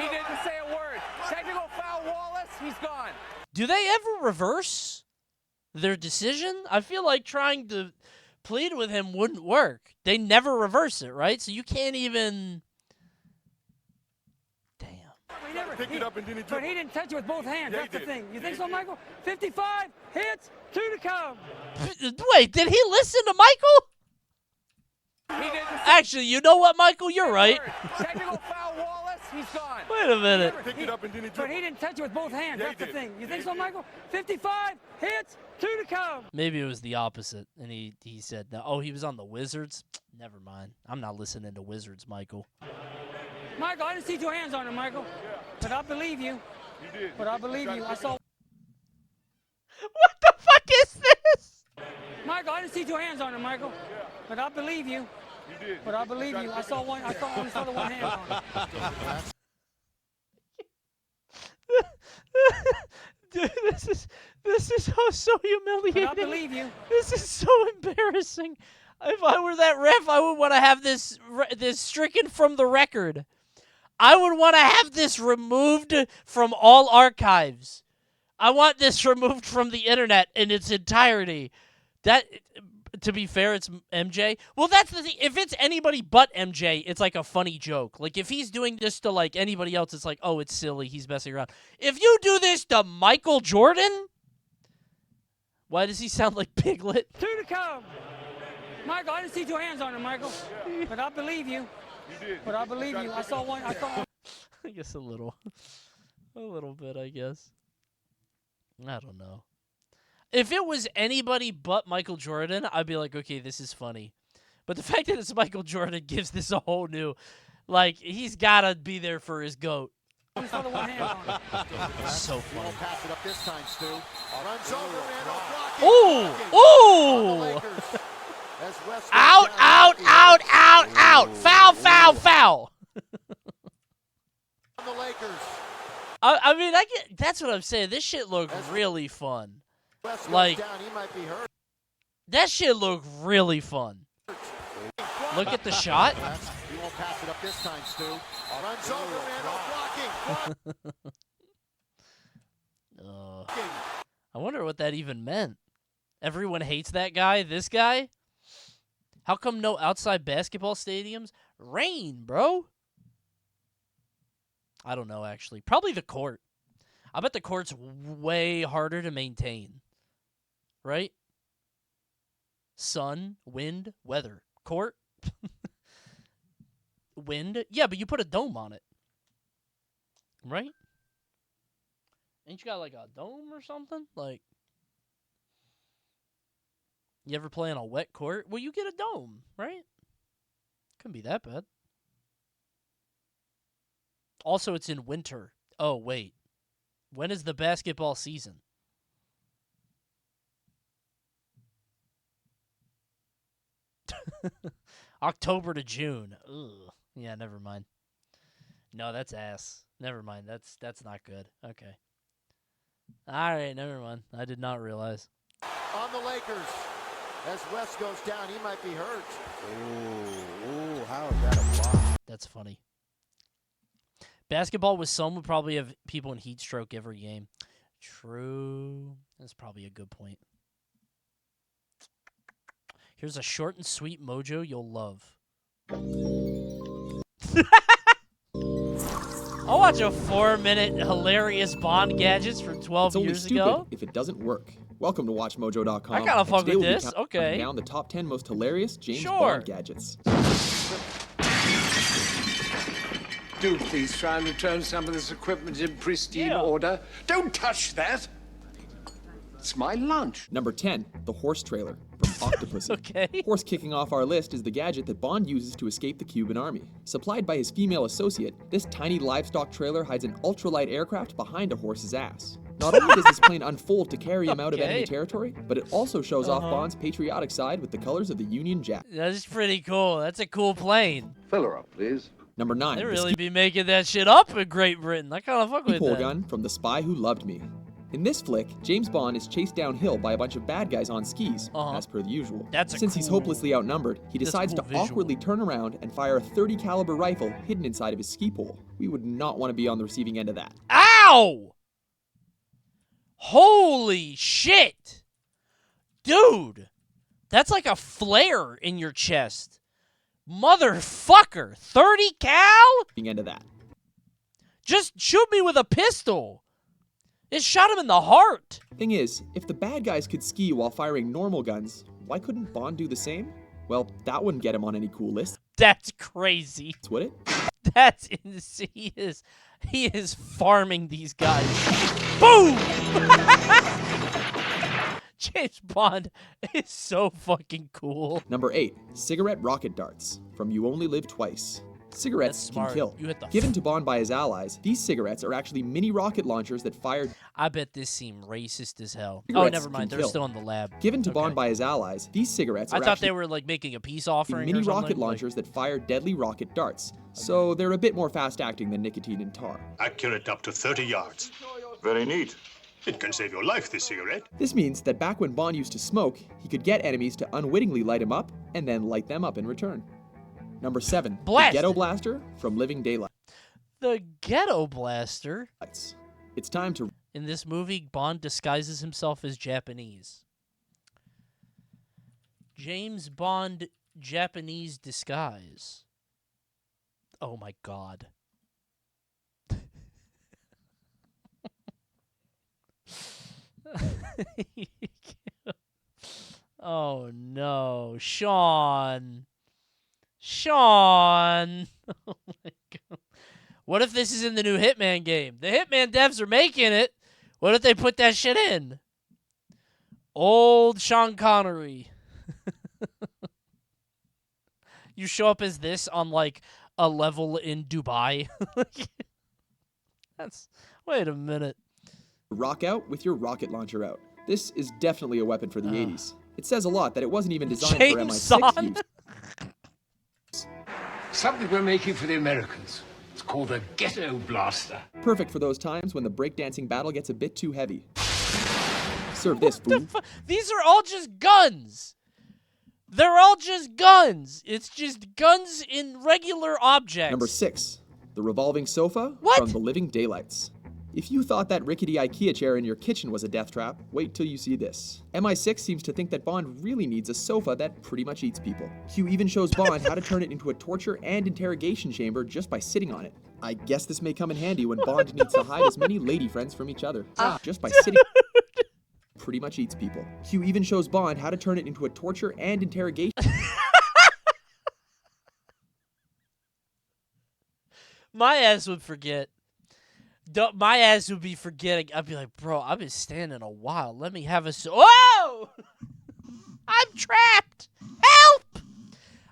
Speaker 3: He didn't say a word. Technical foul, Wallace. He's gone.
Speaker 1: Do they ever reverse their decision? I feel like trying to plead with him wouldn't work. They never reverse it, right? So you can't even...
Speaker 3: He never
Speaker 10: picked it up and didn't
Speaker 3: But he didn't touch it with both hands. That's the thing. You think so, Michael? 55 hits, 2 to come.
Speaker 1: Wait, did he listen to Michael?
Speaker 3: He didn't.
Speaker 1: Actually, you know what, Michael? You're right.
Speaker 3: Technical foul, Wallace. He's gone.
Speaker 1: Wait a minute.
Speaker 10: Picked it up and didn't
Speaker 3: But he didn't touch it with both hands. That's the thing. You think so, Michael? 55 hits, 2 to come.
Speaker 1: Maybe it was the opposite, and he said, no. Oh, he was on the Wizards? Never mind. I'm not listening to Wizards, Michael.
Speaker 3: Michael, I didn't see 2 hands on him, Michael. But I believe you.
Speaker 10: You did.
Speaker 3: But I believe you. I saw.
Speaker 1: What the fuck is this?
Speaker 3: Michael, I didn't see 2 hands on him, Michael. But I believe you.
Speaker 10: You did.
Speaker 3: But I believe you. I saw one. I only saw the 1 hand on him.
Speaker 1: Dude, this is so humiliating.
Speaker 3: But I believe you.
Speaker 1: This is so embarrassing. If I were that ref, I would want to have this stricken from the record. I would want to have this removed from all archives. I want this removed from the internet in its entirety. That, to be fair, it's MJ. Well, that's the thing. If it's anybody but MJ, it's like a funny joke. Like, if he's doing this to, like, anybody else, it's like, oh, it's silly. He's messing around. If you do this to Michael Jordan, why does he sound like Piglet?
Speaker 3: 2 to come.
Speaker 4: Michael, I didn't see two hands on him, Michael. But I believe you.
Speaker 14: You did.
Speaker 4: But I believe you. I saw one. I saw one.
Speaker 1: I guess a little bit, I guess. I don't know. If it was anybody but Michael Jordan, I'd be like, okay, this is funny. But the fact that it's Michael Jordan gives this a whole new, like, he's got to be there for his GOAT.
Speaker 4: I saw the one hand on him.
Speaker 1: So funny.
Speaker 11: Won't pass it up this time, Stu. Runs over
Speaker 1: Ooh!
Speaker 11: and blocking.
Speaker 1: Ooh! Out, out, out, out, out! Foul, foul, foul!
Speaker 11: The Lakers.
Speaker 1: I mean, that's what I'm saying. This shit looked really fun. Like,
Speaker 11: he might be hurt.
Speaker 1: that shit looked really fun. Look at the shot.
Speaker 11: He won't pass it up this time, Stu. Runs over and blocking.
Speaker 1: I wonder what that even meant. Everyone hates that guy. This guy? How come no outside basketball stadiums? Rain, bro. I don't know, actually. Probably the court. I bet the court's way harder to maintain. Right? Sun, wind, weather. Court? Wind? Yeah, but you put a dome on it. Right? Ain't you got like a dome or something? Like, you ever play on a wet court? Well, you get a dome, right? Couldn't be that bad. Also, it's in winter. Oh, wait. When is the basketball season? October to June. Ugh. Yeah, never mind. No, that's ass. Never mind. That's not good. Okay. All right, never mind. I did not realize.
Speaker 11: On the Lakers. As West goes down, he might be hurt. Ooh, how is that a block?
Speaker 1: That's funny. Basketball with some would probably have people in heat stroke every game. True. That's probably a good point. Here's a short and sweet mojo you'll love. I'll watch a 4-minute hilarious Bond gadgets from 12 years ago.
Speaker 5: If it doesn't work. Welcome to WatchMojo.com.
Speaker 1: I gotta fuck with this.
Speaker 5: We'll be
Speaker 1: Okay.
Speaker 5: down the top 10 most hilarious James Bond gadgets.
Speaker 23: Do please try and return some of this equipment in pristine order. Don't touch that. It's my lunch.
Speaker 5: Number 10, the horse trailer from Octopussy.
Speaker 1: Okay.
Speaker 5: Horse kicking off our list is the gadget that Bond uses to escape the Cuban army. Supplied by his female associate, this tiny livestock trailer hides an ultralight aircraft behind a horse's ass. Not only does this plane unfold to carry him out of enemy territory, but it also shows off Bond's patriotic side with the colors of the Union Jack.
Speaker 1: That's pretty cool. That's a cool plane.
Speaker 23: Fill her up, please.
Speaker 5: Number 9,
Speaker 1: They
Speaker 5: the
Speaker 1: really be making that shit up in Great Britain. I kind of fuck with
Speaker 5: pole
Speaker 1: that.
Speaker 5: gun from The Spy Who Loved Me. In this flick, James Bond is chased downhill by a bunch of bad guys on skis, as per the usual. Since he's hopelessly outnumbered, he decides to awkwardly turn around and fire a .30 caliber rifle hidden inside of his ski pole. We would not want to be on the receiving end of that.
Speaker 1: Ow! Holy shit! Dude! That's like a flare in your chest. Motherfucker! 30 cal?
Speaker 5: End of that.
Speaker 1: Just shoot me with a pistol. It shot him in the heart.
Speaker 5: Thing is, if the bad guys could ski while firing normal guns, why couldn't Bond do the same? Well, that wouldn't get him on any cool list.
Speaker 1: That's crazy.
Speaker 5: Would it?
Speaker 1: That's insane. He is farming these guys. Boom! James Bond is so fucking cool.
Speaker 5: Number 8, cigarette rocket darts from You Only Live Twice. Cigarettes can kill. Given to Bond by his allies, these cigarettes are actually mini rocket launchers that fired.
Speaker 1: I bet this seemed racist as hell.
Speaker 5: Cigarettes
Speaker 1: Oh, never mind.
Speaker 5: can
Speaker 1: They're
Speaker 5: kill.
Speaker 1: still in the lab.
Speaker 5: Given to Bond by his allies, these cigarettes
Speaker 1: I
Speaker 5: are
Speaker 1: thought
Speaker 5: actually
Speaker 1: they were like making a peace offering
Speaker 5: mini
Speaker 1: or something.
Speaker 5: rocket launchers that fire deadly rocket darts. So they're a bit more fast-acting than nicotine and tar.
Speaker 24: Accurate up to 30 yards. Very neat. It can save your life, this cigarette.
Speaker 5: This means that back when Bond used to smoke, he could get enemies to unwittingly light him up and then light them up in return. Number 7, the Ghetto Blaster from Living Daylight.
Speaker 1: The Ghetto Blaster?
Speaker 5: It's time to...
Speaker 1: In this movie, Bond disguises himself as Japanese. James Bond Japanese disguise. Oh my god. Oh, no. Sean. Sean. Oh, my God. What if this is in the new Hitman game? The Hitman devs are making it. What if they put that shit in? Old Sean Connery. You show up as this on, like, a level in Dubai. Wait a minute.
Speaker 5: Rock out with your rocket launcher out. This is definitely a weapon for the 80s. It says a lot that it wasn't even designed for MI6 use.
Speaker 23: Something we're making for the Americans. It's called a ghetto blaster.
Speaker 5: Perfect for those times when the breakdancing battle gets a bit too heavy. Serve this, fool.
Speaker 1: These are all just guns. They're all just guns. It's just guns in regular objects.
Speaker 5: Number 6, the revolving sofa from The Living Daylights. If you thought that rickety IKEA chair in your kitchen was a death trap, wait till you see this. MI6 seems to think that Bond really needs a sofa that pretty much eats people. Q even shows Bond how to turn it into a torture and interrogation chamber just by sitting on it. I guess this may come in handy when Bond needs to hide as many lady friends from each other. Just by sitting pretty much eats people. Q even shows Bond how to turn it into a torture and interrogation.
Speaker 1: My ass would forget. My ass would be forgetting. I'd be like, bro, I've been standing a while. Let me have a... Whoa! I'm trapped! Help!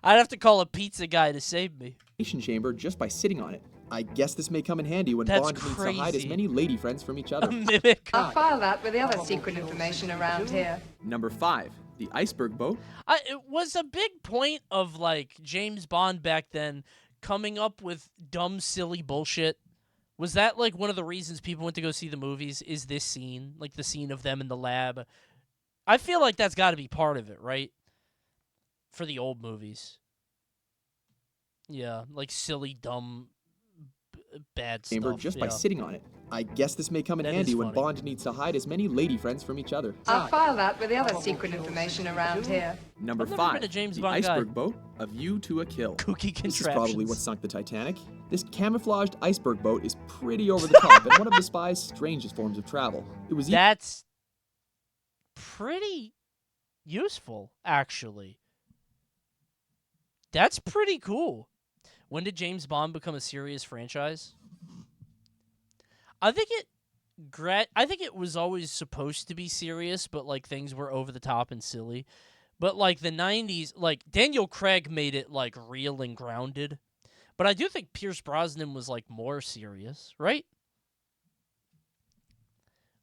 Speaker 1: I'd have to call a pizza guy to save me.
Speaker 5: Chamber just by sitting on it. I guess this may come in handy when Bond needs to hide as many lady friends from each other.
Speaker 1: Mimic.
Speaker 6: I'll file that with the other secret information around here.
Speaker 5: Number 5, the iceberg boat.
Speaker 1: It was a big point of, like, James Bond back then coming up with dumb, silly bullshit. Was that, like, one of the reasons people went to go see the movies? Is this scene? Like, the scene of them in the lab? I feel like that's got to be part of it, right? For the old movies. Yeah, like silly, dumb, bad
Speaker 5: Chamber
Speaker 1: stuff.
Speaker 5: just by sitting on it. I guess this may come in handy when Bond needs to hide as many lady friends from each other.
Speaker 6: I'll file that with the other secret information around here.
Speaker 5: Number 5, the iceberg boat, A View to a Kill.
Speaker 1: Kooky contraptions.
Speaker 5: This is probably what sunk the Titanic. This camouflaged iceberg boat is pretty over the top and one of the spy's strangest forms of travel. It was
Speaker 1: That's pretty useful, actually. That's pretty cool. When did James Bond become a serious franchise? I think it was always supposed to be serious, but like things were over the top and silly. But like the 90s, like Daniel Craig made it like real and grounded. But I do think Pierce Brosnan was like more serious, right?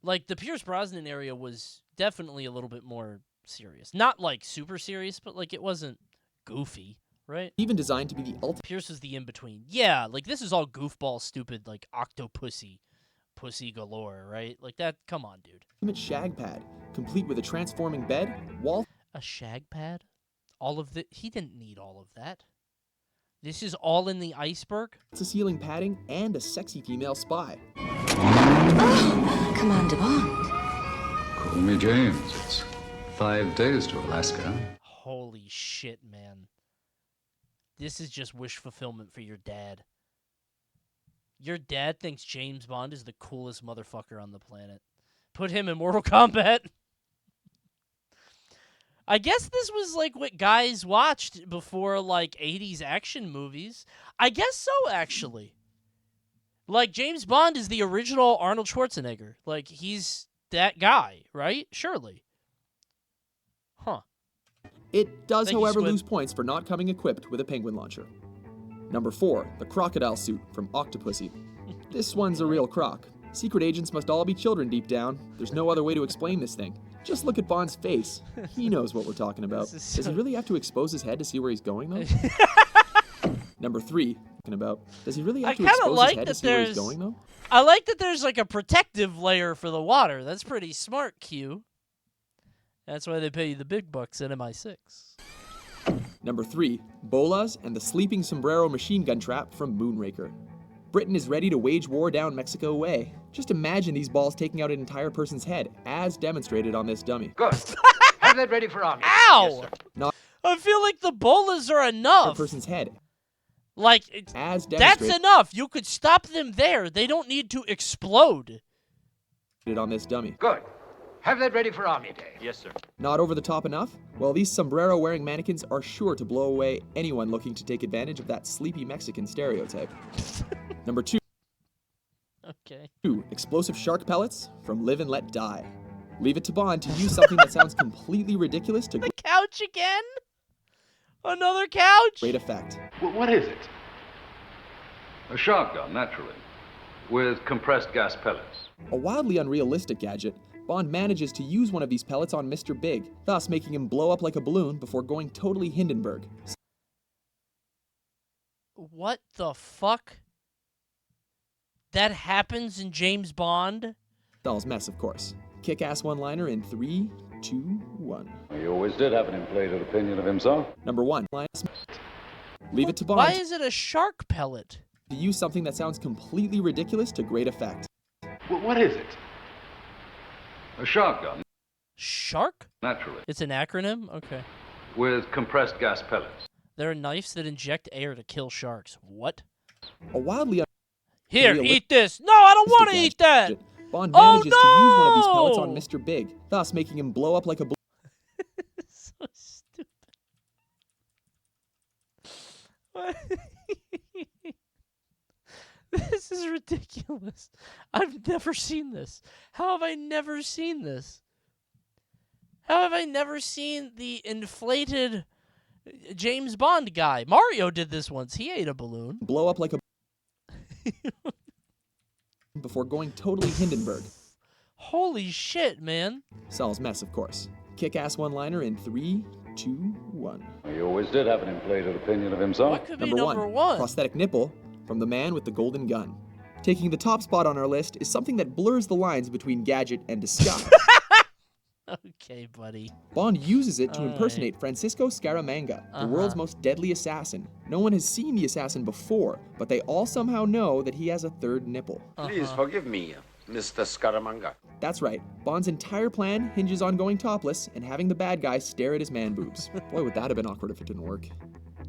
Speaker 1: Like the Pierce Brosnan area was definitely a little bit more serious. Not like super serious, but like it wasn't goofy. Right?
Speaker 5: Even designed to be the ultimate.
Speaker 1: Pierce is the in-between. Yeah, like this is all goofball, stupid, like octopussy, pussy galore, right? Like that, come on, dude.
Speaker 5: Ultimate shag pad, complete with a transforming bed, wall.
Speaker 1: A shag pad? All of the... He didn't need all of that. This is all in the iceberg?
Speaker 5: It's a ceiling padding and a sexy female spy.
Speaker 7: Oh, Commander Bond.
Speaker 8: Call me James. It's 5 days to Alaska.
Speaker 1: Holy shit, man. This is just wish fulfillment for your dad. Your dad thinks James Bond is the coolest motherfucker on the planet. Put him in Mortal Kombat. I guess this was like what guys watched before like 80s action movies. I guess so, actually. Like James Bond is the original Arnold Schwarzenegger. Like he's that guy, right? Surely. Huh.
Speaker 5: It does, however, lose points for not coming equipped with a penguin launcher. Number 4, the crocodile suit from Octopussy. This one's a real croc. Secret agents must all be children deep down. There's no other way to explain this thing. Just look at Bond's face. He knows what we're talking about. Does he really have to expose his head to see where he's going, though? Number 3, talking about. Does he really have to expose his head to see where he's going, though?
Speaker 1: I like that there's like a protective layer for the water. That's pretty smart, Q. That's why they pay you the big bucks at MI6.
Speaker 5: Number 3, bolas and the sleeping sombrero machine gun trap from Moonraker. Britain is ready to wage war down Mexico way. Just imagine these balls taking out an entire person's head, as demonstrated on this dummy.
Speaker 23: Good. Have that ready for army.
Speaker 1: Ow!
Speaker 5: Not
Speaker 1: I feel like the bolas are enough.
Speaker 5: a person's head.
Speaker 1: Like,
Speaker 5: As
Speaker 1: that's
Speaker 5: demonstrated
Speaker 1: enough. You could stop them there. They don't need to explode.
Speaker 5: on this dummy.
Speaker 23: Good. Have that ready for Army Day.
Speaker 12: Yes, sir.
Speaker 5: Not over the top enough? Well, these sombrero-wearing mannequins are sure to blow away anyone looking to take advantage of that sleepy Mexican stereotype. Number 2.
Speaker 1: Okay.
Speaker 5: 2. Explosive shark pellets from Live and Let Die. Leave it to Bond to use something that sounds completely ridiculous to
Speaker 1: The couch again? Another couch?
Speaker 5: great effect.
Speaker 8: What is it? A shotgun, naturally, with compressed gas pellets.
Speaker 5: A wildly unrealistic gadget, Bond manages to use one of these pellets on Mr. Big, thus making him blow up like a balloon before going totally Hindenburg.
Speaker 1: What the fuck? That happens in James Bond?
Speaker 5: Doll's mess, of course. Kick-ass one-liner in 3, 2, 1.
Speaker 8: He always did have an inflated opinion of himself.
Speaker 5: Number 1. Leave it to Bond
Speaker 1: Why is it a shark pellet?
Speaker 5: to use something that sounds completely ridiculous to great effect.
Speaker 8: What is it? A shotgun,
Speaker 1: Shark?
Speaker 8: naturally,
Speaker 1: It's an acronym? Okay.
Speaker 8: with compressed gas pellets.
Speaker 1: There are knives that inject air to kill sharks. What?
Speaker 5: A wildly
Speaker 1: Here,
Speaker 5: unrealistic
Speaker 1: eat this. No, I don't want to eat that.
Speaker 5: gadget, Bond
Speaker 1: Oh,
Speaker 5: manages to use one of these pellets on
Speaker 1: no!
Speaker 5: Mr. Big, thus making him blow up like a balloon.
Speaker 1: So stupid. What? This is ridiculous. I've never seen this. How have I never seen this? How have I never seen the inflated James Bond guy? Mario did this once. He ate a balloon.
Speaker 5: Blow up like a before going totally Hindenburg.
Speaker 1: Holy shit, man.
Speaker 5: Sal's mess, of course. Kick-ass one-liner in 3, 2, 1.
Speaker 8: He always did have an inflated opinion of himself.
Speaker 1: What could be
Speaker 5: Number
Speaker 1: number
Speaker 5: 1.
Speaker 1: one?
Speaker 5: Prosthetic nipple from the man with the golden gun. Taking the top spot on our list is something that blurs the lines between gadget and disguise.
Speaker 1: Okay, buddy.
Speaker 5: Bond uses it to
Speaker 1: All
Speaker 5: impersonate Francisco Scaramanga, the world's most deadly assassin. No one has seen the assassin before, but they all somehow know that he has a third nipple.
Speaker 23: Please forgive me, Mr. Scaramanga.
Speaker 5: That's right. Bond's entire plan hinges on going topless and having the bad guy stare at his man boobs. Boy, would that have been awkward if it didn't work.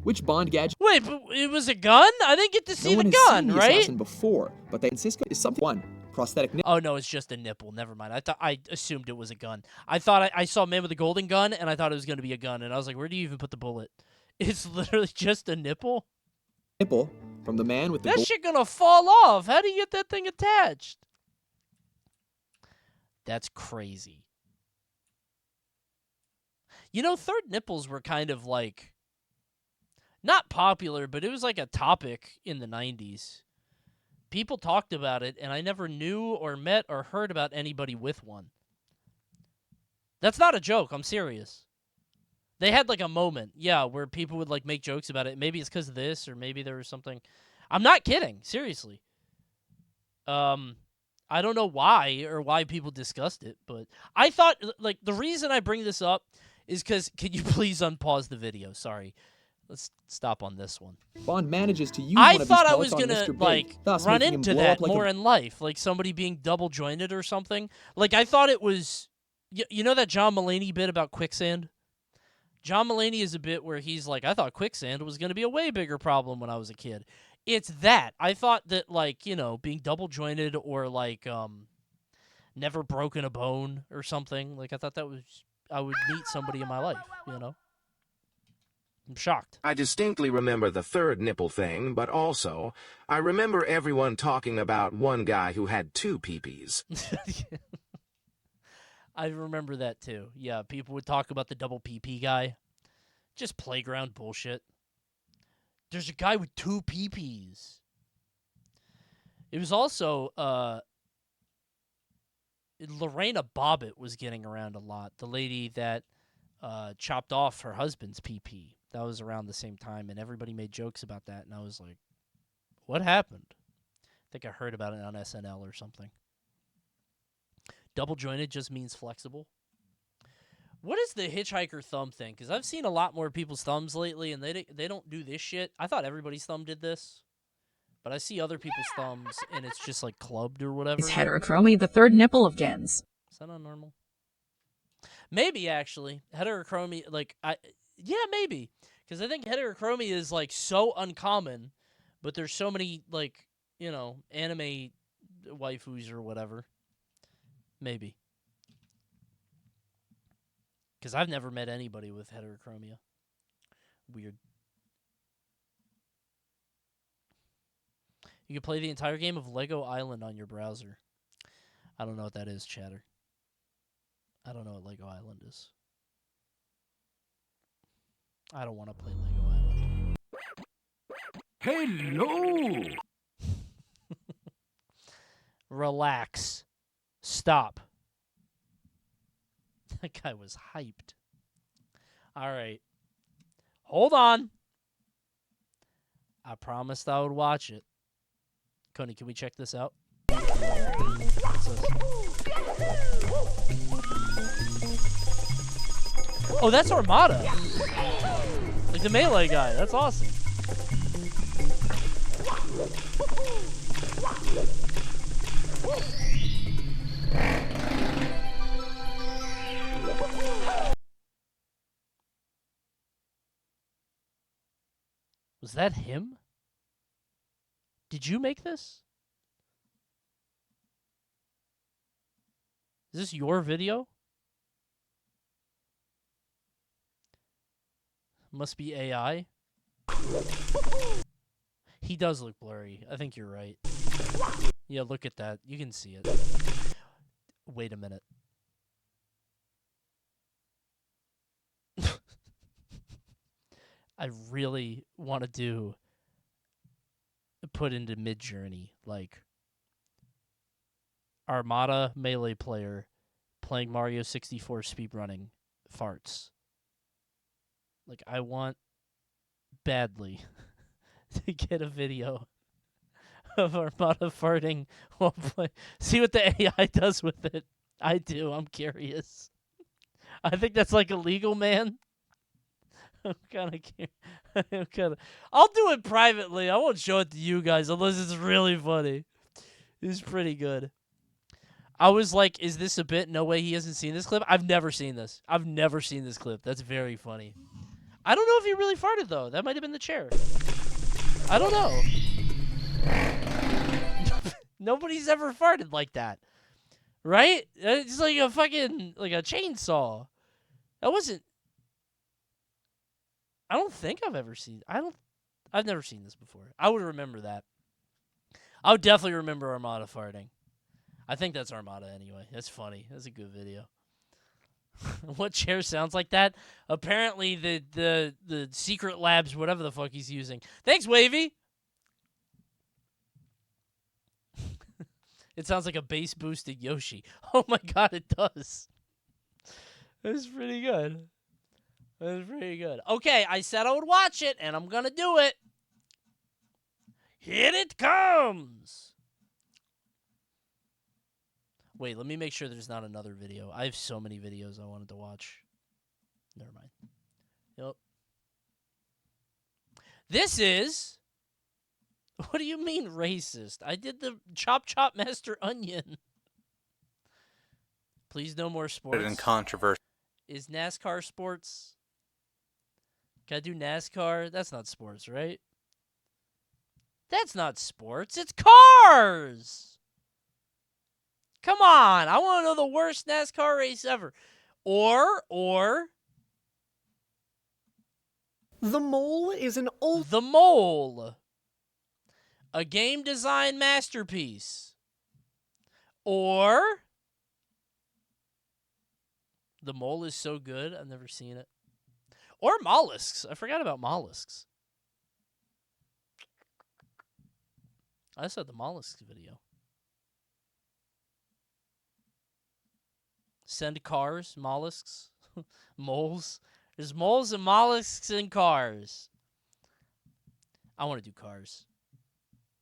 Speaker 5: Which Bond gadget?
Speaker 1: Wait, but it was a gun? I didn't get to see
Speaker 5: No
Speaker 1: the
Speaker 5: one has
Speaker 1: gun,
Speaker 5: seen the
Speaker 1: right?
Speaker 5: assassin before, but Francisco is something. 1. Prosthetic nipple.
Speaker 1: Oh no, it's just a nipple. Never mind. I assumed it was a gun. I thought I saw a man with a golden gun, and I thought it was going to be a gun, and I was like, where do you even put the bullet? It's literally just a nipple.
Speaker 5: Nipple from the man with the
Speaker 1: That shit gonna fall off. How do you get that thing attached? That's crazy. You know, third nipples were kind of like not popular, but it was like a topic in the 90s. People talked about it, and I never knew or met or heard about anybody with one. That's not a joke. I'm serious. They had like a moment, yeah, where people would like make jokes about it. Maybe it's because of this, or maybe there was something. I'm not kidding. Seriously. I don't know why or why people discussed it, but I thought like the reason I bring this up is because can you please unpause the video? Sorry. Let's stop on this one.
Speaker 5: Bond manages to use
Speaker 1: I
Speaker 5: one of
Speaker 1: thought
Speaker 5: these
Speaker 1: I was
Speaker 5: pellets on
Speaker 1: gonna
Speaker 5: Mr. Big,
Speaker 1: like
Speaker 5: thus
Speaker 1: run
Speaker 5: making him
Speaker 1: into
Speaker 5: blow
Speaker 1: that
Speaker 5: up like
Speaker 1: more
Speaker 5: a
Speaker 1: in life, like somebody being double jointed or something. Like I thought it was, you know that John Mulaney bit about quicksand. John Mulaney is a bit where he's like, I thought quicksand was gonna be a way bigger problem when I was a kid. It's that I thought that like being double jointed or like never broken a bone or something. Like I thought that was I would meet somebody in my life. I'm shocked.
Speaker 15: I distinctly remember the third nipple thing, but also, I remember everyone talking about one guy who had 2 peepees.
Speaker 1: I remember that too. Yeah, people would talk about the double PP guy. Just playground bullshit. There's a guy with 2 peepees. It was also, Lorena Bobbitt was getting around a lot. The lady that chopped off her husband's PP. That was around the same time, and everybody made jokes about that, and I was like, what happened? I think I heard about it on SNL or something. Double jointed just means flexible. What is the hitchhiker thumb thing? Because I've seen a lot more people's thumbs lately, and they don't do this shit. I thought everybody's thumb did this, but I see other people's thumbs, and it's just like clubbed or whatever.
Speaker 16: Is heterochromy the third nipple of gens?
Speaker 1: Is that not normal? Maybe, actually. Heterochromy, like, yeah, maybe. Because I think heterochromy is, like, so uncommon, but there's so many, like, anime waifus or whatever. Maybe. Because I've never met anybody with heterochromia. Weird. You can play the entire game of Lego Island on your browser. I don't know what that is, chatter. I don't know what Lego Island is. I don't want to play Lego Island.
Speaker 24: Hello!
Speaker 1: Relax. Stop. That guy was hyped. All right. Hold on. I promised I would watch it. Coney, can we check this out? Oh, that's Armada. Like the melee guy. That's awesome. Was that him? Did you make this? Is this your video? Must be AI. He does look blurry. I think you're right. Yeah, look at that. You can see it. Wait a minute. I really want to put into Midjourney, like, Armada melee player playing Mario 64 speedrunning farts. Like, I want badly to get a video of Armada farting while playing. See what the AI does with it. I do. I'm curious. I think that's like illegal, man. I'm kind of curious. I'll do it privately. I won't show it to you guys unless it's really funny. It's pretty good. I was like, is this a bit? No way he hasn't seen this clip. I've never seen this. I've never seen this clip. That's very funny. I don't know if he really farted, though. That might have been the chair. I don't know. Nobody's ever farted like that. Right? It's like a fucking, like a chainsaw. That wasn't... I don't think I've ever seen... I've never seen this before. I would remember that. I would definitely remember Armada farting. I think that's Armada anyway. That's funny. That's a good video. What chair sounds like that? Apparently the Secret Labs, whatever the fuck he's using. Thanks, Wavy! It sounds like a bass-boosted Yoshi. Oh my god, it does. That's pretty good. That's pretty good. Okay, I said I would watch it, and I'm gonna do it. Here it comes! Wait, let me make sure there's not another video. I have so many videos I wanted to watch. Never mind. Yep. This is... What do you mean racist? I did the Chop Chop Master Onion. Please no more sports.
Speaker 2: In controversy.
Speaker 1: Is NASCAR sports? Can I do NASCAR? That's not sports, right? That's not sports. It's cars! Come on. I want to know the worst NASCAR race ever. Or...
Speaker 17: The Mole is an old...
Speaker 1: The Mole. A game design masterpiece. Or... The Mole is so good. I've never seen it. Or Molluscs. I forgot about Molluscs. I saw the Molluscs video. Send cars, mollusks, moles. There's moles and mollusks in cars. I want to do cars.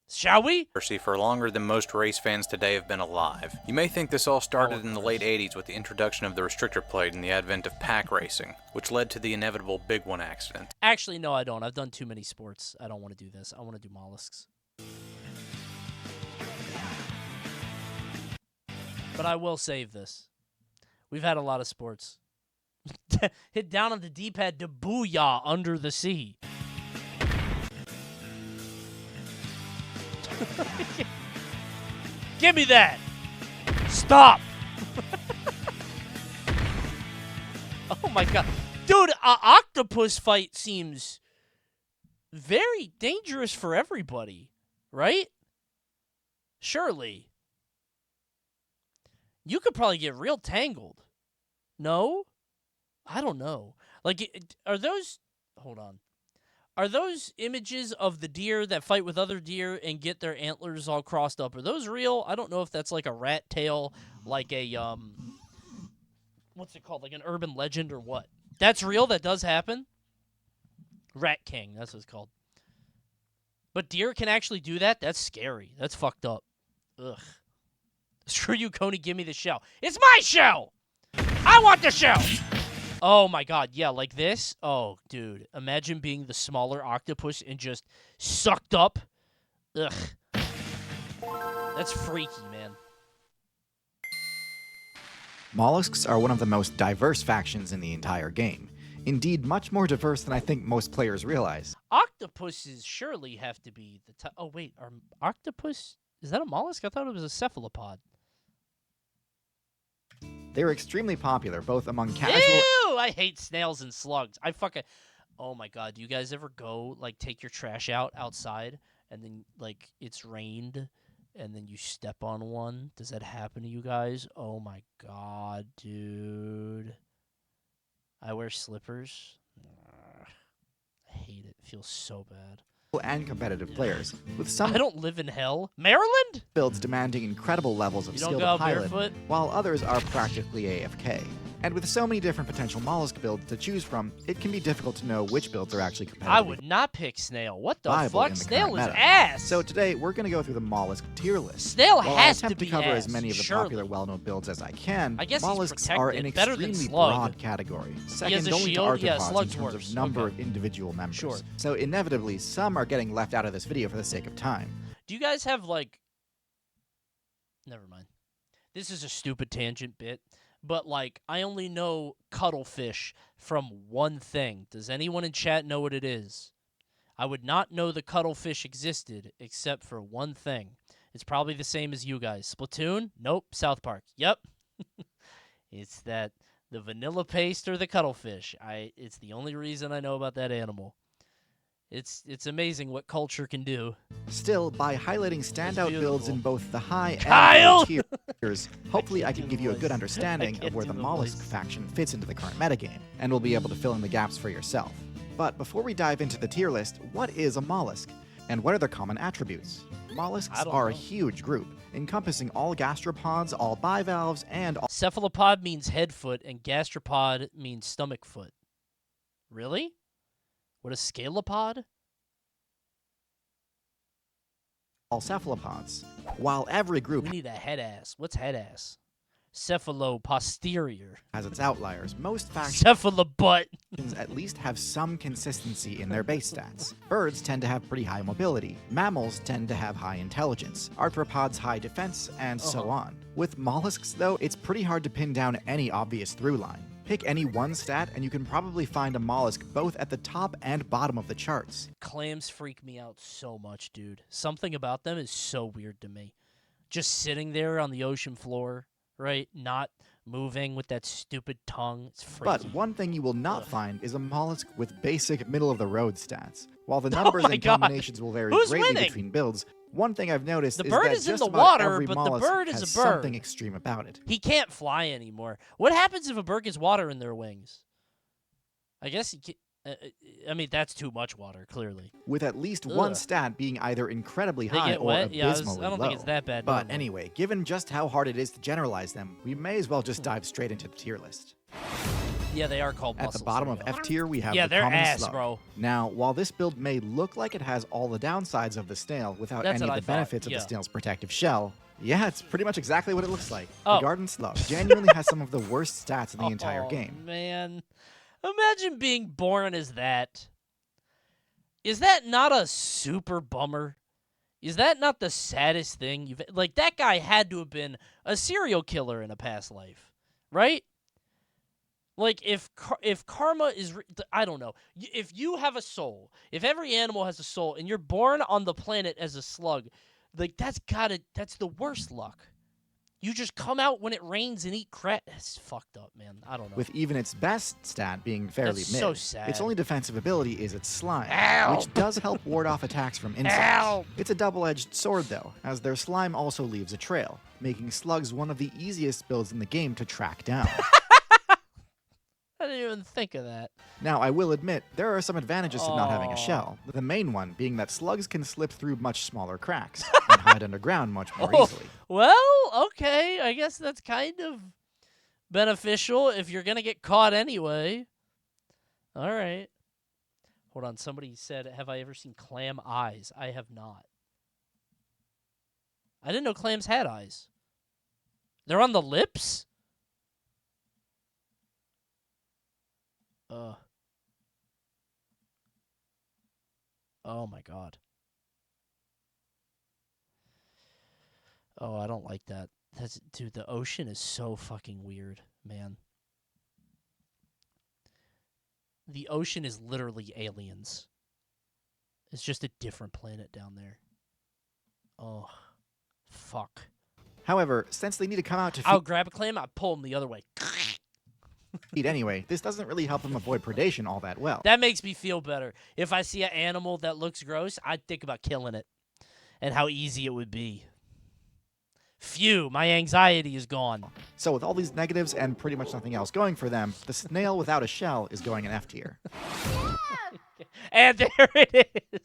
Speaker 1: Shall we?
Speaker 2: For longer than most race fans today have been alive. You may think this all started in the late 80s with the introduction of the restrictor plate and the advent of pack racing, which led to the inevitable Big One accident.
Speaker 1: Actually, no, I don't. I've done too many sports. I don't want to do this. I want to do mollusks. But I will save this. We've had a lot of sports. Hit down on the D-pad to booyah under the sea. Give me that. Stop. Oh my god. Dude, an octopus fight seems very dangerous for everybody, right? Surely. You could probably get real tangled. No? I don't know. Like, are those... Hold on. Are those images of the deer that fight with other deer and get their antlers all crossed up? Are those real? I don't know if that's like a rat tail, like a, what's it called? Like an urban legend or what? That's real? That does happen? Rat King, that's what it's called. But deer can actually do that? That's scary. That's fucked up. Ugh. Screw you, Coney, give me the shell. It's my shell! I want the shell! Oh my god, yeah, like this? Oh, dude. Imagine being the smaller octopus and just sucked up. Ugh. That's freaky, man.
Speaker 18: Mollusks are one of the most diverse factions in the entire game. Indeed, much more diverse than I think most players realize.
Speaker 1: Octopuses surely have to be the top. Oh, wait, are octopus... Is that a mollusk? I thought it was a cephalopod.
Speaker 18: They're extremely popular, both among casual...
Speaker 1: Ew! I hate snails and slugs. I fucking... Oh my god, do you guys ever go, like, take your trash out outside, and then, like, it's rained, and then you step on one? Does that happen to you guys? Oh my god, dude. I wear slippers. I hate it. It feels so bad.
Speaker 18: And competitive players, with some
Speaker 1: I don't live in hell. Maryland?
Speaker 18: builds demanding incredible levels of
Speaker 1: You don't
Speaker 18: skill
Speaker 1: go
Speaker 18: to
Speaker 1: out
Speaker 18: pilot,
Speaker 1: barefoot?
Speaker 18: while others are practically AFK. And with so many different potential mollusk builds to choose from, it can be difficult to know which builds are actually competitive.
Speaker 1: I would not pick snail. What the
Speaker 18: viable
Speaker 1: fuck?
Speaker 18: in the
Speaker 1: Snail
Speaker 18: current
Speaker 1: is
Speaker 18: meta.
Speaker 1: ass.
Speaker 18: So today, we're going to go through the mollusk tier list.
Speaker 1: Snail
Speaker 18: While
Speaker 1: has
Speaker 18: I
Speaker 1: to
Speaker 18: attempt
Speaker 1: be
Speaker 18: to cover
Speaker 1: ass,
Speaker 18: as many of the
Speaker 1: surely.
Speaker 18: popular well-known builds as I can,
Speaker 1: I guess he's
Speaker 18: mollusks are an
Speaker 1: protected. Better than
Speaker 18: extremely
Speaker 1: slug.
Speaker 18: broad category,
Speaker 1: He has
Speaker 18: second
Speaker 1: a
Speaker 18: only to
Speaker 1: shield? Yeah,
Speaker 18: arthropods in
Speaker 1: slug's
Speaker 18: terms
Speaker 1: worse.
Speaker 18: of number
Speaker 1: Okay.
Speaker 18: of individual members.
Speaker 1: Sure.
Speaker 18: So inevitably, some are getting left out of this video for the sake of time.
Speaker 1: Do you guys have, like... Never mind. This is a stupid tangent bit, but, like, I only know cuttlefish from one thing. Does anyone in chat know what it is? I would not know the cuttlefish existed except for one thing. It's probably the same as you guys. Splatoon? Nope. South Park. Yep. It's that the vanilla paste or the cuttlefish. It's the only reason I know about that animal. It's amazing what culture can do.
Speaker 18: Still, by highlighting standout builds in both the high
Speaker 1: Kyle!
Speaker 18: and low tiers, hopefully I can give you a good understanding of where the mollusk faction fits into the current metagame, and will be able to fill in the gaps for yourself. But before we dive into the tier list, what is a mollusk? And what are their common attributes? Mollusks are a huge group, encompassing all gastropods, all bivalves, and all...
Speaker 1: Cephalopod means head foot, and gastropod means stomach foot. Really? What, a scalopod?
Speaker 18: all cephalopods. While every group
Speaker 1: We need a head ass. What's head ass? Cephaloposterior.
Speaker 18: has its outliers, most factions
Speaker 1: Cephalobutt.
Speaker 18: at least have some consistency in their base stats. Birds tend to have pretty high mobility, mammals tend to have high intelligence, arthropods high defense, and so on. With mollusks, though, it's pretty hard to pin down any obvious through line. Pick any one stat and you can probably find a mollusk both at the top and bottom of the charts.
Speaker 1: Clams freak me out so much, dude. Something about them is so weird to me. Just sitting there on the ocean floor, right? Not moving with that stupid tongue. It's freaky.
Speaker 18: But one thing you will not find is a mollusk with basic middle-of-the-road stats. While the numbers and combinations will vary
Speaker 1: Who's
Speaker 18: greatly
Speaker 1: winning?
Speaker 18: between builds, one thing I've noticed
Speaker 1: The
Speaker 18: is
Speaker 1: bird
Speaker 18: that
Speaker 1: is in
Speaker 18: just
Speaker 1: the
Speaker 18: about
Speaker 1: water,
Speaker 18: every
Speaker 1: but the
Speaker 18: mollusk
Speaker 1: bird is
Speaker 18: has
Speaker 1: a bird.
Speaker 18: something extreme about it.
Speaker 1: He can't fly anymore. What happens if a bird gets water in their wings? I guess he can, I mean, that's too much water, clearly.
Speaker 18: With at least one
Speaker 1: Ugh.
Speaker 18: stat being either incredibly
Speaker 1: They
Speaker 18: high
Speaker 1: get
Speaker 18: or
Speaker 1: wet? Yeah,
Speaker 18: abysmally
Speaker 1: I don't
Speaker 18: low.
Speaker 1: think it's that bad
Speaker 18: But
Speaker 1: normally.
Speaker 18: anyway, given just how hard it is to generalize them, we may as well just dive straight into the tier list.
Speaker 1: Yeah, they are called
Speaker 18: At
Speaker 1: mussels.
Speaker 18: the bottom
Speaker 1: There
Speaker 18: of
Speaker 1: we go.
Speaker 18: F tier, we have
Speaker 1: Yeah,
Speaker 18: the
Speaker 1: they're
Speaker 18: common
Speaker 1: ass,
Speaker 18: slug.
Speaker 1: bro.
Speaker 18: Now, while this build may look like it has all the downsides of the snail without
Speaker 1: That's
Speaker 18: any
Speaker 1: what
Speaker 18: of the
Speaker 1: I thought,
Speaker 18: benefits of
Speaker 1: yeah.
Speaker 18: the snail's protective shell, yeah, it's pretty much exactly what it looks like.
Speaker 1: Oh.
Speaker 18: The garden slug genuinely has some of the worst stats in the entire
Speaker 1: Oh,
Speaker 18: game.
Speaker 1: man. Imagine being born as that. Is that not a super bummer? Is that not the saddest thing you've... Like, that guy had to have been a serial killer in a past life, right? Like, if karma is... I don't know. If you have a soul, if every animal has a soul, and you're born on the planet as a slug, like, that's the worst luck. You just come out when it rains and eat crap. It's fucked up, man. I don't know.
Speaker 18: With even its best stat being fairly
Speaker 1: That's
Speaker 18: mid.
Speaker 1: so sad.
Speaker 18: Its only defensive ability is its slime,
Speaker 1: Ow!
Speaker 18: which does help ward off attacks from insects.
Speaker 1: Ow!
Speaker 18: It's a double-edged sword, though, as their slime also leaves a trail, making slugs one of the easiest builds in the game to track down.
Speaker 1: I didn't even think of that.
Speaker 18: Now, I will admit, there are some advantages to not having a shell, the main one being that slugs can slip through much smaller cracks and hide underground much more easily.
Speaker 1: Well, okay. I guess that's kind of beneficial if you're going to get caught anyway. All right. Hold on. Somebody said, have I ever seen clam eyes? I have not. I didn't know clams had eyes. They're on the lips? Oh my god. Oh, I don't like that. Dude, the ocean is so fucking weird, man. The ocean is literally aliens. It's just a different planet down there. Oh, fuck.
Speaker 18: However, since they need to come out to
Speaker 1: I'll grab a clam, I'll pull them the other way.
Speaker 18: feed anyway, this doesn't really help them avoid predation all that well.
Speaker 1: That makes me feel better. If I see an animal that looks gross, I'd think about killing it and how easy it would be. Phew, my anxiety is gone.
Speaker 18: So with all these negatives and pretty much nothing else going for them, the snail without a shell is going in F tier.
Speaker 1: And there it is.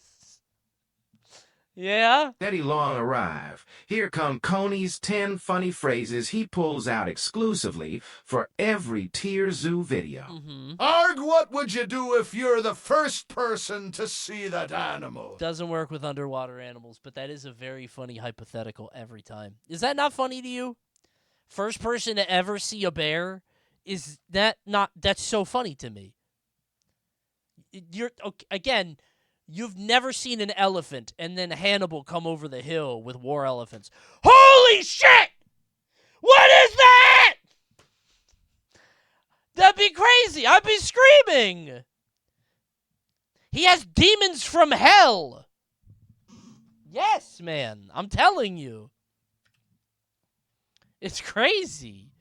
Speaker 1: Yeah?
Speaker 15: Steady long arrive. Here come Coney's 10 funny phrases he pulls out exclusively for every Tier Zoo video.
Speaker 10: Arg, what would you do if you're the first person to see that animal?
Speaker 1: Doesn't work with underwater animals, but that is a very funny hypothetical every time. Is that not funny to you? First person to ever see a bear? Is that not... That's so funny to me. You're... Okay, again... You've never seen an elephant and then Hannibal come over the hill with war elephants. Holy shit! What is that? That'd be crazy. I'd be screaming. He has demons from hell. Yes, man. I'm telling you. It's crazy.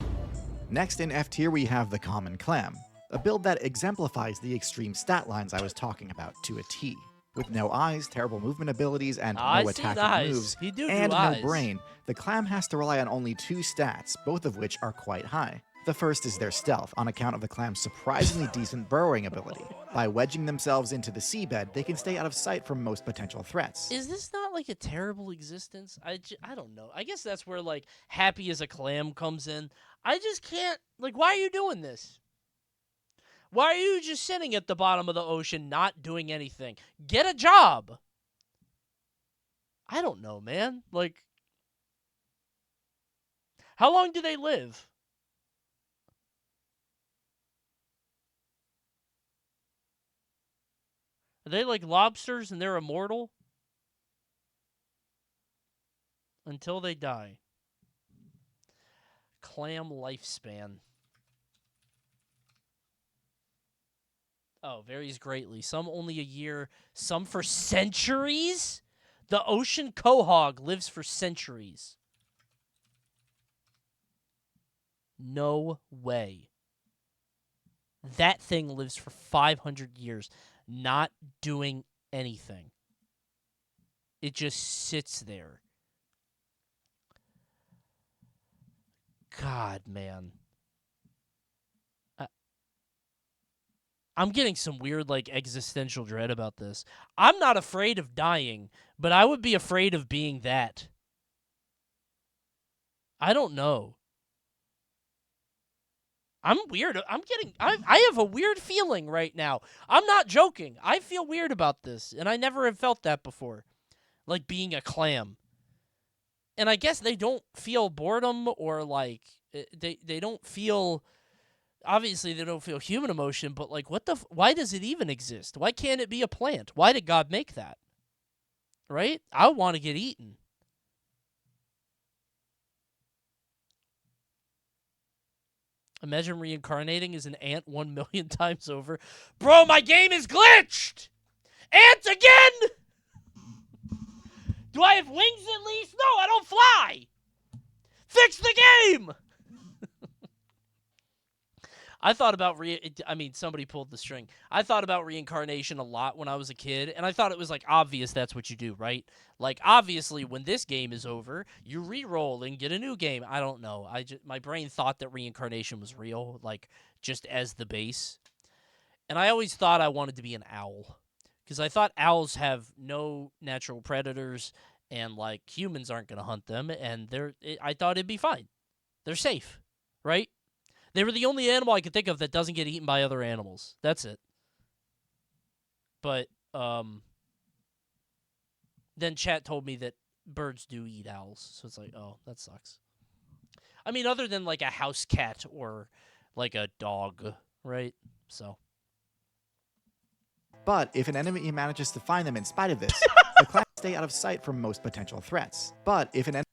Speaker 18: Next in F tier, we have the common clam, a build that exemplifies the extreme stat lines I was talking about to a T. With no eyes, terrible movement abilities, and no attacking moves, and no brain, the clam has to rely on only 2 stats, both of which are quite high. The first is their stealth, on account of the clam's surprisingly decent burrowing ability. By wedging themselves into the seabed, they can stay out of sight from most potential threats.
Speaker 1: Is this not like a terrible existence? I don't know. I guess that's where, like, happy as a clam comes in. I just can't... Like, why are you doing this? Why are you just sitting at the bottom of the ocean not doing anything? Get a job. I don't know, man. Like, how long do they live? Are they like lobsters and they're immortal? Until they die. Clam lifespan. Oh, varies greatly. Some only a year, some for centuries? The ocean quahog lives for centuries. No way. That thing lives for 500 years, not doing anything. It just sits there. God, man. I'm getting some weird, like, existential dread about this. I'm not afraid of dying, but I would be afraid of being that. I don't know. I'm weird. I have a weird feeling right now. I'm not joking. I feel weird about this, and I never have felt that before. Like being a clam. And I guess they don't feel boredom or, like, they don't feel... Obviously, they don't feel human emotion, but, like, why does it even exist? Why can't it be a plant? Why did God make that? Right? I want to get eaten. Imagine reincarnating as an ant 1 million times over. Bro, my game is glitched! Ant again! Do I have wings at least? No, I don't fly! Fix the game! I thought about somebody pulled the string. I thought about reincarnation a lot when I was a kid, and I thought it was, like, obvious that's what you do, right? Like, obviously, when this game is over, you re-roll and get a new game. I don't know. My brain thought that reincarnation was real, like, just as the base. And I always thought I wanted to be an owl, because I thought owls have no natural predators, and, like, humans aren't going to hunt them, and I thought it'd be fine. They're safe, right? They were the only animal I could think of that doesn't get eaten by other animals. That's it. But then chat told me that birds do eat owls. So it's like, oh, that sucks. I mean, other than like a house cat or like a dog, right? So.
Speaker 18: But if an enemy manages to find them in spite of this, the clan stay out of sight from most potential threats. But if an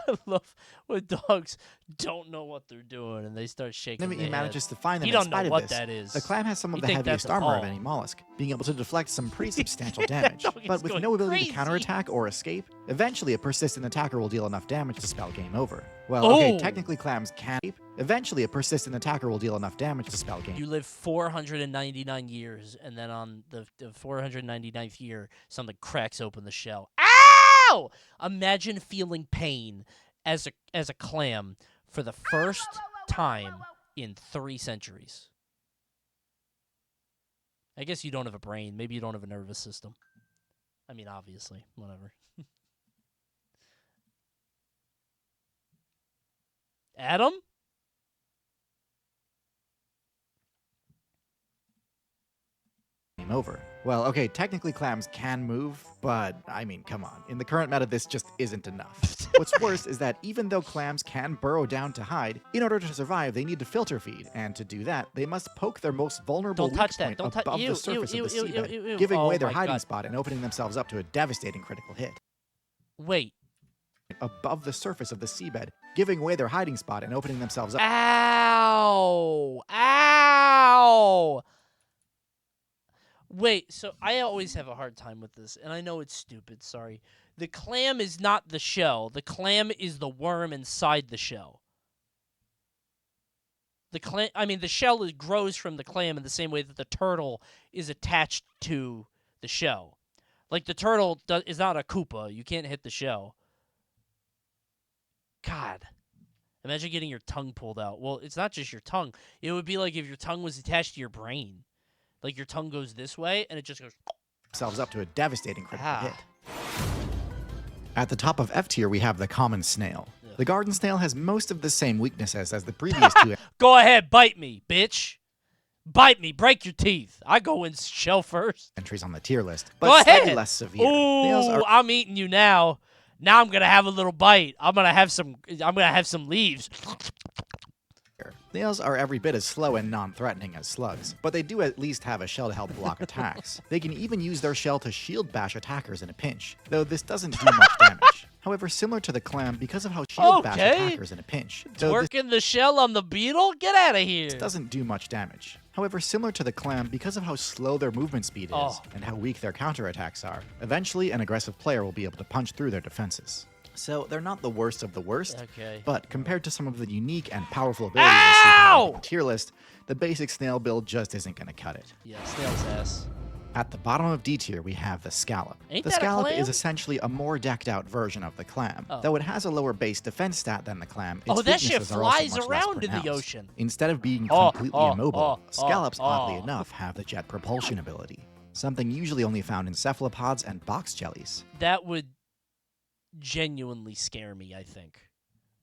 Speaker 1: I love when dogs don't know what they're doing and they start shaking their
Speaker 18: enemy manages
Speaker 1: head.
Speaker 18: to find them
Speaker 1: You
Speaker 18: in
Speaker 1: don't know
Speaker 18: spite of
Speaker 1: what
Speaker 18: this,
Speaker 1: that is.
Speaker 18: the clan has some of
Speaker 1: You
Speaker 18: the
Speaker 1: think
Speaker 18: heaviest
Speaker 1: that's a
Speaker 18: armor of
Speaker 1: ball.
Speaker 18: any mollusk, being able to deflect some pretty substantial damage.
Speaker 1: Dog is
Speaker 18: But with
Speaker 1: going
Speaker 18: no ability
Speaker 1: crazy.
Speaker 18: to counterattack or escape, eventually a persistent attacker will deal enough damage to spell game over. Well, okay,
Speaker 1: Oh.
Speaker 18: technically clams can escape. Eventually a persistent attacker will deal enough damage to spell game.
Speaker 1: You live 499 years, and then on the 499th year, something cracks open the shell. Ow! Imagine feeling pain as a clam for the first time in 3 centuries. I guess you don't have a brain. Maybe you don't have a nervous system. I mean, obviously, whatever. Adam?
Speaker 18: Game over. Well, okay, technically clams can move, but I mean, come on. In the current meta, this just isn't enough. What's worse is that even though clams can burrow down to hide, in order to survive, they need to filter feed, and to do that, they must poke their most vulnerable
Speaker 1: Don't touch
Speaker 18: weak
Speaker 1: that.
Speaker 18: point
Speaker 1: Don't touch-
Speaker 18: above
Speaker 1: ew,
Speaker 18: the surface
Speaker 1: ew,
Speaker 18: of the
Speaker 1: ew,
Speaker 18: seabed,
Speaker 1: ew, ew.
Speaker 18: giving
Speaker 1: Oh
Speaker 18: away their
Speaker 1: my
Speaker 18: hiding
Speaker 1: God.
Speaker 18: spot and opening themselves up to a devastating critical hit.
Speaker 1: Wait.
Speaker 18: Above the surface of the seabed, giving away their hiding spot and opening themselves up.
Speaker 1: Ow! Ow! Wait, so I always have a hard time with this, and I know it's stupid, sorry. The clam is not the shell. The clam is the worm inside the shell. The shell grows from the clam in the same way that the turtle is attached to the shell. Like, the turtle is not a Koopa. You can't hit the shell. God. Imagine getting your tongue pulled out. Well, it's not just your tongue. It would be like if your tongue was attached to your brain. Like, your tongue goes this way, and it just goes...
Speaker 18: Themselves up to a devastating critical
Speaker 1: Ah.
Speaker 18: hit. At the top of F tier, we have the common snail. The garden snail has most of the same weaknesses as the previous two
Speaker 1: Go ahead, bite me, bitch. Bite me, break your teeth. I go in shell first.
Speaker 18: entries on the tier list,
Speaker 1: Go
Speaker 18: but slightly
Speaker 1: ahead.
Speaker 18: less severe.
Speaker 1: Ooh,
Speaker 18: Snails are
Speaker 1: I'm eating you now. Now I'm gonna have a little bite. I'm gonna have some leaves.
Speaker 18: Snails are every bit as slow and non-threatening as slugs, but they do at least have a shell to help block attacks. They can even use their shell to shield bash attackers in a pinch, though this doesn't do much damage. However, similar to the clam, because of how shield bash
Speaker 1: Okay.
Speaker 18: attackers in a pinch, though this
Speaker 1: Twerking the shell on the beetle? Get out of here.
Speaker 18: doesn't do much damage. However, similar to the clam, because of how slow their movement speed is,
Speaker 1: Oh.
Speaker 18: and how weak their counterattacks are, eventually an aggressive player will be able to punch through their defenses. So they're not the worst of the worst,
Speaker 1: Okay.
Speaker 18: but compared to some of the unique and powerful abilities we see higher up on the tier list, the basic snail build just isn't going to cut it.
Speaker 1: Yeah, snail's ass.
Speaker 18: At the bottom of D tier, we have the scallop.
Speaker 1: Ain't
Speaker 18: The
Speaker 1: that a
Speaker 18: scallop
Speaker 1: clam?
Speaker 18: is essentially a more decked out version of the clam.
Speaker 1: Oh.
Speaker 18: Though it has a lower base defense stat than the clam, its
Speaker 1: Oh, that shit
Speaker 18: weaknesses are also
Speaker 1: flies
Speaker 18: much less
Speaker 1: around in the
Speaker 18: pronounced.
Speaker 1: ocean.
Speaker 18: Instead of being
Speaker 1: Oh,
Speaker 18: completely
Speaker 1: oh,
Speaker 18: immobile,
Speaker 1: oh,
Speaker 18: scallops,
Speaker 1: oh,
Speaker 18: oddly
Speaker 1: oh.
Speaker 18: enough, have the jet propulsion ability, something usually only found in cephalopods and box jellies.
Speaker 1: That would genuinely scare me, I think.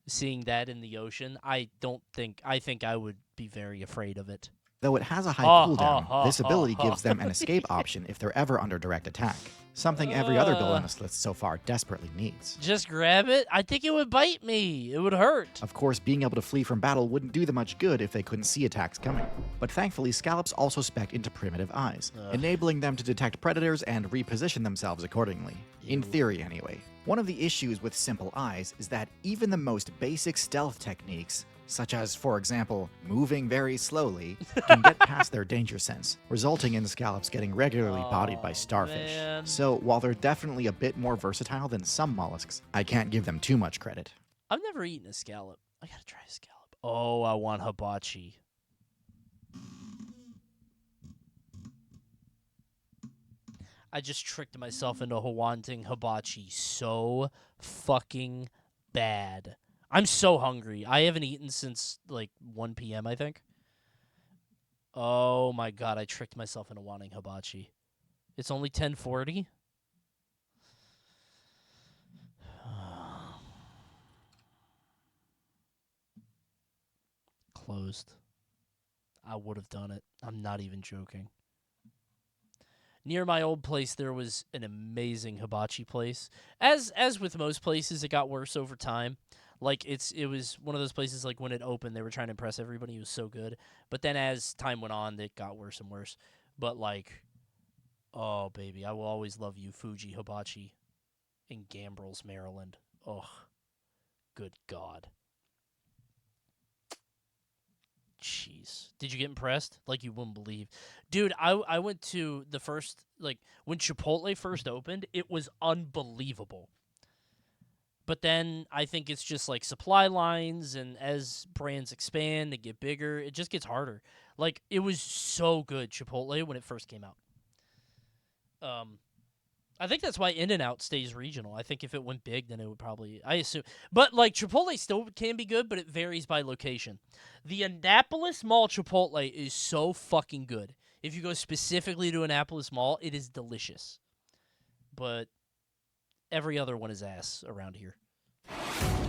Speaker 1: Seeing that in the ocean, I think I would be very afraid of it.
Speaker 18: Though it has a high
Speaker 1: Ha,
Speaker 18: cooldown,
Speaker 1: ha,
Speaker 18: this
Speaker 1: ha,
Speaker 18: ability
Speaker 1: ha.
Speaker 18: gives them an escape option if they're ever under direct attack, something every other build on this list so far desperately needs.
Speaker 1: Just grab it? I think it would bite me. It would hurt.
Speaker 18: Of course, being able to flee from battle wouldn't do them much good if they couldn't see attacks coming. But thankfully, scallops also spec into primitive eyes, enabling them to detect predators and reposition themselves accordingly. In theory, anyway. One of the issues with simple eyes is that even the most basic stealth techniques, such as, for example, moving very slowly, can get past their danger sense, resulting in scallops getting regularly bodied by starfish.
Speaker 1: man.
Speaker 18: So while they're definitely a bit more versatile than some mollusks, I can't give them too much credit.
Speaker 1: I've never eaten a scallop. I gotta try a scallop. Oh, I want hibachi. I just tricked myself into wanting hibachi so fucking bad. I'm so hungry. I haven't eaten since like 1 p.m., I think. Oh my god, I tricked myself into wanting hibachi. It's only 10:40. Closed. I would have done it. I'm not even joking. Near my old place, there was an amazing hibachi place. As with most places, it got worse over time. Like, it was one of those places, like, when it opened, they were trying to impress everybody. It was so good. But then as time went on, it got worse and worse. But, like, oh, baby, I will always love you, Fuji Hibachi in Gambrels, Maryland. Ugh. Good God. Jeez. Did you get impressed? Like you wouldn't believe. Dude, I went to the first, like, when Chipotle first opened, it was unbelievable. But then I think it's just, like, supply lines, and as brands expand, they get bigger, it just gets harder. Like, it was so good, Chipotle, when it first came out. I think that's why In-N-Out stays regional. I think if it went big, then it would probably, I assume. But, like, Chipotle still can be good, but it varies by location. The Annapolis Mall Chipotle is so fucking good. If you go specifically to Annapolis Mall, it is delicious. But every other one is ass around here.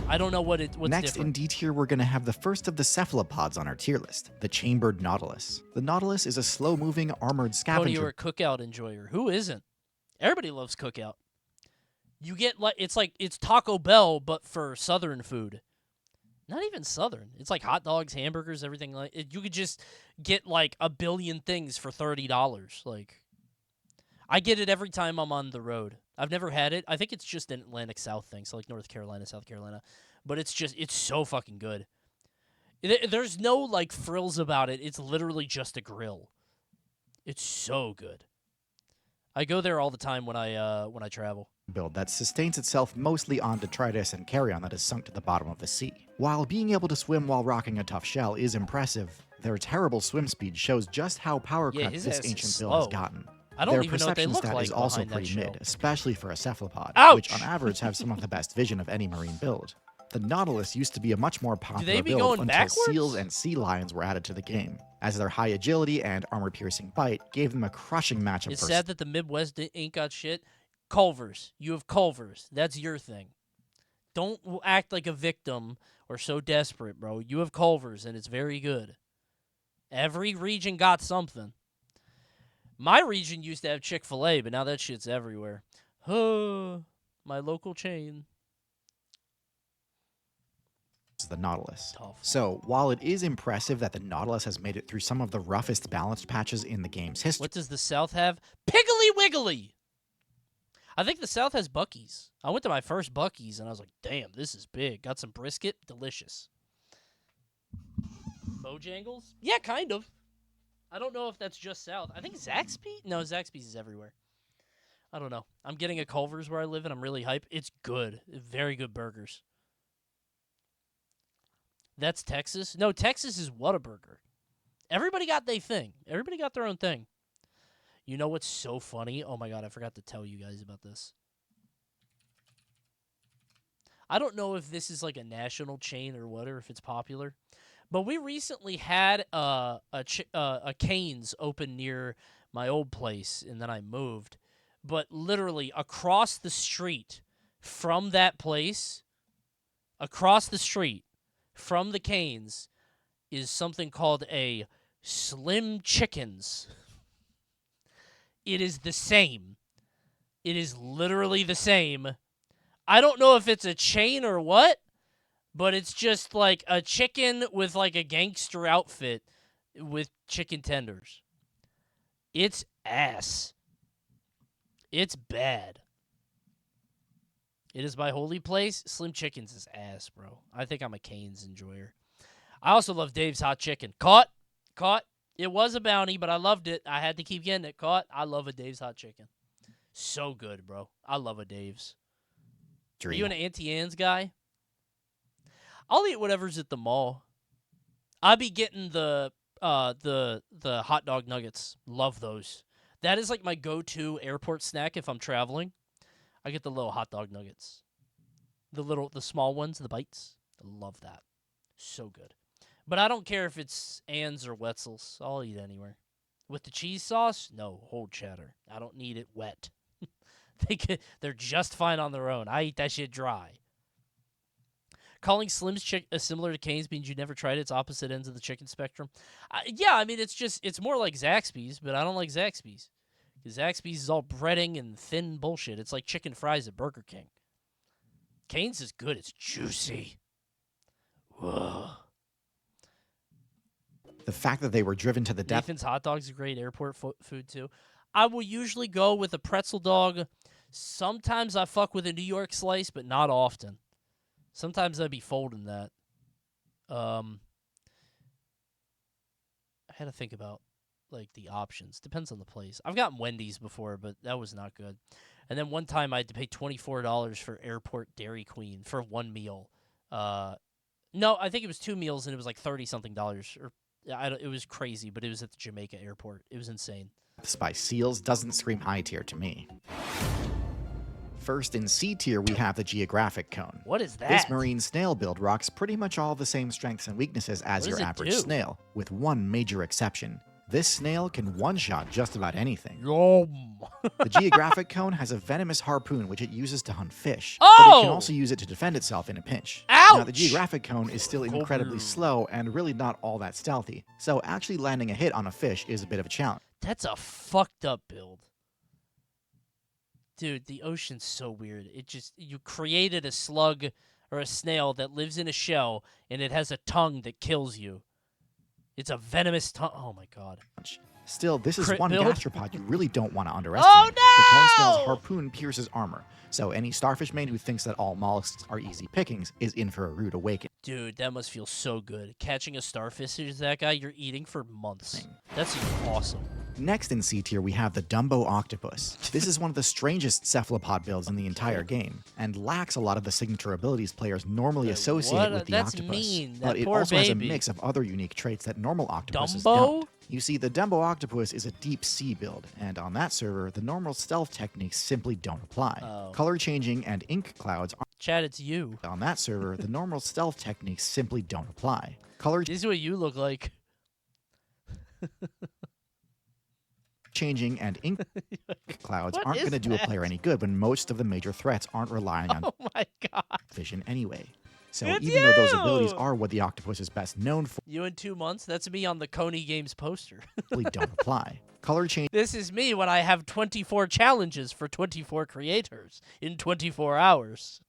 Speaker 1: I don't know what's
Speaker 18: Next,
Speaker 1: different.
Speaker 18: in D tier, we're going to have the first of the cephalopods on our tier list, the chambered nautilus. The nautilus is a slow-moving, armored scavenger.
Speaker 1: Coney, you're a Cookout enjoyer. Who isn't? Everybody loves Cookout. You get, like, it's Taco Bell, but for Southern food. Not even Southern. It's like hot dogs, hamburgers, everything like it. You could just get, like, a billion things for $30. Like, I get it every time I'm on the road. I've never had it. I think it's just an Atlantic South thing, so like North Carolina, South Carolina. But it's so fucking good. There's no, like, frills about it. It's literally just a grill. It's so good. I go there all the time when I travel.
Speaker 18: Build that sustains itself mostly on detritus and carrion that is sunk to the bottom of the sea. While being able to swim while rocking a tough shell is impressive, their terrible swim speed shows just how power-crept this ancient build has gotten.
Speaker 1: I don't
Speaker 18: Their
Speaker 1: even know what they
Speaker 18: perception
Speaker 1: look
Speaker 18: stat
Speaker 1: like
Speaker 18: is also
Speaker 1: behind that
Speaker 18: pretty
Speaker 1: shell.
Speaker 18: mid, especially for a cephalopod,
Speaker 1: Ouch!
Speaker 18: which on average have some of the best vision of any marine build. The Nautilus used to be a much more popular
Speaker 1: be
Speaker 18: build
Speaker 1: going
Speaker 18: until
Speaker 1: backwards?
Speaker 18: seals and sea lions were added to the game, as their high agility and armor-piercing bite gave them a crushing matchup
Speaker 1: It's
Speaker 18: for
Speaker 1: sad that the Midwest ain't got shit. Culvers. You have Culvers. That's your thing. Don't act like a victim or so desperate, bro. You have Culvers, and it's very good. Every region got something. My region used to have Chick-fil-A, but now that shit's everywhere. My local chain.
Speaker 18: the Nautilus.
Speaker 1: Tough.
Speaker 18: So, while it is impressive that the Nautilus has made it through some of the roughest balanced patches in the game's history.
Speaker 1: What does the South have? Piggly Wiggly! I think the South has Buc-ee's. I went to my first Buc-ee's, and I was like, damn, this is big. Got some brisket. Delicious. Bojangles? Yeah, kind of. I don't know if that's just South. I think Zaxby's? No, Zaxby's is everywhere. I don't know. I'm getting a Culver's where I live, and I'm really hyped. It's good. Very good burgers. That's Texas? No, Texas is Whataburger. Everybody got their thing. Everybody got their own thing. You know what's so funny? Oh, my God, I forgot to tell you guys about this. I don't know if this is like a national chain or what, or if it's popular. But we recently had a Cane's open near my old place, and then I moved. But literally across the street from that place, across the street from the Cane's, is something called a Slim Chickens. It is the same. It is literally the same. I don't know if it's a chain or what, but it's just like a chicken with like a gangster outfit with chicken tenders. It's ass. It's bad. It is my holy place. Slim Chickens is ass, bro. I think I'm a Cane's enjoyer. I also love Dave's Hot Chicken. Caught. It was a bounty, but I loved it. I had to keep getting it. Caught. I love a Dave's Hot Chicken. So good, bro. I love a Dave's. Are you an Auntie Anne's guy? I'll eat whatever's at the mall. I'll be getting the hot dog nuggets. Love those. That is like my go-to airport snack if I'm traveling. I get the little hot dog nuggets. The small ones, the bites. I love that. So good. But I don't care if it's Ann's or Wetzel's. I'll eat anywhere. With the cheese sauce, no, hold cheddar. I don't need it wet. They're just fine on their own. I eat that shit dry. Calling Slim's similar to Cane's means you never tried it. It's opposite ends of the chicken spectrum. Yeah, I mean, it's more like Zaxby's, but I don't like Zaxby's. Because Zaxby's is all breading and thin bullshit. It's like chicken fries at Burger King. Cane's is good. It's juicy. Whoa.
Speaker 18: The fact that they were driven to the death.
Speaker 1: Nathan's hot dogs are great airport food, too. I will usually go with a pretzel dog. Sometimes I fuck with a New York slice, but not often. Sometimes I'd be folding that. I had to think about, like, the options. Depends on the place. I've gotten Wendy's before, but that was not good. And then one time I had to pay $24 for Airport Dairy Queen for one meal. No, I think it was 2 meals, and it was like $30-something. It was crazy, but it was at the Jamaica airport. It was insane.
Speaker 18: By seals doesn't scream high tier to me. First, in C tier, we have the geographic cone.
Speaker 1: What is that?
Speaker 18: This marine snail build rocks pretty much all the same strengths and weaknesses as your average snail, with one major exception. This snail can one-shot just about anything. The geographic cone has a venomous harpoon which it uses to hunt fish, but it can also use it to defend itself in a pinch.
Speaker 1: Ouch!
Speaker 18: Now, the geographic cone is still incredibly slow and really not all that stealthy, so actually landing a hit on a fish is a bit of a challenge.
Speaker 1: That's a fucked up build. Dude, the ocean's so weird. You created a slug or a snail that lives in a shell, and it has a tongue that kills you. It's a venomous tongue. Oh, my God.
Speaker 18: Still, this is one
Speaker 1: build?
Speaker 18: gastropod you really don't want to underestimate.
Speaker 1: Oh, no!
Speaker 18: The cone snail's harpoon pierces armor, so any starfish main who thinks that all mollusks are easy pickings is in for a rude awakening.
Speaker 1: Dude, that must feel so good. Catching a starfish is that guy you're eating for months. That's awesome.
Speaker 18: Next in C tier, we have the Dumbo Octopus. This is one of the strangest cephalopod builds in the entire game, and lacks a lot of the signature abilities players normally associate with the octopus.
Speaker 1: Mean.
Speaker 18: But it also has a mix of other unique traits that normal octopuses don't. You see, the Dumbo Octopus is a deep sea build, and on that server, the normal stealth techniques simply don't apply. Color changing and ink clouds are—
Speaker 1: Chad, it's you.
Speaker 18: On that server, the normal stealth techniques simply don't apply.
Speaker 1: This is what you look like.
Speaker 18: Changing and ink clouds aren't going to do a player any good when most of the major threats aren't relying on vision anyway. So even though those abilities are what the octopus is best known for,
Speaker 1: you in 2 months? That's me on the Coney Games poster.
Speaker 18: really don't apply. Color change.
Speaker 1: This is me when I have 24 challenges for 24 creators in 24 hours.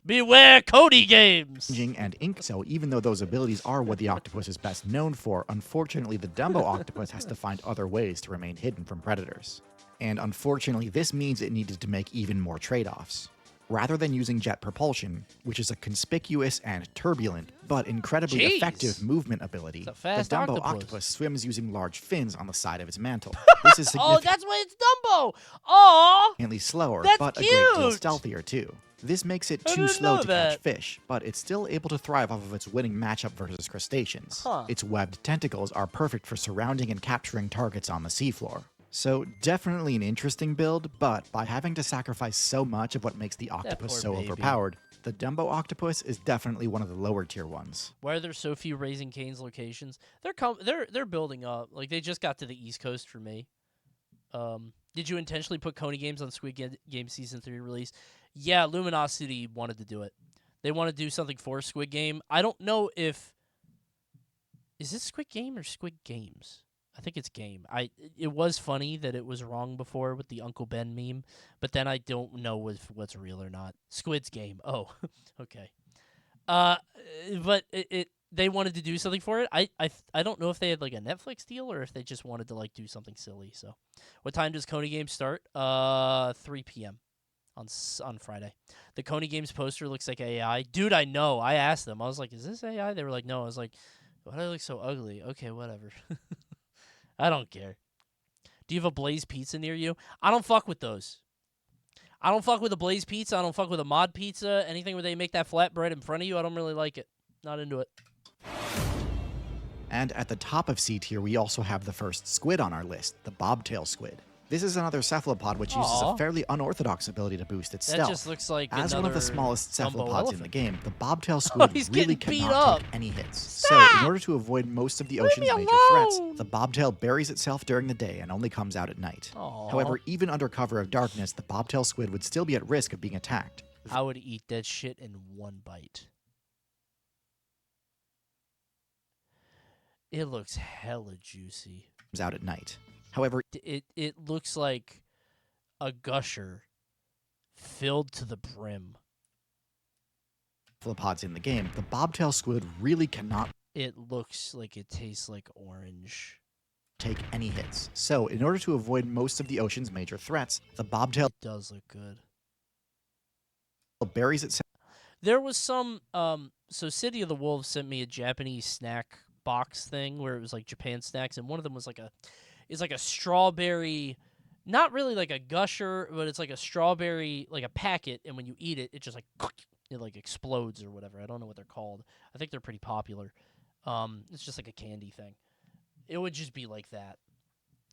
Speaker 1: Beware Cody Games!
Speaker 18: And ink. So even though those abilities are what the octopus is best known for, unfortunately the Dumbo octopus has to find other ways to remain hidden from predators. And unfortunately this means it needed to make even more trade-offs. Rather than using jet propulsion, which is a conspicuous and turbulent, but incredibly effective movement ability, the Dumbo octopus swims using large fins on the side of its mantle. This is
Speaker 1: oh, that's why it's Dumbo! Aww!
Speaker 18: Significantly slower,
Speaker 1: that's
Speaker 18: but
Speaker 1: cute.
Speaker 18: A great deal stealthier too. This makes it too slow to catch fish, but it's still able to thrive off of its winning matchup versus crustaceans. Its webbed tentacles are perfect for surrounding and capturing targets on the seafloor. So definitely an interesting build, but by having to sacrifice so much of what makes the octopus so overpowered, the Dumbo octopus is definitely one of the lower tier ones.
Speaker 1: Why are there so few Raising Cane's locations? They're building up. Like they just got to the East Coast for me. Did you intentionally put Coney Games on Squid Game Season 3 release? Yeah, Luminosity wanted to do it. They want to do something for Squid Game. I don't know if... Is this Squid Game or Squid Games? I think it's Game. It was funny that it was wrong before with the Uncle Ben meme, but then I don't know if what's real or not. Squid's Game. Oh, okay. But they wanted to do something for it. I don't know if they had like a Netflix deal or if they just wanted to like do something silly. So, what time does Coney Games start? 3 p.m. on Friday. The Coney Games poster looks like AI. Dude, I know. I asked them. I was like, "Is this AI?" They were like, "No." I was like, "Why do I look so ugly?" Okay, whatever. I don't care. Do you have a Blaze Pizza near you? I don't fuck with those. I don't fuck with a Blaze Pizza. I don't fuck with a Mod Pizza. Anything where they make that flatbread in front of you, I don't really like it. Not into it.
Speaker 18: And at the top of C tier, we also have the first squid on our list, the bobtail squid. This is another cephalopod which uses a fairly unorthodox ability to boost its
Speaker 1: That
Speaker 18: stealth.
Speaker 1: just looks like
Speaker 18: As one of the
Speaker 1: another
Speaker 18: smallest
Speaker 1: Dumbo
Speaker 18: cephalopods in
Speaker 1: elephant.
Speaker 18: the game, the bobtail squid
Speaker 1: he's
Speaker 18: really
Speaker 1: getting beat
Speaker 18: cannot
Speaker 1: up.
Speaker 18: take any hits.
Speaker 1: Stop!
Speaker 18: So, in order to avoid most of the ocean's major threats, the bobtail buries itself during the day and only comes out at night.
Speaker 1: Aw.
Speaker 18: However, even under cover of darkness, the bobtail squid would still be at risk of being attacked.
Speaker 1: I would eat that shit in one bite. It looks hella juicy.
Speaker 18: Comes out at night. However,
Speaker 1: It looks like a gusher filled to the brim.
Speaker 18: cephalopods in the game, the bobtail squid really cannot
Speaker 1: It looks like it tastes like orange.
Speaker 18: take any hits. So, in order to avoid most of the ocean's major threats, the bobtail
Speaker 1: It does look good.
Speaker 18: buries itself.
Speaker 1: There was some so City of the Wolves sent me a Japanese snack box thing where it was like Japan snacks, and one of them was like a strawberry, not really like a gusher, but it's like a strawberry, like a packet, and when you eat it, it just like it like explodes or whatever. I don't know what they're called. I think they're pretty popular. It's just like a candy thing. It would just be like that.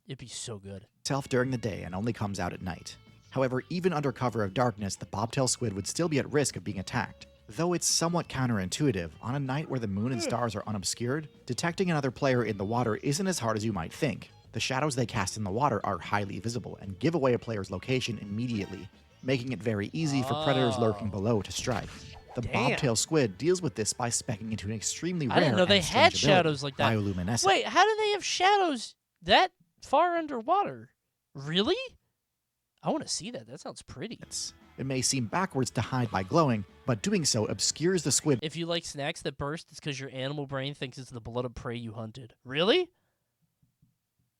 Speaker 1: It'd be so good.
Speaker 18: Itself during the day and only comes out at night. However, even under cover of darkness, the bobtail squid would still be at risk of being attacked. Though it's somewhat counterintuitive, on a night where the moon and stars are unobscured, detecting another player in the water isn't as hard as you might think. The shadows they cast in the water are highly visible and give away a player's location immediately, making it very easy for predators lurking below to strike. The bobtail squid deals with this by specking into an extremely rare
Speaker 1: I didn't know they
Speaker 18: and
Speaker 1: had
Speaker 18: strange ability,
Speaker 1: shadows like that.
Speaker 18: bioluminescence.
Speaker 1: Wait, how do they have shadows that far underwater? Really? I want to see that. That sounds pretty.
Speaker 18: It may seem backwards to hide by glowing, but doing so obscures the squid.
Speaker 1: If you like snacks that burst, it's because your animal brain thinks it's the blood of prey you hunted. Really?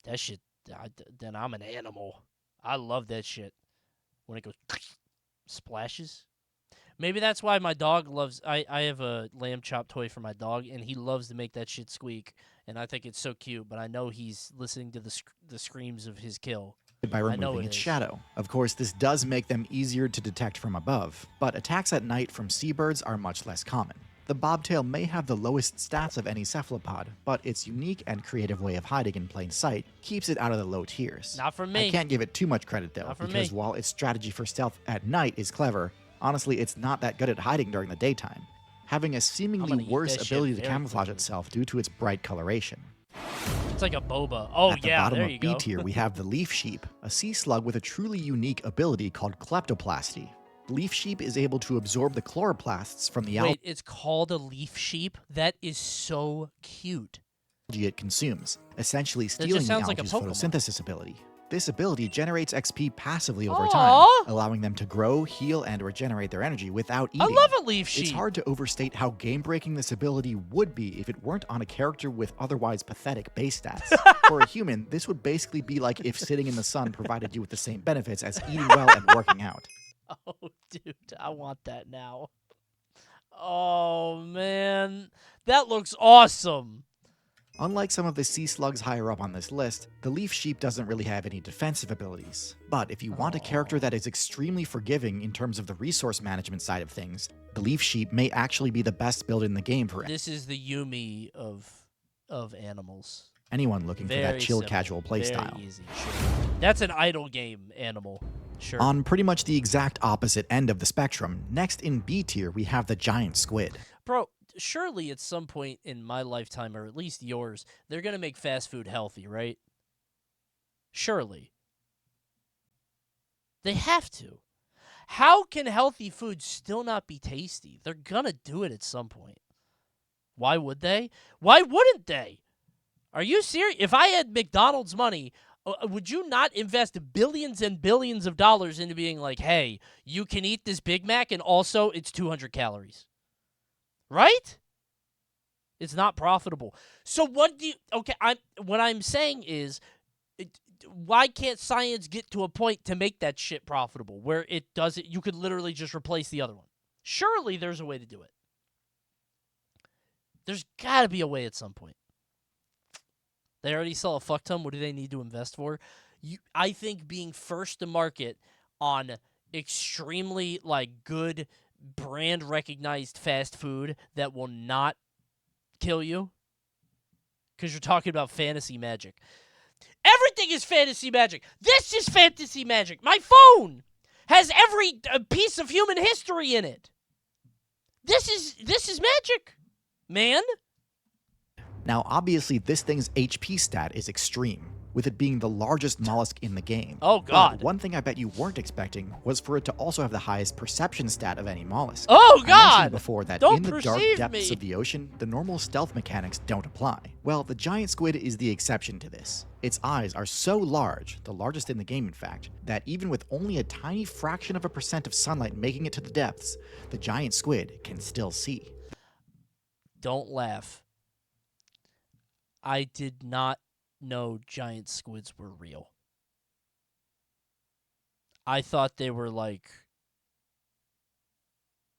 Speaker 1: That shit, then I'm an animal. I love that shit. When it goes splashes. Maybe that's why my dog loves... I have a lamb chop toy for my dog, and he loves to make that shit squeak. And I think it's so cute, but I know he's listening to the screams of his kill.
Speaker 18: By removing its shadow. Of course, this does make them easier to detect from above, but attacks at night from seabirds are much less common. The bobtail may have the lowest stats of any cephalopod, but its unique and creative way of hiding in plain sight keeps it out of the low tiers.
Speaker 1: Not for me.
Speaker 18: I can't give it too much credit though,
Speaker 1: Not for
Speaker 18: because
Speaker 1: me.
Speaker 18: while its strategy for stealth at night is clever, honestly it's not that good at hiding during the daytime, having a seemingly worse ability to camouflage itself due to its bright coloration.
Speaker 1: It's like a boba. Oh,
Speaker 18: At the
Speaker 1: yeah,
Speaker 18: bottom
Speaker 1: there
Speaker 18: of
Speaker 1: you
Speaker 18: B
Speaker 1: go.
Speaker 18: tier, we have the leaf sheep, a sea slug with a truly unique ability called kleptoplasty. Leaf sheep is able to absorb the chloroplasts from the
Speaker 1: Wait, it's called a leaf sheep? That is so cute.
Speaker 18: algae it consumes, essentially
Speaker 1: just
Speaker 18: stealing the
Speaker 1: sounds like a
Speaker 18: algae's
Speaker 1: Pokemon.
Speaker 18: photosynthesis ability. This ability generates XP passively over
Speaker 1: Aw.
Speaker 18: time, allowing them to grow, heal, and regenerate their energy without eating.
Speaker 1: I love a leaf sheep.
Speaker 18: It's hard to overstate how game-breaking this ability would be if it weren't on a character with otherwise pathetic base stats. For a human, this would basically be like if sitting in the sun provided you with the same benefits as eating well and working out.
Speaker 1: Oh, dude, I want that now. Oh, man. That looks awesome.
Speaker 18: Unlike some of the sea slugs higher up on this list, the leaf sheep doesn't really have any defensive abilities. But if you want a character that is extremely forgiving in terms of the resource management side of things, the leaf sheep may actually be the best build in the game for
Speaker 1: This is the Yumi of animals.
Speaker 18: anyone looking for that
Speaker 1: Very
Speaker 18: chill
Speaker 1: simple,
Speaker 18: casual playstyle.
Speaker 1: Very easy. Sure. That's an idle game animal. Sure.
Speaker 18: On pretty much the exact opposite end of the spectrum, next in B tier we have the giant squid.
Speaker 1: Bro, surely at some point in my lifetime, or at least yours, they're going to make fast food healthy, right? Surely. They have to. How can healthy food still not be tasty? They're going to do it at some point. Why would they? Why wouldn't they? Are you serious? If I had McDonald's money, would you not invest billions and billions of dollars into being like, hey, you can eat this Big Mac and also it's 200 calories? Right? It's not profitable. So what do you... Okay, what I'm saying is, why can't science get to a point to make that shit profitable where it does it? You could literally just replace the other one. Surely there's a way to do it. There's got to be a way at some point. They already sell a fuck ton. What do they need to invest for? I think being first to market on extremely, like, good brand recognized fast food that will not kill you? Because you're talking about fantasy magic. Everything is fantasy magic. This is fantasy magic. My phone has every piece of human history in it. This is magic, man.
Speaker 18: Now, obviously, this thing's HP stat is extreme, with it being the largest mollusk in the game.
Speaker 1: Oh, God.
Speaker 18: But one thing I bet you weren't expecting was for it to also have the highest perception stat of any mollusk.
Speaker 1: Oh, God!
Speaker 18: I mentioned before that
Speaker 1: Don't
Speaker 18: in the dark
Speaker 1: perceive
Speaker 18: depths
Speaker 1: me.
Speaker 18: of the ocean, the normal stealth mechanics don't apply. Well, the giant squid is the exception to this. Its eyes are so large, the largest in the game in fact, that even with only a tiny fraction of a percent of sunlight making it to the depths, the giant squid can still see.
Speaker 1: Don't laugh. I did not know giant squids were real. I thought they were like,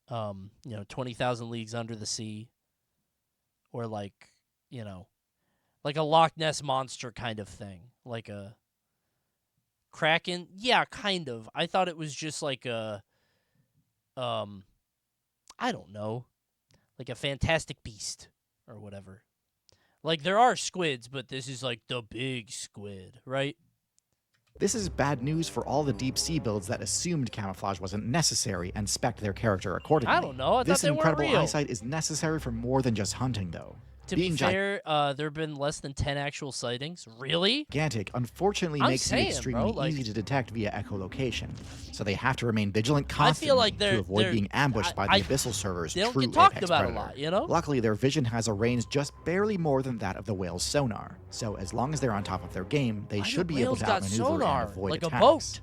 Speaker 1: 20,000 Leagues Under the Sea. Or like, like a Loch Ness Monster kind of thing. Like a Kraken. Yeah, kind of. I thought it was just like a, I don't know. Like a Fantastic Beast or whatever. Like, there are squids, but this is, like, the big squid, right?
Speaker 18: This is bad news for all the deep sea builds that assumed camouflage wasn't necessary and spec'd their character accordingly.
Speaker 1: I don't know. I thought
Speaker 18: this
Speaker 1: they weren't
Speaker 18: incredible
Speaker 1: real.
Speaker 18: eyesight is necessary for more than just hunting, though.
Speaker 1: To be fair, there have been less than 10 actual sightings. Really?
Speaker 18: Gigantic, unfortunately,
Speaker 1: I'm
Speaker 18: makes
Speaker 1: saying,
Speaker 18: it extremely
Speaker 1: bro, like,
Speaker 18: easy to detect via echolocation, so they have to remain vigilant constantly
Speaker 1: I feel like
Speaker 18: to avoid being ambushed by the abyssal server's
Speaker 1: they don't
Speaker 18: true
Speaker 1: get talked
Speaker 18: apex
Speaker 1: about
Speaker 18: predator.
Speaker 1: a lot, you know?
Speaker 18: Luckily, their vision has a range just barely more than that of the whale's sonar, so as long as they're on top of their game, they should be able
Speaker 1: whales
Speaker 18: to
Speaker 1: got
Speaker 18: outmaneuver
Speaker 1: sonar,
Speaker 18: and avoid
Speaker 1: like
Speaker 18: attacks.
Speaker 1: a boat.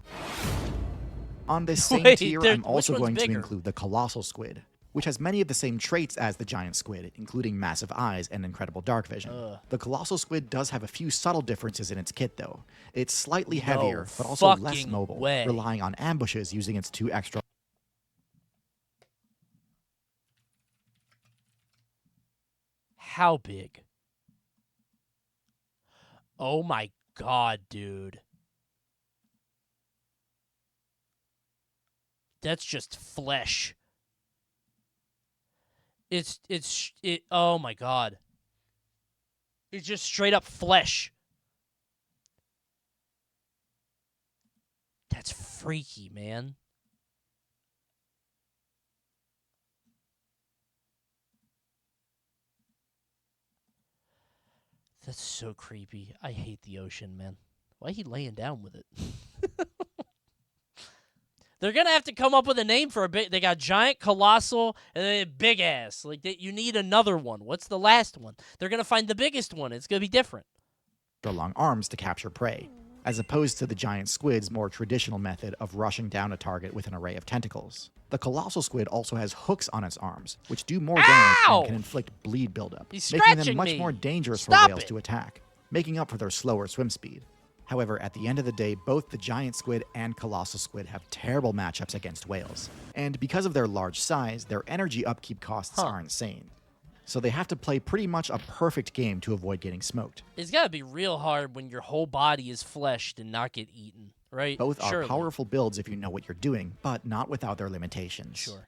Speaker 18: On this same
Speaker 1: Wait,
Speaker 18: tier,
Speaker 1: they're-
Speaker 18: I'm also
Speaker 1: which one's
Speaker 18: going to
Speaker 1: bigger?
Speaker 18: include the colossal squid, which has many of the same traits as the giant squid, including massive eyes and incredible dark vision. The colossal squid does have a few subtle differences in its kit, though. It's slightly heavier, but also less
Speaker 1: fucking
Speaker 18: mobile,
Speaker 1: way.
Speaker 18: relying on ambushes using its two extra.
Speaker 1: How big? Oh my god, dude. That's just flesh. Oh my god. It's just straight up flesh. That's freaky, man. That's so creepy. I hate the ocean, man. Why he laying down with it? They're gonna have to come up with a name for a big. They got giant, colossal, and then big ass. Like you need another one. What's the last one? They're gonna find the biggest one. It's gonna be different.
Speaker 18: Long arms to capture prey, as opposed to the giant squid's more traditional method of rushing down a target with an array of tentacles. The colossal squid also has hooks on its arms, which do more damage and can inflict bleed buildup,
Speaker 1: He's
Speaker 18: making them
Speaker 1: scratching
Speaker 18: much
Speaker 1: me.
Speaker 18: more dangerous
Speaker 1: Stop
Speaker 18: for whales
Speaker 1: it.
Speaker 18: to attack, making up for their slower swim speed. However, at the end of the day, both the giant squid and colossal squid have terrible matchups against whales, and because of their large size, their energy upkeep costs are insane. So they have to play pretty much a perfect game to avoid getting smoked.
Speaker 1: It's gotta be real hard when your whole body is fleshed and not get eaten, right?
Speaker 18: Both are
Speaker 1: Surely.
Speaker 18: powerful builds if you know what you're doing, but not without their limitations.
Speaker 1: Sure.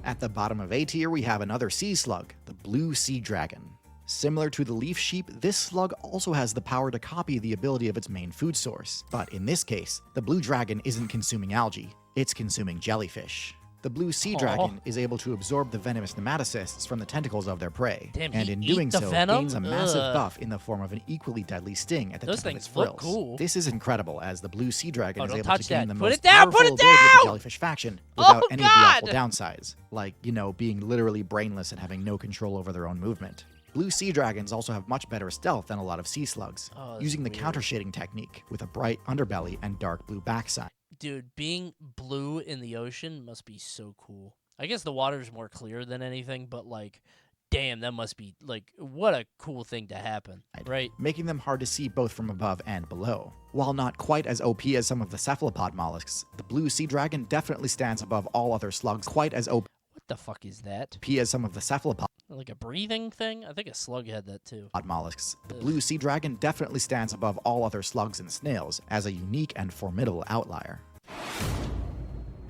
Speaker 18: At the bottom of A tier, we have another sea slug, the blue sea dragon. Similar to the leaf sheep, this slug also has the power to copy the ability of its main food source. But in this case, the blue dragon isn't consuming algae, it's consuming jellyfish. The blue sea dragon is able to absorb the venomous nematocysts from the tentacles of their prey,
Speaker 1: Damn,
Speaker 18: and
Speaker 1: he
Speaker 18: in
Speaker 1: eat
Speaker 18: doing
Speaker 1: the
Speaker 18: so,
Speaker 1: venom?
Speaker 18: gains a massive
Speaker 1: Ugh.
Speaker 18: buff in the form of an equally deadly sting at the
Speaker 1: Those
Speaker 18: tip of its
Speaker 1: things look
Speaker 18: frills.
Speaker 1: cool.
Speaker 18: This is incredible, as the blue sea dragon
Speaker 1: Oh,
Speaker 18: is
Speaker 1: don't
Speaker 18: able
Speaker 1: touch
Speaker 18: to gain
Speaker 1: that.
Speaker 18: the
Speaker 1: Put
Speaker 18: most
Speaker 1: it down, put
Speaker 18: powerful
Speaker 1: it
Speaker 18: ability of
Speaker 1: down!
Speaker 18: the jellyfish faction without
Speaker 1: Oh,
Speaker 18: any
Speaker 1: God!
Speaker 18: of the awful downsides, like, being literally brainless and having no control over their own movement. Blue sea dragons also have much better stealth than a lot of sea slugs,
Speaker 1: Oh, that's
Speaker 18: using the
Speaker 1: weird.
Speaker 18: counter shading technique with a bright underbelly and dark blue backside.
Speaker 1: Dude, being blue in the ocean must be so cool. I guess the water's more clear than anything, but like, damn, that must be like, what a cool thing to happen, right?
Speaker 18: Making them hard to see both from above and below. While not quite as OP as some of the cephalopod mollusks, the blue sea dragon definitely stands above all other slugs quite as OP
Speaker 1: What the fuck is that?
Speaker 18: as some of the cephalopod
Speaker 1: Like a breathing thing? I think a slug had that too.
Speaker 18: mollusks. The blue sea dragon definitely stands above all other slugs and snails as a unique and formidable outlier.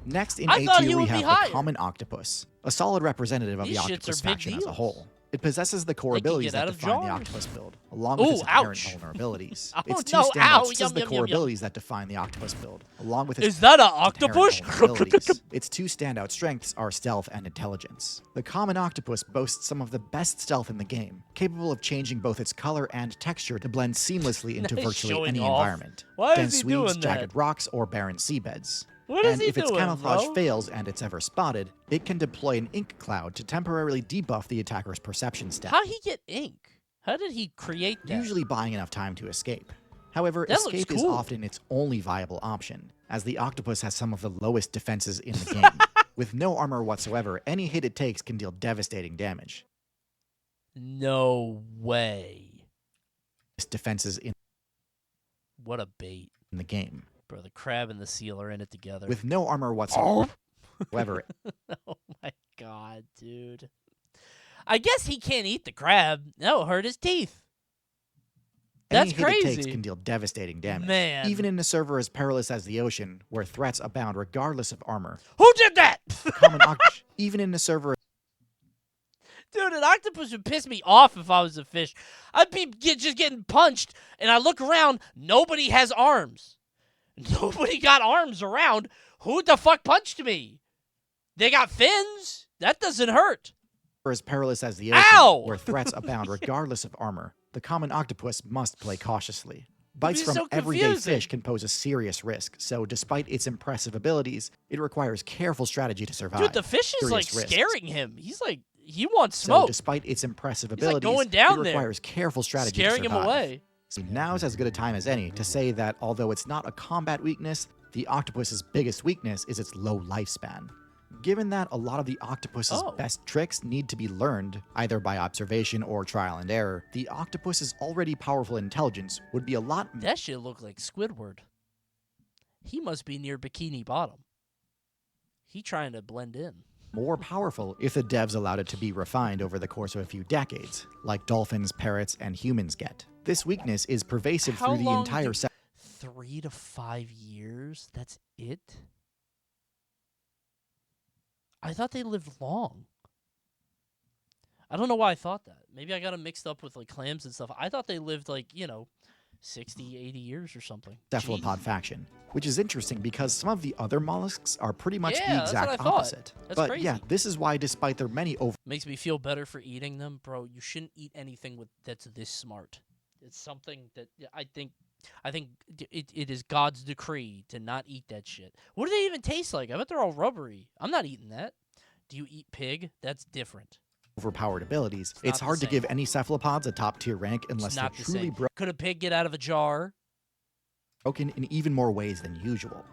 Speaker 18: Next in
Speaker 1: I
Speaker 18: A
Speaker 1: thought he
Speaker 18: tier we
Speaker 1: would be
Speaker 18: have the
Speaker 1: higher.
Speaker 18: common octopus, a solid representative of
Speaker 1: These
Speaker 18: the
Speaker 1: shits
Speaker 18: octopus
Speaker 1: are big
Speaker 18: faction as a
Speaker 1: deals.
Speaker 18: whole. It possesses the core
Speaker 1: They can
Speaker 18: abilities
Speaker 1: get out
Speaker 18: that
Speaker 1: of
Speaker 18: define the
Speaker 1: jars.
Speaker 18: octopus build, along with
Speaker 1: Ooh,
Speaker 18: its inherent
Speaker 1: ouch.
Speaker 18: vulnerabilities.
Speaker 1: Oh,
Speaker 18: Its two
Speaker 1: no,
Speaker 18: standouts
Speaker 1: ow,
Speaker 18: possesses
Speaker 1: yum,
Speaker 18: the
Speaker 1: yum,
Speaker 18: core
Speaker 1: yum, yum.
Speaker 18: abilities that define the octopus build, along with its
Speaker 1: Is that an
Speaker 18: inherent
Speaker 1: octopus?
Speaker 18: vulnerabilities. Its two standout strengths are stealth and intelligence. The common octopus boasts some of the best stealth in the game, capable of changing both its color and texture to blend seamlessly into
Speaker 1: Nice
Speaker 18: virtually
Speaker 1: showing
Speaker 18: any
Speaker 1: off.
Speaker 18: environment.
Speaker 1: Why is
Speaker 18: Dense
Speaker 1: he
Speaker 18: weeds,
Speaker 1: doing
Speaker 18: jagged
Speaker 1: that?
Speaker 18: rocks, or barren seabeds.
Speaker 1: What is
Speaker 18: And
Speaker 1: he
Speaker 18: if its
Speaker 1: doing,
Speaker 18: camouflage
Speaker 1: bro?
Speaker 18: fails and it's ever spotted, it can deploy an ink cloud to temporarily debuff the attacker's perception stat,
Speaker 1: How'd he get ink? How did he create that?
Speaker 18: usually buying enough time to escape. However,
Speaker 1: That looks
Speaker 18: escape is
Speaker 1: cool.
Speaker 18: often its only viable option, as the octopus has some of the lowest defenses in the game. With no armor whatsoever, any hit it takes can deal devastating damage.
Speaker 1: No way.
Speaker 18: Defenses in
Speaker 1: What a bait.
Speaker 18: the game.
Speaker 1: Bro, the crab and the seal are in it together.
Speaker 18: With no armor whatsoever. However,
Speaker 1: Oh my god, dude. I guess he can't eat the crab. That'll hurt his teeth.
Speaker 18: any
Speaker 1: That's
Speaker 18: hit it takes
Speaker 1: crazy.
Speaker 18: can deal devastating damage.
Speaker 1: Man.
Speaker 18: Even in a server as perilous as the ocean, where threats abound regardless of armor.
Speaker 1: Who did that?
Speaker 18: The common octopus, even in a server
Speaker 1: Dude, an octopus would piss me off if I was a fish. I'd be just getting punched, and I look around, nobody has arms. Nobody got arms around. Who the fuck punched me? They got fins? That doesn't hurt.
Speaker 18: as perilous as the ocean,
Speaker 1: Ow!
Speaker 18: where threats abound regardless of armor, the common octopus must play cautiously. Bites
Speaker 1: is
Speaker 18: from
Speaker 1: so
Speaker 18: everyday
Speaker 1: confusing.
Speaker 18: fish can pose a serious risk, so despite its impressive abilities, it requires careful strategy to survive.
Speaker 1: Dude, the fish is like
Speaker 18: Serious risks.
Speaker 1: scaring him. He's like, he wants
Speaker 18: So
Speaker 1: smoke.
Speaker 18: despite its impressive
Speaker 1: He's like
Speaker 18: abilities,
Speaker 1: going down
Speaker 18: it
Speaker 1: there,
Speaker 18: requires careful strategy
Speaker 1: scaring
Speaker 18: to
Speaker 1: him
Speaker 18: survive.
Speaker 1: away.
Speaker 18: So now's as good a time as any to say that although it's not a combat weakness, the octopus's biggest weakness is its low lifespan. Given that a lot of the octopus's best tricks need to be learned, either by observation or trial and error, the octopus's already powerful intelligence would be a lot
Speaker 1: That shit look like Squidward. He must be near Bikini Bottom. He trying to blend in.
Speaker 18: more powerful if the devs allowed it to be refined over the course of a few decades, like dolphins, parrots, and humans get. This weakness is pervasive
Speaker 1: How
Speaker 18: through the
Speaker 1: long
Speaker 18: entire
Speaker 1: do- 3 to 5 years? That's it? I thought they lived long. I don't know why I thought that. Maybe I got them mixed up with like clams and stuff. I thought they lived like, 60, 80 years or something.
Speaker 18: cephalopod faction, which is interesting because some of the other mollusks are pretty much
Speaker 1: Yeah,
Speaker 18: the
Speaker 1: that's what
Speaker 18: exact
Speaker 1: I thought.
Speaker 18: opposite.
Speaker 1: That's
Speaker 18: but
Speaker 1: crazy.
Speaker 18: yeah, this is why despite their many
Speaker 1: Makes me feel better for eating them, bro. You shouldn't eat anything that's this smart. It's something that I think it is God's decree to not eat that shit. What do they even taste like? I bet they're all rubbery. I'm not eating that. Do you eat pig? That's different.
Speaker 18: overpowered abilities,
Speaker 1: not
Speaker 18: it's
Speaker 1: the
Speaker 18: hard to
Speaker 1: same.
Speaker 18: give any cephalopods a top tier rank unless
Speaker 1: It's
Speaker 18: they're
Speaker 1: not the
Speaker 18: truly
Speaker 1: same. Could a pig get out of a jar?
Speaker 18: broken in even more ways than usual.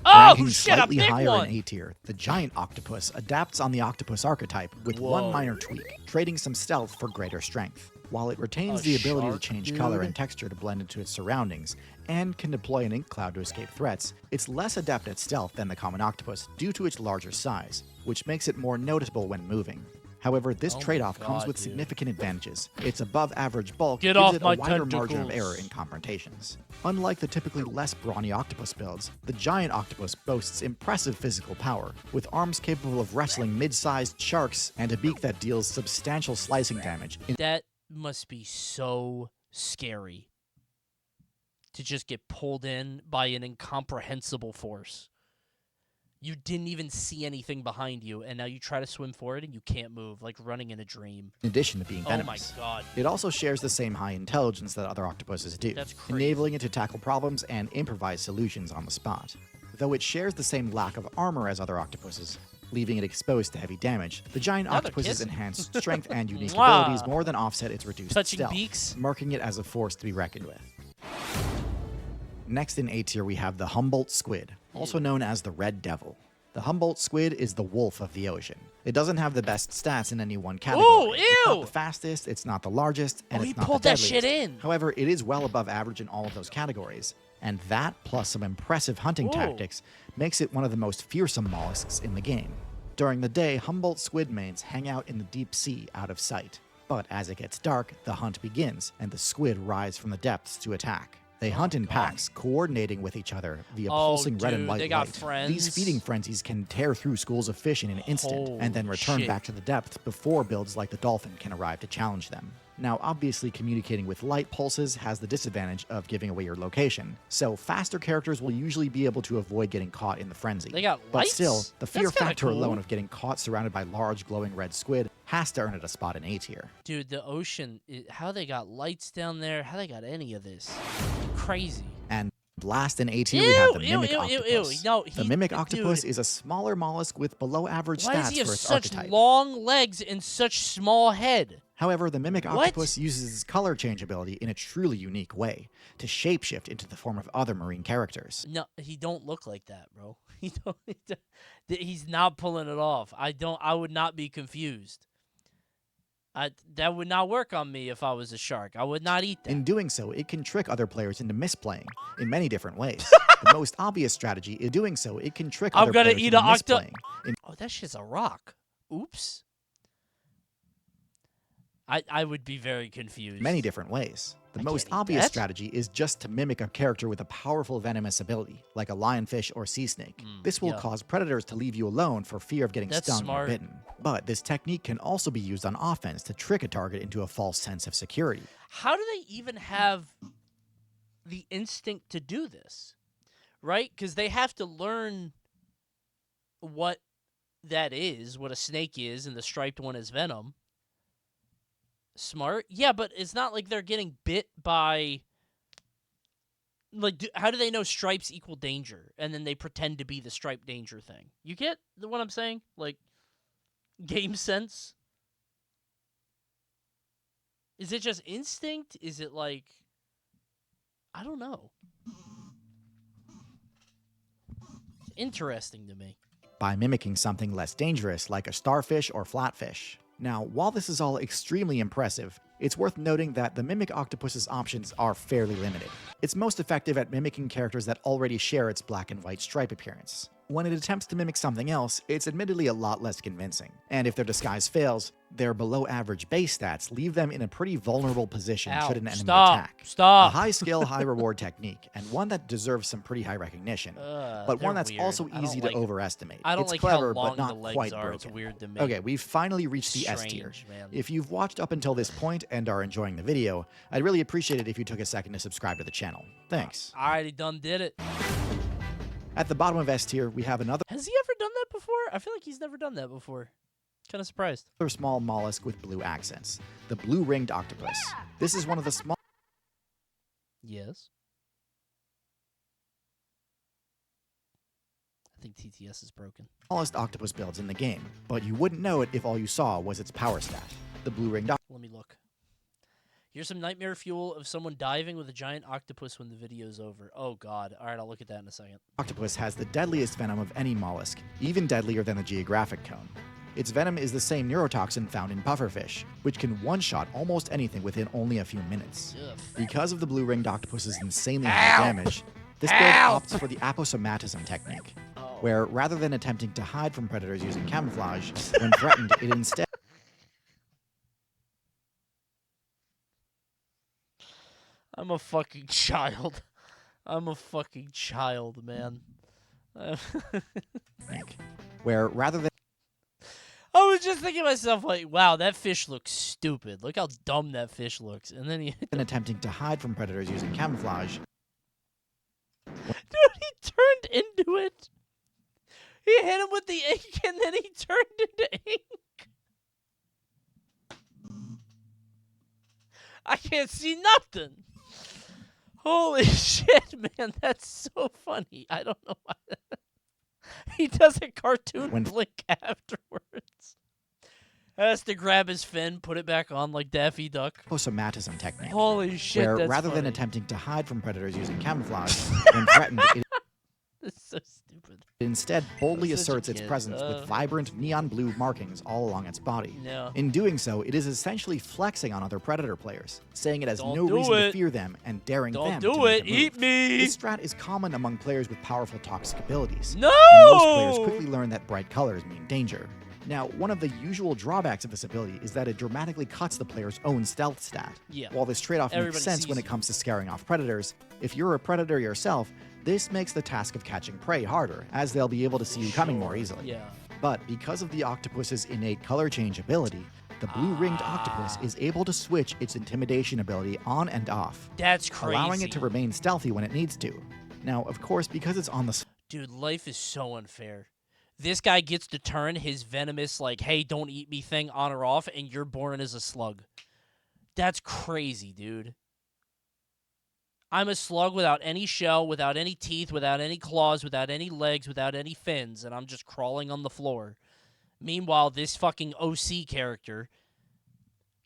Speaker 1: Oh
Speaker 18: Ranking
Speaker 1: shit! A
Speaker 18: slightly
Speaker 1: big
Speaker 18: higher
Speaker 1: one.
Speaker 18: in A tier, the giant octopus adapts on the octopus archetype with
Speaker 1: Whoa.
Speaker 18: one minor tweak, trading some stealth for greater strength. While it retains
Speaker 1: A
Speaker 18: the ability to
Speaker 1: shark,
Speaker 18: change color
Speaker 1: dude?
Speaker 18: and texture to blend into its surroundings, and can deploy an ink cloud to escape threats, it's less adept at stealth than the common octopus due to its larger size, which makes it more noticeable when moving. However, this
Speaker 1: Oh my
Speaker 18: trade-off comes
Speaker 1: God,
Speaker 18: with
Speaker 1: dude.
Speaker 18: significant advantages. Its above-average bulk
Speaker 1: Get
Speaker 18: gives
Speaker 1: off
Speaker 18: it
Speaker 1: my
Speaker 18: a wider margin of
Speaker 1: tentacles.
Speaker 18: error in confrontations. Unlike the typically less brawny octopus builds, the giant octopus boasts impressive physical power, with arms capable of wrestling mid-sized sharks and a beak that deals substantial slicing damage.
Speaker 1: That must be so scary to just get pulled in by an incomprehensible force. You didn't even see anything behind you, and now you try to swim for it and you can't move, like running in a dream.
Speaker 18: In addition to being
Speaker 1: Oh my
Speaker 18: venomous.
Speaker 1: God.
Speaker 18: It also shares the same high intelligence that other octopuses do,
Speaker 1: That's crazy.
Speaker 18: enabling it to tackle problems and improvise solutions on the spot. Though it shares the same lack of armor as other octopuses, leaving it exposed to heavy damage, the giant
Speaker 1: Now they're
Speaker 18: octopus's
Speaker 1: kissing.
Speaker 18: enhanced strength and unique
Speaker 1: Mwah.
Speaker 18: abilities more than offset its reduced
Speaker 1: Touching
Speaker 18: stealth,
Speaker 1: beaks.
Speaker 18: marking it as a force to be reckoned with. Next in A tier we have the Humboldt squid, also known as the Red Devil. The Humboldt squid is the wolf of the ocean. It doesn't have the best stats in any one category.
Speaker 1: Ooh,
Speaker 18: It's not
Speaker 1: ew!
Speaker 18: the fastest, it's not the largest, and
Speaker 1: Oh,
Speaker 18: it's
Speaker 1: he
Speaker 18: not
Speaker 1: pulled
Speaker 18: the
Speaker 1: that
Speaker 18: deadliest.
Speaker 1: shit in.
Speaker 18: However, it is well above average in all of those categories, and that, plus some impressive hunting
Speaker 1: Ooh.
Speaker 18: tactics, makes it one of the most fearsome mollusks in the game. During the day, Humboldt squid mates hang out in the deep sea out of sight. But as it gets dark, the hunt begins, and the squid rise from the depths to attack. They hunt in packs, coordinating with each other via
Speaker 1: Oh,
Speaker 18: pulsing red and
Speaker 1: dude,
Speaker 18: white
Speaker 1: they got
Speaker 18: light.
Speaker 1: friends.
Speaker 18: These feeding frenzies can tear through schools of fish in an instant, and then return
Speaker 1: shit.
Speaker 18: back to the depth before builds like the dolphin can arrive to challenge them. Now, obviously, communicating with light pulses has the disadvantage of giving away your location, so faster characters will usually be able to avoid getting caught in the frenzy.
Speaker 1: They got
Speaker 18: But
Speaker 1: lights?
Speaker 18: still, the fear
Speaker 1: That's kinda
Speaker 18: factor
Speaker 1: cool.
Speaker 18: alone of getting caught surrounded by large glowing red squid has to earn it a spot in A tier.
Speaker 1: Dude, the ocean, how they got lights down there, how they got any of this. Crazy.
Speaker 18: And last in A tier, we have the
Speaker 1: Ew,
Speaker 18: Mimic
Speaker 1: ew, ew,
Speaker 18: Octopus.
Speaker 1: ew. No,
Speaker 18: The Mimic Octopus is a smaller mollusk with below average
Speaker 1: Why does
Speaker 18: stats
Speaker 1: he have
Speaker 18: for its
Speaker 1: such
Speaker 18: archetype.
Speaker 1: long legs and such small head?
Speaker 18: However, the Mimic
Speaker 1: What?
Speaker 18: Octopus uses its color change ability in a truly unique way to shapeshift into the form of other marine characters.
Speaker 1: No, he don't look like that, bro. He's not pulling it off. I would not be confused. That would not work on me if I was a shark. I would not eat that.
Speaker 18: In doing so, it can trick other players into misplaying in many different ways. The most obvious strategy in doing so, it can trick
Speaker 1: I'm
Speaker 18: other
Speaker 1: gonna
Speaker 18: players
Speaker 1: eat
Speaker 18: into
Speaker 1: an octo.
Speaker 18: misplaying.
Speaker 1: Oh, that shit's a rock. Oops. I would be very confused.
Speaker 18: Many different ways. The most
Speaker 1: can't eat
Speaker 18: obvious
Speaker 1: that.
Speaker 18: strategy is just to mimic a character with a powerful venomous ability, like a lionfish or sea snake. This will
Speaker 1: yeah.
Speaker 18: cause predators to leave you alone for fear of getting
Speaker 1: That's
Speaker 18: stung
Speaker 1: smart.
Speaker 18: or bitten. But this technique can also be used on offense to trick a target into a false sense of security.
Speaker 1: How do they even have the instinct to do this? Right? Because they have to learn what that is, what a snake is, and the striped one is venom. Smart? Yeah, but it's not like they're getting bit by... Like, how do they know stripes equal danger? And then they pretend to be the striped danger thing. You get what I'm saying? Like, game sense? Is it just instinct? Is it like... I don't know. It's interesting to me.
Speaker 18: By mimicking something less dangerous like a starfish or flatfish. Now, while this is all extremely impressive, it's worth noting that the Mimic Octopus's options are fairly limited. It's most effective at mimicking characters that already share its black and white stripe appearance. When it attempts to mimic something else, it's admittedly a lot less convincing. And if their disguise fails, their below average base stats leave them in a pretty vulnerable position
Speaker 1: Ow,
Speaker 18: should an enemy
Speaker 1: stop,
Speaker 18: attack.
Speaker 1: stop.
Speaker 18: A high skill, high reward technique, and one that deserves some pretty high recognition, but
Speaker 1: they're
Speaker 18: one that's
Speaker 1: weird.
Speaker 18: also
Speaker 1: I don't
Speaker 18: easy
Speaker 1: like-
Speaker 18: to overestimate.
Speaker 1: I don't
Speaker 18: It's
Speaker 1: like
Speaker 18: clever,
Speaker 1: how long
Speaker 18: but not
Speaker 1: the legs
Speaker 18: quite
Speaker 1: are.
Speaker 18: broken.
Speaker 1: It's weird to me.
Speaker 18: Okay, we've finally reached the S tier.
Speaker 1: Strange, man.
Speaker 18: If you've watched up until this point and are enjoying the video, I'd really appreciate it if you took a second to subscribe to the channel. Thanks.
Speaker 1: I already done did it.
Speaker 18: At the bottom of S tier, we have another
Speaker 1: Has he ever done that before? I feel like he's never done that before. Kind of surprised.
Speaker 18: small mollusk with blue accents, the blue-ringed octopus. This is one of the small
Speaker 1: Yes. I think TTS is broken.
Speaker 18: smallest octopus builds in the game, but you wouldn't know it if all you saw was its power stat. The blue-ringed
Speaker 1: Let me look. Here's some nightmare fuel of someone diving with a giant octopus when the video's over. Oh, God. All right, I'll look at that in a second.
Speaker 18: octopus has the deadliest venom of any mollusk, even deadlier than the geographic cone. Its venom is the same neurotoxin found in pufferfish, which can one-shot almost anything within only a few minutes.
Speaker 1: Ugh.
Speaker 18: Because of the blue-ringed octopus's insanely high damage, this build opts for the aposomatism technique, where rather than attempting to hide from predators using camouflage, when threatened, it instead
Speaker 1: I'm a fucking child. I'm a fucking child, man.
Speaker 18: where rather than
Speaker 1: I was just thinking to myself, like, wow, that fish looks stupid. Look how dumb that fish looks. And then he...
Speaker 18: attempting to hide from predators using camouflage,
Speaker 1: Dude, he turned into it. He hit him with the ink, and then he turned into ink. I can't see nothing. Holy shit, man. That's so funny. I don't know why. He does a cartoon blink afterwards. Has to grab his fin, put it back on like Daffy Duck.
Speaker 18: aposomatism technique.
Speaker 1: Holy shit,
Speaker 18: where
Speaker 1: that's
Speaker 18: rather than
Speaker 1: funny.
Speaker 18: attempting to hide from predators using camouflage, when threatened, it
Speaker 1: That's so stupid.
Speaker 18: instead boldly
Speaker 1: I'm such a
Speaker 18: asserts its
Speaker 1: kid.
Speaker 18: presence with vibrant neon blue markings all along its body.
Speaker 1: Yeah.
Speaker 18: In doing so, it is essentially flexing on other predator players, saying it has
Speaker 1: Don't
Speaker 18: no
Speaker 1: do
Speaker 18: reason to
Speaker 1: it.
Speaker 18: fear them and daring
Speaker 1: Don't
Speaker 18: them
Speaker 1: do
Speaker 18: to make
Speaker 1: it.
Speaker 18: a move.
Speaker 1: Eat me.
Speaker 18: This strat is common among players with powerful toxic abilities.
Speaker 1: No!
Speaker 18: And most players quickly learn that bright colors mean danger. Now, one of the usual drawbacks of this ability is that it dramatically cuts the player's own stealth stat.
Speaker 1: Yeah.
Speaker 18: While this trade-off
Speaker 1: Everybody
Speaker 18: makes sense
Speaker 1: sees
Speaker 18: when it comes to scaring off predators, if you're a predator yourself, this makes the task of catching prey harder, as they'll be able to see you coming more easily.
Speaker 1: Yeah.
Speaker 18: But because of the octopus's innate color change ability, the blue-ringed octopus is able to switch its intimidation ability on and off.
Speaker 1: That's crazy.
Speaker 18: Allowing it to remain stealthy when it needs to. Now, of course, because it's on the...
Speaker 1: Dude, life is so unfair. This guy gets to turn his venomous, like, hey, don't eat me thing on or off, and you're born as a slug. That's crazy, dude. I'm a slug without any shell, without any teeth, without any claws, without any legs, without any fins, and I'm just crawling on the floor. Meanwhile, this fucking OC character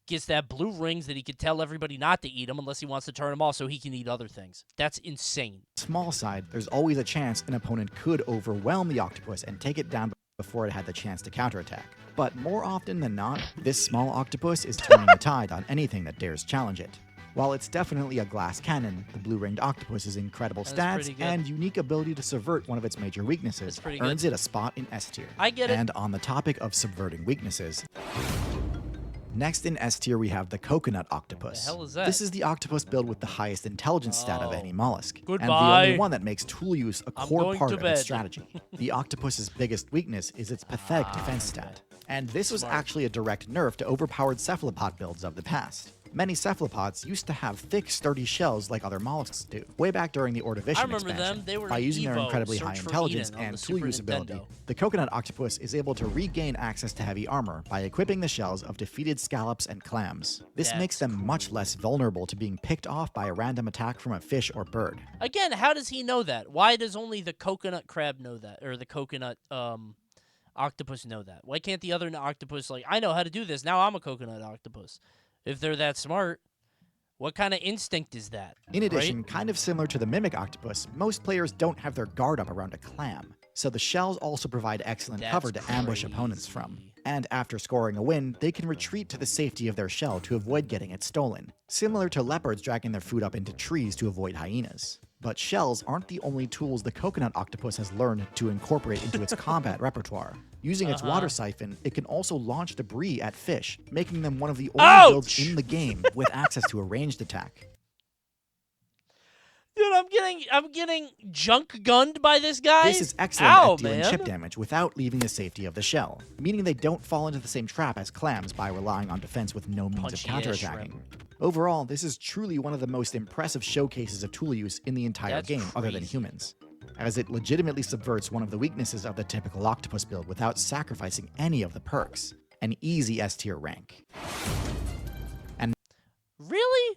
Speaker 1: gets that blue rings that he could tell everybody not to eat them unless he wants to turn them off so he can eat other things. That's insane.
Speaker 18: Small side, there's always a chance an opponent could overwhelm the octopus and take it down before it had the chance to counterattack. But more often than not, this small octopus is turning the tide on anything that dares challenge it. While it's definitely a glass cannon, the blue-ringed octopus's incredible stats and unique ability to subvert one of its major weaknesses earns it a spot in S tier.
Speaker 1: I get it.
Speaker 18: And on the topic of subverting weaknesses, next in S tier we have the coconut octopus.
Speaker 1: The hell is that?
Speaker 18: This is the octopus build with the highest intelligence stat of any mollusk, and the
Speaker 1: Goodbye.
Speaker 18: only one that makes tool use a core
Speaker 1: going
Speaker 18: part
Speaker 1: to
Speaker 18: of
Speaker 1: bed.
Speaker 18: its strategy. The octopus's biggest weakness is its pathetic defense stat, and this was actually a direct nerf to overpowered cephalopod builds of the past. Many cephalopods used to have thick, sturdy shells like other mollusks do. Way back during the Ordovician
Speaker 1: remember
Speaker 18: expansion,
Speaker 1: them. They were
Speaker 18: by using their
Speaker 1: Evo,
Speaker 18: incredibly
Speaker 1: Search
Speaker 18: high
Speaker 1: for
Speaker 18: intelligence
Speaker 1: Eden on
Speaker 18: and
Speaker 1: the
Speaker 18: tool
Speaker 1: Super
Speaker 18: use ability,
Speaker 1: Nintendo.
Speaker 18: the coconut octopus is able to regain access to heavy armor by equipping the shells of defeated scallops and clams. This makes them much less vulnerable to being picked off by a random attack from a fish or bird.
Speaker 1: Again, how does he know that? Why does only the coconut crab know that? Or the coconut octopus know that? Why can't the other octopus, like, I know how to do this, now I'm a coconut octopus? If they're that smart, what kind of instinct is that?
Speaker 18: In addition, kind of similar to the mimic octopus, most players don't have their guard up around a clam, so the shells also provide excellent cover to ambush opponents from. And after scoring a win, they can retreat to the safety of their shell to avoid getting it stolen, similar to leopards dragging their food up into trees to avoid hyenas. But shells aren't the only tools the coconut octopus has learned to incorporate into its combat repertoire. Using its water siphon, it can also launch debris at fish, making them one of the only builds in the game with access to a ranged attack.
Speaker 1: Dude, I'm getting junk gunned by this guy.
Speaker 18: This is excellent at dealing chip damage without leaving the safety of the shell, meaning they don't fall into the same trap as clams by relying on defense with no means of counterattacking. Overall, this is truly one of the most impressive showcases of tool use in the entire game, other than humans, as it legitimately subverts one of the weaknesses of the typical octopus build without sacrificing any of the perks. An easy S tier rank. And
Speaker 1: really?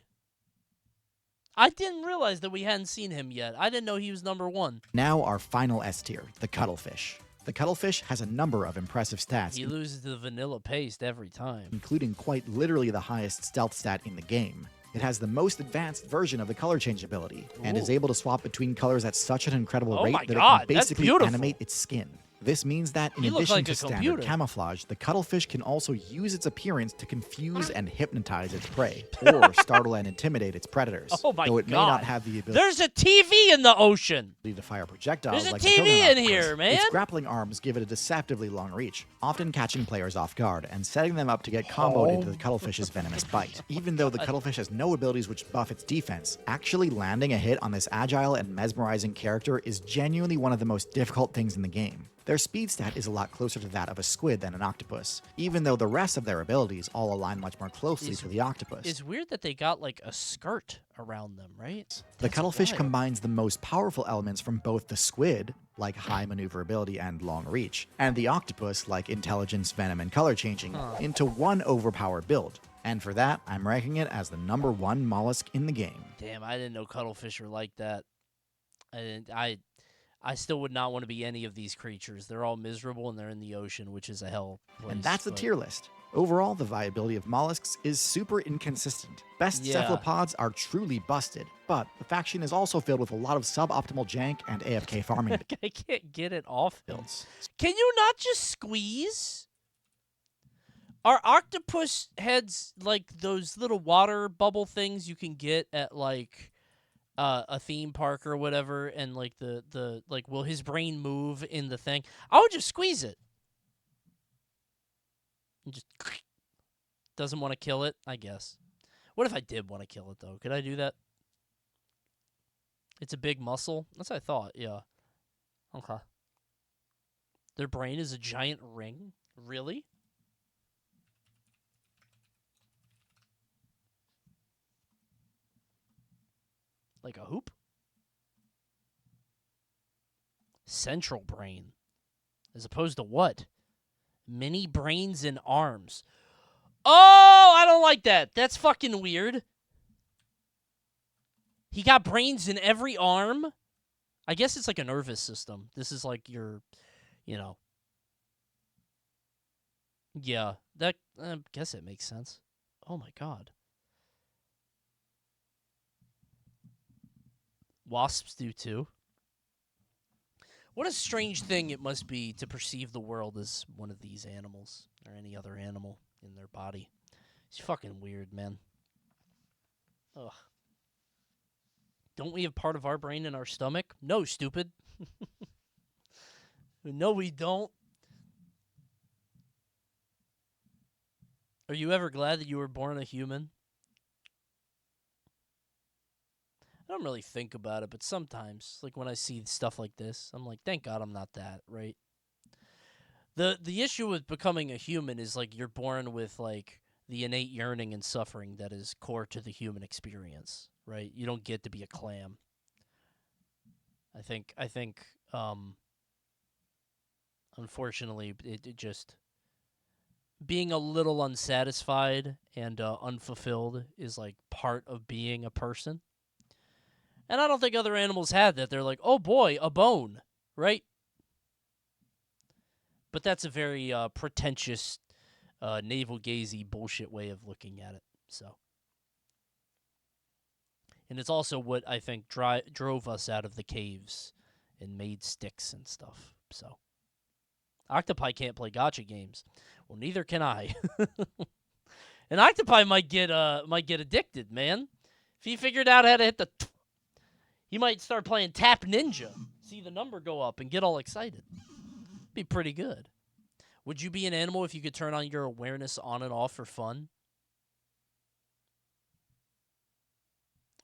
Speaker 1: I didn't realize that we hadn't seen him yet. I didn't know he was number 1.
Speaker 18: Now our final S tier, the cuttlefish. The cuttlefish has a number of impressive stats.
Speaker 1: He loses to the vanilla paste every time.
Speaker 18: Including quite literally the highest stealth stat in the game. It has the most advanced version of the color change ability, and is able to swap between colors at such an incredible rate that it can basically animate its skin. This means that in addition to standard camouflage, the cuttlefish can also use its appearance to confuse and hypnotize its prey, or startle and intimidate its predators.
Speaker 1: Oh my
Speaker 18: though it may not have the ability
Speaker 1: There's a TV in the ocean!
Speaker 18: to fire projectiles
Speaker 1: There's a
Speaker 18: like
Speaker 1: TV
Speaker 18: the coconut
Speaker 1: in
Speaker 18: octopus.
Speaker 1: here, man!
Speaker 18: Its grappling arms give it a deceptively long reach, often catching players off guard and setting them up to get comboed into the cuttlefish's venomous bite. Even though the cuttlefish has no abilities which buff its defense, actually landing a hit on this agile and mesmerizing character is genuinely one of the most difficult things in the game. Their speed stat is a lot closer to that of a squid than an octopus, even though the rest of their abilities all align much more closely to the octopus.
Speaker 1: It's weird that they got, like, a skirt around them, right?
Speaker 18: The cuttlefish combines the most powerful elements from both the squid, like high maneuverability and long reach, and the octopus, like intelligence, venom, and color changing, into one overpowered build. And for that, I'm ranking it as the number 1 mollusk in the game.
Speaker 1: Damn, I didn't know cuttlefish were like that. I still would not want to be any of these creatures. They're all miserable and they're in the ocean, which is a hell place.
Speaker 18: And that's the tier list. Overall, the viability of mollusks is super inconsistent. Best cephalopods are truly busted, but the faction is also filled with a lot of suboptimal jank and AFK farming.
Speaker 1: I can't get it off builds. Can you not just squeeze? Are octopus heads like those little water bubble things you can get at, like, a theme park or whatever, and like the will his brain move in the thing? I would just squeeze it. And just doesn't want to kill it, I guess. What if I did want to kill it, though? Could I do that? It's a big muscle? That's what I thought, yeah. Okay. Their brain is a giant ring? Really? Like a hoop? Central brain. As opposed to what? Mini brains and arms. Oh, I don't like that. That's fucking weird. He got brains in every arm? I guess it's like a nervous system. This is like your, you know. Yeah, that, I guess it makes sense. Oh my god. Wasps do too. What a strange thing it must be to perceive the world as one of these animals, or any other animal in their body. It's fucking weird, man. Ugh. Don't we have part of our brain in our stomach? No, stupid. No, we don't. Are you ever glad that you were born a human? I don't really think about it, but sometimes, like when I see stuff like this, I'm like, thank God I'm not that, right? The issue with becoming a human is like you're born with like the innate yearning and suffering that is core to the human experience, right? You don't get to be a clam. I think unfortunately it just being a little unsatisfied and unfulfilled is like part of being a person. And I don't think other animals have that. They're like, oh boy, a bone, right? But that's a very pretentious, navel-gazy bullshit way of looking at it. So, and it's also what I think drove us out of the caves and made sticks and stuff. So, octopi can't play gacha games. Well, neither can I. An octopi might get addicted, man. If he figured out how to hit the, he might start playing Tap Ninja. See the number go up and get all excited. Be pretty good. Would you be an animal if you could turn on your awareness on and off for fun?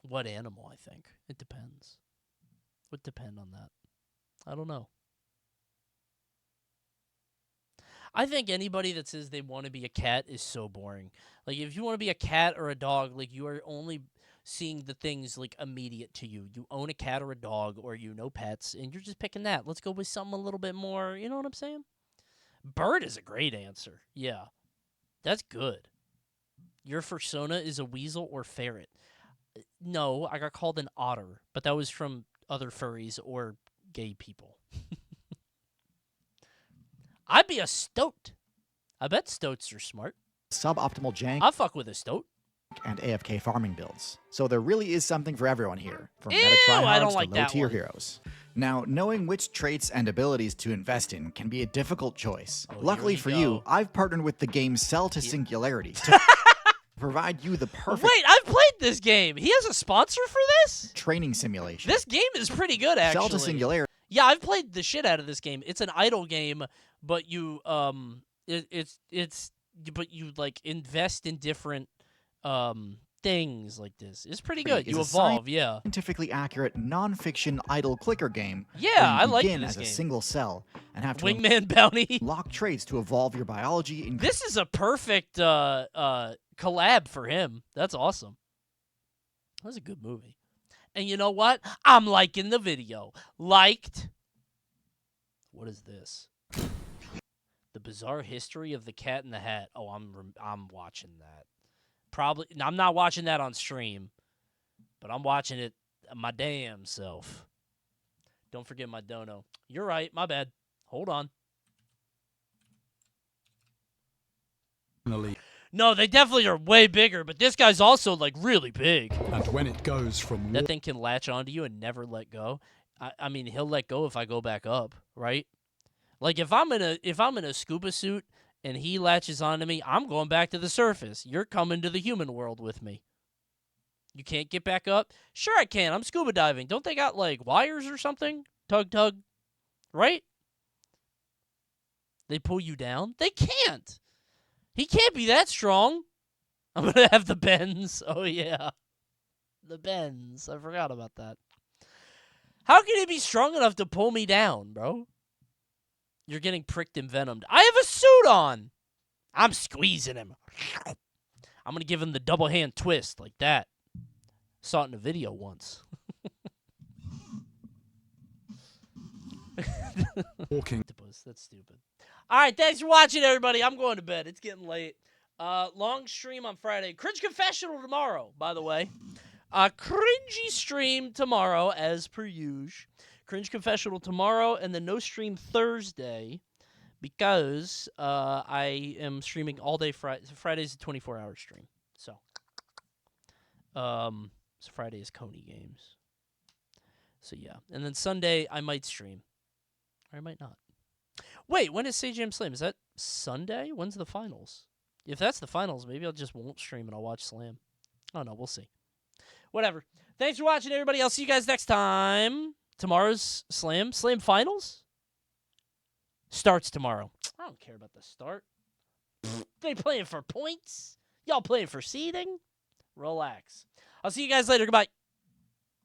Speaker 1: What animal, I think. It depends. Would depend on that. I don't know. I think anybody that says they want to be a cat is so boring. Like, if you want to be a cat or a dog, like, you are only seeing the things, like, immediate to you. You own a cat or a dog, or you know pets, and you're just picking that. Let's go with something a little bit more, you know what I'm saying? Bird is a great answer. Yeah. That's good. Your persona is a weasel or ferret. No, I got called an otter, but that was from other furries or gay people. I'd be a stoat. I bet stoats are smart.
Speaker 18: Suboptimal jank.
Speaker 1: I'll fuck with a stoat.
Speaker 18: And AFK farming builds. So there really is something for everyone here, from meta
Speaker 1: I don't
Speaker 18: tryhards
Speaker 1: like
Speaker 18: to
Speaker 1: that
Speaker 18: low-tier
Speaker 1: one.
Speaker 18: heroes. Now, knowing which traits and abilities to invest in can be a difficult choice. Luckily for you, I've partnered with the game Cell to Singularity to provide you the perfect
Speaker 1: Wait, I've played this game. He has a sponsor for this?
Speaker 18: training simulation.
Speaker 1: This game is pretty good, actually.
Speaker 18: Cell to Singularity.
Speaker 1: Yeah, I've played the shit out of this game. It's an idle game, but you but you like invest in different things like this. It's pretty good. You evolve, yeah.
Speaker 18: Scientifically accurate, non-fiction idle clicker game.
Speaker 1: Yeah, I like
Speaker 18: begin
Speaker 1: this
Speaker 18: as
Speaker 1: game.
Speaker 18: a single cell and have to
Speaker 1: Wingman Bounty.
Speaker 18: Lock traits to evolve your biology.
Speaker 1: This is a perfect collab for him. That's awesome. That's a good movie. And you know what? I'm liking the video. Liked. What is this? The Bizarre History of the Cat in the Hat. Oh, I'm watching that. Probably. I'm not watching that on stream, but I'm watching it my damn self. Don't forget my dono. You're right. My bad. Hold on. No, they definitely are way bigger, but this guy's also, like, really big.
Speaker 19: And when it goes from...
Speaker 1: That thing can latch onto you and never let go. I mean, he'll let go if I go back up, right? Like, if I'm in a scuba suit and he latches onto me, I'm going back to the surface. You're coming to the human world with me. You can't get back up? Sure I can. I'm scuba diving. Don't they got, like, wires or something? Tug. Right? They pull you down? They can't. He can't be that strong. I'm going to have the bends. Oh, yeah. The bends. I forgot about that. How can he be strong enough to pull me down, bro? You're getting pricked and venomed. I have a suit on. I'm squeezing him. I'm going to give him the double hand twist like that. Saw it in a video once.
Speaker 19: Walking.
Speaker 1: That's stupid. All right, thanks for watching, everybody. I'm going to bed. It's getting late. Long stream on Friday. Cringe Confessional tomorrow, by the way. Cringy stream tomorrow, as per usual. Cringe Confessional tomorrow, and then no stream Thursday because I am streaming all day Friday. Friday's a 24-hour stream. So Friday is Coney games. So, yeah. And then Sunday, I might stream. Or I might not. Wait, when is Sage Jam Slam? Is that Sunday? When's the finals? If that's the finals, maybe I just won't stream and I'll watch Slam. I don't know. We'll see. Whatever. Thanks for watching, everybody. I'll see you guys next time. Tomorrow's Slam finals starts tomorrow. I don't care about the start. They playing for points. Y'all playing for seeding. Relax. I'll see you guys later. Goodbye.